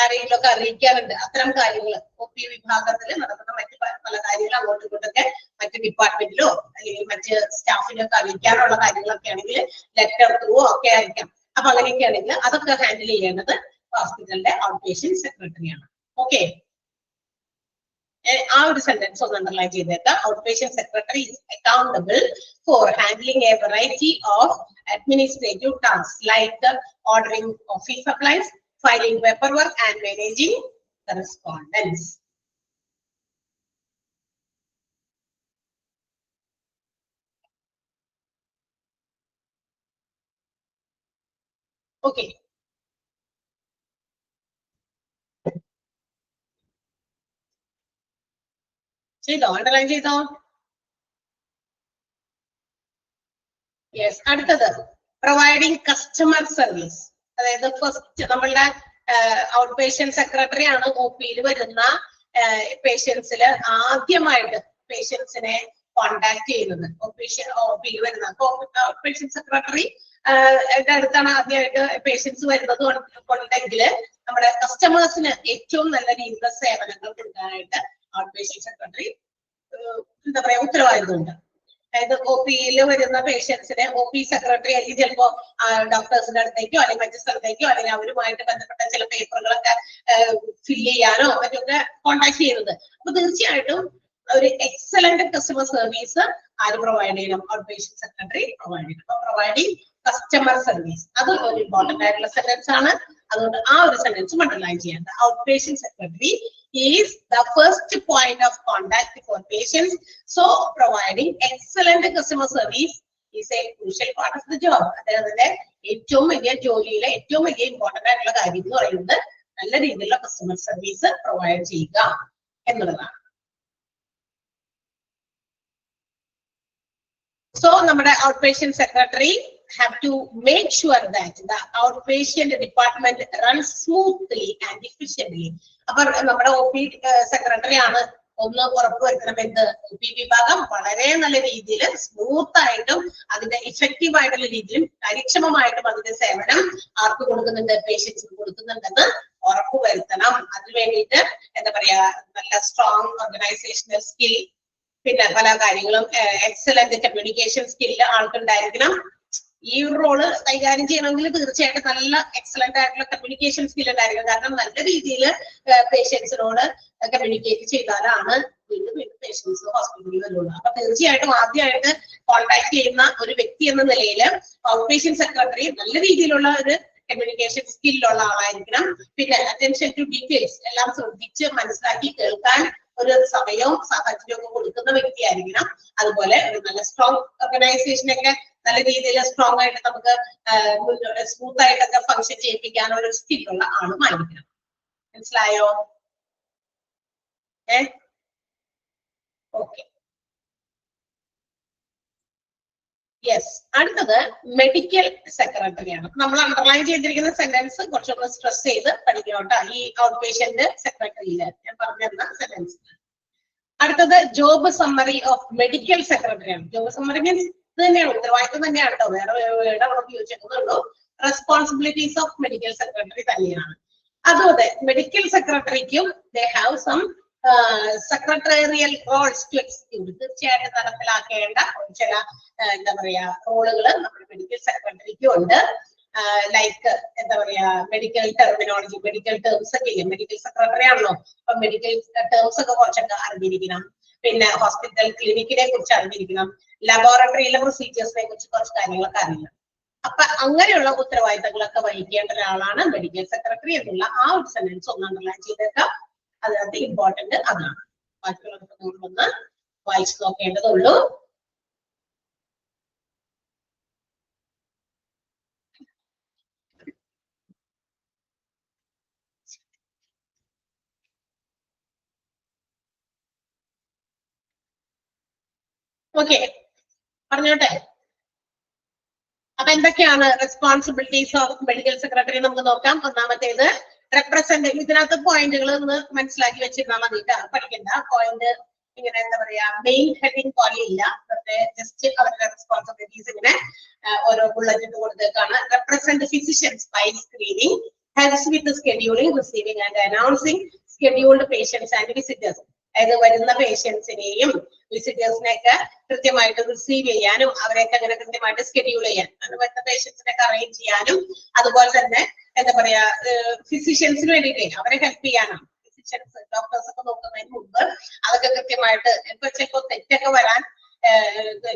ആരെങ്കിലും ഒക്കെ അറിയിക്കാറുണ്ട്. അത്തരം കാര്യങ്ങൾ OP വിഭാഗത്തിൽ നടക്കുന്ന മറ്റു പല കാര്യങ്ങളും അങ്ങോട്ടും ഇങ്ങോട്ടൊക്കെ മറ്റു ഡിപ്പാർട്ട്മെന്റിലോ അല്ലെങ്കിൽ മറ്റ് സ്റ്റാഫിനൊക്കെ അറിയിക്കാനുള്ള കാര്യങ്ങളൊക്കെ ആണെങ്കിൽ ലെറ്റർ ത്രൂ ഒക്കെ ആയിരിക്കാം. അപ്പൊ അങ്ങനെയൊക്കെ ആണെങ്കിൽ അതൊക്കെ ഹാൻഡിൽ ചെയ്യേണ്ടത് ഹോസ്പിറ്റലിന്റെ ഔട്ട് പേഷ്യന്റ് സെക്രട്ടറിയാണ്. ഓക്കെ. ആ ഒരു സെന്റൻസ് ഒന്ന് അണ്ടർലൈൻ ചെയ്തേക്കാം. Out patient secretary is accountable for handling a variety of administrative tasks like ordering office supplies, filing paperwork and managing correspondence. Okay. ചെയ്തോ? അണ്ടർലൈൻ ചെയ്തോ? യെസ്. അടുത്തത് പ്രൊവൈഡിങ് കസ്റ്റമർ സർവീസ്. അതായത് ഫസ്റ്റ് നമ്മളുടെ ഔട്ട് പേഷ്യന്റ് സെക്രട്ടറി ആണ് ഒ പിയിൽ വരുന്ന പേഷ്യൻസില് ആദ്യമായിട്ട് പേഷ്യൻസിനെ കോണ്ടാക്ട് ചെയ്യുന്നത്. ഒ പിയിൽ വരുന്ന ഔട്ട് പേഷ്യന്റ് സെക്രട്ടറി അടുത്താണ് ആദ്യമായിട്ട് പേഷ്യൻസ് വരുന്നത് കൊണ്ടെങ്കിൽ നമ്മുടെ കസ്റ്റമേഴ്സിന് ഏറ്റവും നല്ല രീതിയിലുള്ള സേവനങ്ങൾ കൊടുക്കാനായിട്ട് ഔട്ട് പേഷ്യന്റ് സെക്രട്ടറി എന്താ പറയാ ഉത്തരവാദിത്തമുണ്ട്. അതായത് ഒ പിയിൽ വരുന്ന പേഷ്യൻസിനെ ഒ പി സെക്രട്ടറി അല്ലെങ്കിൽ ചിലപ്പോ ഡോക്ടേഴ്സിന്റെ അടുത്തേക്കോ അല്ലെങ്കിൽ മറ്റു സ്ഥലത്തേക്കോ അല്ലെങ്കിൽ അവരുമായിട്ട് ബന്ധപ്പെട്ട ചില പേപ്പറുകളൊക്കെ ഫില്ല് ചെയ്യാനോ മറ്റൊക്കെ കോണ്ടാക്ട് ചെയ്യുന്നത്. അപ്പൊ തീർച്ചയായിട്ടും ഒരു എക്സലന്റ് കസ്റ്റമർ സർവീസ് ആര് പ്രൊവൈഡ് ചെയ്യണം? ഔട്ട് പേഷ്യന്റ് സെക്രട്ടറി പ്രൊവൈഡ് ചെയ്യണം. അപ്പൊ പ്രൊവൈഡിങ് കസ്റ്റമർ സർവീസ് അത് ഒരു ഇമ്പോർട്ടന്റ് ആയിട്ടുള്ള സെന്റൻസ് ആണ്. അതുകൊണ്ട് ആ ഒരു സെന്റൻസ് അണ്ടർലൈൻ ചെയ്യേണ്ട. Out patient secretary is the first point of contact for patients, so providing excellent customer service is a crucial part of the job. അതായത് ഏറ്റവും വലിയ ജോലിയിലെ ഏറ്റവും വലിയ ഇമ്പോർട്ടന്റ് ആയിട്ടുള്ള കാര്യം എന്ന് പറയുന്നത് നല്ല രീതിയിലുള്ള കസ്റ്റമർ സർവീസ് പ്രൊവൈഡ് ചെയ്യുക എന്നുള്ളതാണ്. So നമ്മുടെ outpatient secretary have to make sure that the outpatient department runs smoothly and efficiently. അപ്പൊ നമ്മുടെ ഒ പി സെക്രട്ടറി ആണ് ഒന്ന് ഉറപ്പുവരുത്തണമെന്ന് ഒ പി വിഭാഗം വളരെ നല്ല രീതിയിൽ സ്മൂത്ത് ആയിട്ടും അതിന്റെ ഇഫക്റ്റീവ് ആയിട്ടുള്ള രീതിയിലും കാര്യക്ഷമമായിട്ടും അതിന്റെ സേവനം ആർക്ക് കൊടുക്കുന്നുണ്ട്? പേഷ്യൻസിന് കൊടുക്കുന്നുണ്ടെന്ന് ഉറപ്പുവരുത്തണം. അതിനു വേണ്ടിയിട്ട് എന്താ പറയാ നല്ല സ്ട്രോങ് ഓർഗനൈസേഷണൽ സ്കിൽ, പിന്നെ പല കാര്യങ്ങളും എക്സലന്റ് കമ്മ്യൂണിക്കേഷൻ സ്കില്ല് ആൾക്കുണ്ടായിരിക്കണം. ഈ ഒരു റോള് കൈകാര്യം ചെയ്യണമെങ്കിൽ തീർച്ചയായിട്ടും നല്ല എക്സലന്റ് ആയിട്ടുള്ള കമ്മ്യൂണിക്കേഷൻ സ്കിൽ ഉണ്ടായിരിക്കണം. കാരണം നല്ല രീതിയിൽ പേഷ്യൻസിനോട് കമ്മ്യൂണിക്കേറ്റ് ചെയ്താലാണ് വീണ്ടും വീണ്ടും പേഷ്യൻസ് ഹോസ്പിറ്റലിൽ വരുള്ളൂ. അപ്പൊ തീർച്ചയായിട്ടും ആദ്യമായിട്ട് കോൺടാക്ട് ചെയ്യുന്ന ഒരു വ്യക്തി എന്ന നിലയിൽ ഔട്ട് പേഷ്യന്റ് സെക്രട്ടറി നല്ല രീതിയിലുള്ള ഒരു കമ്മ്യൂണിക്കേഷൻ സ്കില്ലുള്ള ആളായിരിക്കണം. പിന്നെ അറ്റൻഷൻ ടു ഡീറ്റെയിൽസ് എല്ലാം ശ്രദ്ധിച്ച് മനസ്സിലാക്കി കേൾക്കാൻ ഒരു സമയവും സാഹചര്യവും ഒക്കെ കൊടുക്കുന്ന വ്യക്തിയായിരിക്കണം. അതുപോലെ ഒരു നല്ല സ്ട്രോങ് ഓർഗനൈസേഷനൊക്കെ നല്ല രീതിയിൽ സ്ട്രോങ് ആയിട്ട് നമുക്ക് സ്മൂത്ത് ആയിട്ടൊക്കെ ഫംഗ്ഷൻ ചെയ്യിപ്പിക്കാനുള്ള ഒരു സ്കില്ലുള്ള ആളുമായിരിക്കണം. മനസ്സിലായോ? ഓക്കെ. യെസ്. അടുത്തത് മെഡിക്കൽ സെക്രട്ടറിയാണ്. നമ്മൾ അണ്ടർലൈൻ ചെയ്തിരിക്കുന്ന സെന്റൻസ് കുറച്ചൊന്ന് സ്ട്രെസ് ചെയ്ത് പഠിക്കണോട്ടോ ഈ ഔട്ട് പേഷ്യന്റ് സെക്രട്ടറിയില് ഞാൻ പറഞ്ഞിരുന്ന സെന്റൻസ്. അടുത്തത് ജോബ് സമ്മറി ഓഫ് മെഡിക്കൽ സെക്രട്ടറിയാണ്. ജോബ് സമ്മറി മീൻസ് ഇത് തന്നെയാണ്, ഉത്തരവാദിത്വം തന്നെയാണ് കേട്ടോ, വേറെ വേർഡ് അവിടെ ഉപയോഗിച്ചിട്ടുള്ളൂ. റെസ്പോൺസിബിലിറ്റീസ് ഓഫ് മെഡിക്കൽ സെക്രട്ടറി തന്നെയാണ്. അതുപോലെ മെഡിക്കൽ സെക്രട്ടറിക്കും they have some secretarial roles to execute. തീർച്ചയായിട്ടും നടപ്പിലാക്കേണ്ട ചില എന്താ പറയാ റോളുകൾ നമ്മുടെ മെഡിക്കൽ സെക്രട്ടറിക്കും ഉണ്ട്. ലൈക്ക് എന്താ പറയാ മെഡിക്കൽ ടെർമിനോളജി, മെഡിക്കൽ ടേംസ് ഒക്കെ ഇല്ലേ, മെഡിക്കൽ സെക്രട്ടറി ആണല്ലോ, അപ്പൊ മെഡിക്കൽ ടേംസ് ഒക്കെ കുറച്ചൊക്കെ അറിഞ്ഞിരിക്കണം. പിന്നെ ഹോസ്പിറ്റൽ ക്ലിനിക്കിനെ കുറിച്ച് അറിഞ്ഞിരിക്കണം. ലബോറട്ടറിയിലെ പ്രൊസീജിയേഴ്സിനെ കുറിച്ച് കുറച്ച് കാര്യങ്ങളൊക്കെ അറിയണം. അപ്പൊ അങ്ങനെയുള്ള ഉത്തരവാദിത്തങ്ങളൊക്കെ വഹിക്കേണ്ട ഒരാളാണ് മെഡിക്കൽ സെക്രട്ടറി എന്നുള്ള ആ ഒരു സെന്റൻസ് ഒന്ന് അണ്ടർലൈൻ ചെയ്തേക്കാം. അതിനകത്ത് ഇമ്പോർട്ടന്റ് അതാണ്. ബാക്കിയുള്ളതൊക്കെ നമ്മളൊന്ന് വായിച്ചു നോക്കേണ്ടതുള്ളൂ. ഓക്കെ, പറഞ്ഞോട്ടെ. അപ്പൊ എന്തൊക്കെയാണ് റെസ്പോൺസിബിലിറ്റീസ് ഓഫ് മെഡിക്കൽ സെക്രട്ടറി നമുക്ക് നോക്കാം. ഒന്നാമത്തേത് റെപ്രസെന്റ്. ഇതിനകത്ത് പോയിന്റുകൾ ഒന്ന് മനസ്സിലാക്കി വെച്ചിരുന്നാൽ മതി, പഠിക്കണ്ട. പോയിന്റ് ഇങ്ങനെ എന്താ പറയാ മെയിൻ ഹെഡിങ് പോലെ ഇല്ല, ജസ്റ്റ് അവരുടെ റെസ്പോൺസിബിലിറ്റീസ് ഇങ്ങനെ ഓരോ ബുള്ളറ്റ് ഇട്ട് കൊടുത്തേക്കാണ്. Represent physicians by screening, helps with scheduling, receiving and announcing scheduled patients and visitors. അതായത് വരുന്ന പേഷ്യൻസിനെയും വിസിറ്റേഴ്സിനെയൊക്കെ കൃത്യമായിട്ട് റിസീവ് ചെയ്യാനും അവരെയൊക്കെ അങ്ങനെ കൃത്യമായിട്ട് സ്കെഡ്യൂൾ ചെയ്യാൻ, വരുന്ന പേഷ്യൻസിനൊക്കെ അറേഞ്ച് ചെയ്യാനും, അതുപോലെ തന്നെ എന്താ പറയാ ഫിസിഷ്യൻസിന് വേണ്ടിയിട്ട് അവരെ ഹെൽപ്പ് ചെയ്യാനും, ഫിസിഷ്യൻസ് ഡോക്ടേഴ്സ് ഒക്കെ നോക്കുന്നതിന് മുമ്പ് അതൊക്കെ കൃത്യമായിട്ട് ഇപ്പൊ ചിലപ്പോൾ തെറ്റൊക്കെ വരാൻ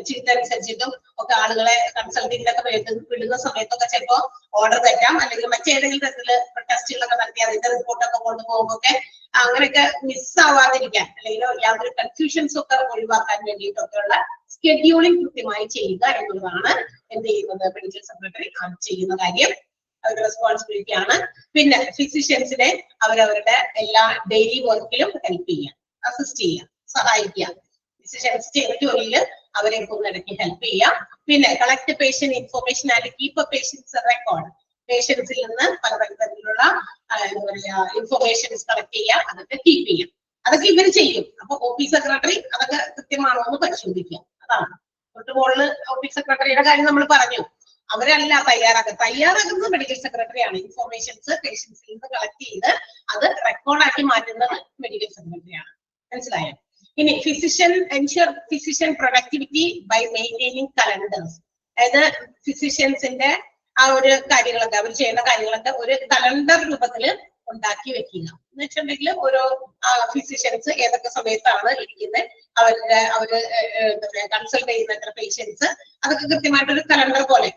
ചെയ്തനുസരിച്ചിട്ടും ഒക്കെ ആളുകളെ കൺസൾട്ടിങ്ങിലൊക്കെ വിടുന്ന സമയത്തൊക്കെ ചിലപ്പോ ഓർഡർ തെറ്റാം, അല്ലെങ്കിൽ മറ്റേതെങ്കിലും തരത്തില് ടെസ്റ്റുകളൊക്കെ നടത്തി അതിന്റെ റിപ്പോർട്ടൊക്കെ കൊണ്ടുപോകുമ്പോ ഒക്കെ അങ്ങനെയൊക്കെ മിസ്സാവാതിരിക്കാൻ അല്ലെങ്കിൽ യാതൊരു കൺഫ്യൂഷൻസ് ഒക്കെ ഒഴിവാക്കാൻ വേണ്ടിയിട്ടൊക്കെയുള്ള സ്കെഡ്യൂളിംഗ് കൃത്യമായി ചെയ്യുക എന്നുള്ളതാണ് എന്ത് ചെയ്യുന്നത് മെഡിക്കൽ സെക്രട്ടറി ചെയ്യുന്ന കാര്യം. അവരുടെ റെസ്പോൺസിബിലിറ്റി ആണ്. പിന്നെ ഫിസിഷ്യൻസിനെ അവരവരുടെ എല്ലാ ഡെയിലി വർക്കിലും ഹെൽപ്പ് ചെയ്യാം, അസിസ്റ്റ് ചെയ്യാം, സഹായിക്കാം. ഫിസിഷ്യൻസ് ചെയ്യുന്ന ജോലിയിൽ അവരെ ഇടയ്ക്ക് ഹെൽപ്പ് ചെയ്യാം. പിന്നെ collect patient information and keep a patients record. പേഷ്യൻസിൽ നിന്ന് പല തരത്തിലുള്ള എന്താ പറയാ ഇൻഫർമേഷൻസ് കളക്ട് ചെയ്യാം, അതൊക്കെ കീപ്പ് ചെയ്യാം. അതൊക്കെ ഇവര് ചെയ്യും. അപ്പൊ ഓഫീസ് സെക്രട്ടറി അതൊക്കെ കൃത്യമാണോ എന്ന് പരിശോധിക്കാം. അതാണ് തൊട്ടുമുകളിൽ ഓഫീസ് സെക്രട്ടറിയുടെ കാര്യം നമ്മൾ പറഞ്ഞു. അവരല്ല തയ്യാറാക്കുന്നത് മെഡിക്കൽ സെക്രട്ടറിയാണ്. ഇൻഫർമേഷൻസ് പേഷ്യൻസിൽ നിന്ന് കളക്ട് ചെയ്ത് അത് റെക്കോർഡാക്കി മാറ്റുന്നത് മെഡിക്കൽ സെക്രട്ടറിയാണ്. മനസ്സിലായോ? ഇനി ensure physician productivity by maintaining calendars. അതായത് ഫിസിഷ്യൻസിന്റെ ആ ഒരു കാര്യങ്ങളൊക്കെ അവർ ചെയ്യുന്ന കാര്യങ്ങളൊക്കെ ഒരു കലണ്ടർ രൂപത്തില് ഉണ്ടാക്കി വെക്കുക എന്ന് വെച്ചിട്ടുണ്ടെങ്കിൽ ഓരോ ഫിസിഷ്യൻസ് ഏതൊക്കെ സമയത്താണ് ഇരിക്കുന്നത്, അവര് കൺസൾട്ട് ചെയ്യുന്ന എത്ര പേഷ്യൻസ്, അതൊക്കെ കൃത്യമായിട്ടൊരു കലണ്ടർ പോലെ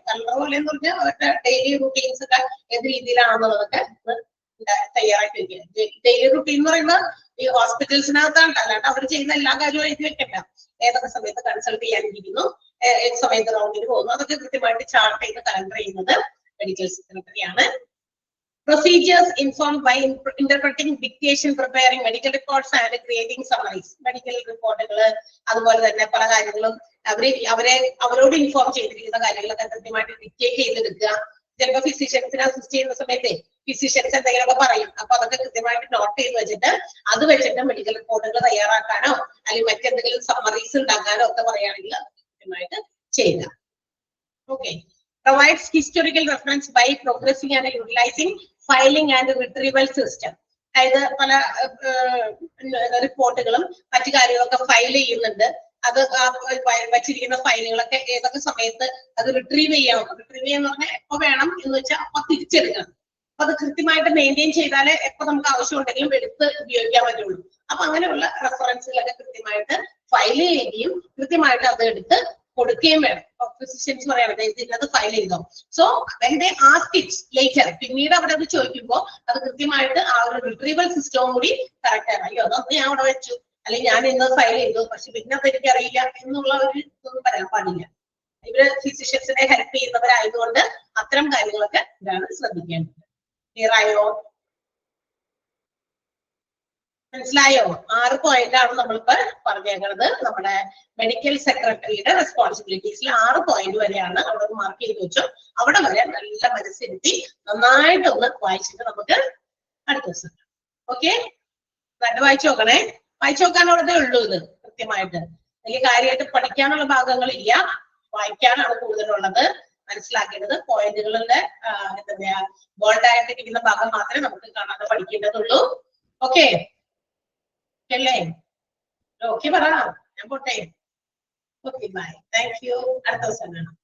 എന്ന് പറഞ്ഞാൽ അവരുടെ ഡെയിലി റുട്ടീൻസ് ഒക്കെ ഏത് രീതിയിലാണെന്നുള്ളതൊക്കെ തയ്യാറാക്കി വെക്കുക. ഡെയിലി റുട്ടീൻ എന്ന് പറയുമ്പോൾ ഈ ഹോസ്പിറ്റൽസിനകത്താണ്, അല്ലാണ്ട് അവർ ചെയ്യുന്ന എല്ലാ കാര്യവും എഴുതി വെക്കണ്ട. ഏതൊക്കെ സമയത്ത് കൺസൾട്ട് ചെയ്യാനിരിക്കുന്നു, ഏത് സമയത്ത് റൗണ്ടിന് പോകുന്നു, അതൊക്കെ കൃത്യമായിട്ട് ചാർട്ട് ചെയ്ത് കലണ്ടർ ചെയ്യുന്നത് മെഡിക്കൽ സെക്രട്ടറിയാണ്. Procedures informed by interpreting, dictation, preparing medical reports and creating summaries. Medical റിപ്പോർട്ടുകള് അതുപോലെ തന്നെ പല കാര്യങ്ങളും അവരോട് ഇൻഫോം ചെയ്തിരിക്കുന്ന കാര്യങ്ങളൊക്കെ കൃത്യമായിട്ട് ഡിക്റ്റേറ്റ് ചെയ്തെടുക്കുക. ചിലപ്പോൾ ഫിസിഷ്യൻസിനെ അസിസ്റ്റ് ചെയ്യുന്ന സമയത്ത് ഫിസിഷ്യൻസ് എന്തെങ്കിലുമൊക്കെ പറയും, അപ്പൊ അതൊക്കെ കൃത്യമായിട്ട് നോട്ട് ചെയ്ത് വെച്ചിട്ട് അത് വെച്ചിട്ട് മെഡിക്കൽ റിപ്പോർട്ടുകൾ തയ്യാറാക്കാനോ അല്ലെങ്കിൽ മറ്റെന്തെങ്കിലും സമ്മറീസ് ഉണ്ടാക്കാനോ ഒക്കെ പറയുകയാണെങ്കിൽ അത് കൃത്യമായിട്ട് ചെയ്യുക. Okay. Provides historical reference by progressing and utilizing filing and retrieval system. അതായത് പല റിപ്പോർട്ടുകളും മറ്റു കാര്യങ്ങളൊക്കെ ഫയൽ ചെയ്യുന്നുണ്ട്. അത് വച്ചിരിക്കുന്ന ഫയലുകളൊക്കെ ഏതൊക്കെ സമയത്ത് അത് റിട്രീവ് ചെയ്യണം. റിട്രീവ് ചെയ്യാന്ന് പറഞ്ഞാൽ എപ്പോ വേണം എന്ന് വെച്ചാൽ അപ്പൊ തിരിച്ചെടുക്കണം. അപ്പൊ അത് കൃത്യമായിട്ട് മെയിൻറ്റെയിൻ ചെയ്താലേ എപ്പോ നമുക്ക് ആവശ്യമുണ്ടെങ്കിലും എടുത്ത് ഉപയോഗിക്കാൻ പറ്റുള്ളൂ. അപ്പൊ അങ്ങനെയുള്ള റെഫറൻസുകളൊക്കെ കൃത്യമായിട്ട് ഫയൽ ചെയ്യുകയും കൃത്യമായിട്ട് അത് എടുത്ത് കൊടുക്കുകയും വേണം. ഫിസിഷ്യൻസ് പറയണത് ഇതിനകത്ത് ഫയൽ ചെയ്തോ. So when they ask it later, പിന്നീട് അവരത് ചോദിക്കുമ്പോൾ അത് കൃത്യമായിട്ട് ആ ഒരു റിട്രീവൽ സിസ്റ്റവും കൂടി കറക്റ്റ് ആണ്. അയ്യോ അതൊന്നും ഞാൻ അവിടെ വെച്ചു, അല്ലെങ്കിൽ ഞാൻ ഇന്ന് ഫയൽ ചെയ്തു പക്ഷെ പിന്നെ അത് എനിക്കറിയില്ല എന്നുള്ള ഒരു ഇതൊന്നും പറയാൻ പാടില്ല. ഇവര് ഫിസിഷ്യൻസിനെ ഹെൽപ്പ് ചെയ്യുന്നവരായതുകൊണ്ട് അത്തരം കാര്യങ്ങളൊക്കെ ഇതാണ് ശ്രദ്ധിക്കേണ്ടത്. ക്ലിയർ ആയോ? മനസ്സിലായോ? 6 പോയിന്റ് ആണ് നമ്മളിപ്പോ പറഞ്ഞേക്കുന്നത്. നമ്മുടെ മെഡിക്കൽ സെക്രട്ടറിയുടെ റെസ്പോൺസിബിലിറ്റീസിൽ 6 പോയിന്റ് വരെയാണ്. അവിടെ മാർക്ക് ചെയ്ത് വെച്ചു. അവിടെ വരെ നല്ല മനസ്സിരുത്തി നന്നായിട്ടൊന്ന് വായിച്ചിട്ട് നമുക്ക് അടുത്ത ദിവസം. ഓക്കെ, നല്ല വായിച്ചു നോക്കണേ. വായിച്ചു നോക്കാനുള്ളതേ ഉള്ളൂ. ഇത് കൃത്യമായിട്ട് വലിയ കാര്യമായിട്ട് പഠിക്കാനുള്ള ഭാഗങ്ങളില്ല, വായിക്കാനാണ് കൂടുതലുള്ളത്. മനസ്സിലാക്കേണ്ടത് പോയിന്റുകളുടെ എന്താ പറയാ ബോൾഡായിട്ട് ഇരിക്കുന്ന ഭാഗം മാത്രമേ നമുക്ക് കാണാതെ പഠിക്കേണ്ടതുള്ളൂ. ഓക്കെ അല്ലേ? ഓക്കെ പറ, ഞാൻ പോട്ടെ. Okay bye, thank you. അടുത്ത ദിവസം കാണാം.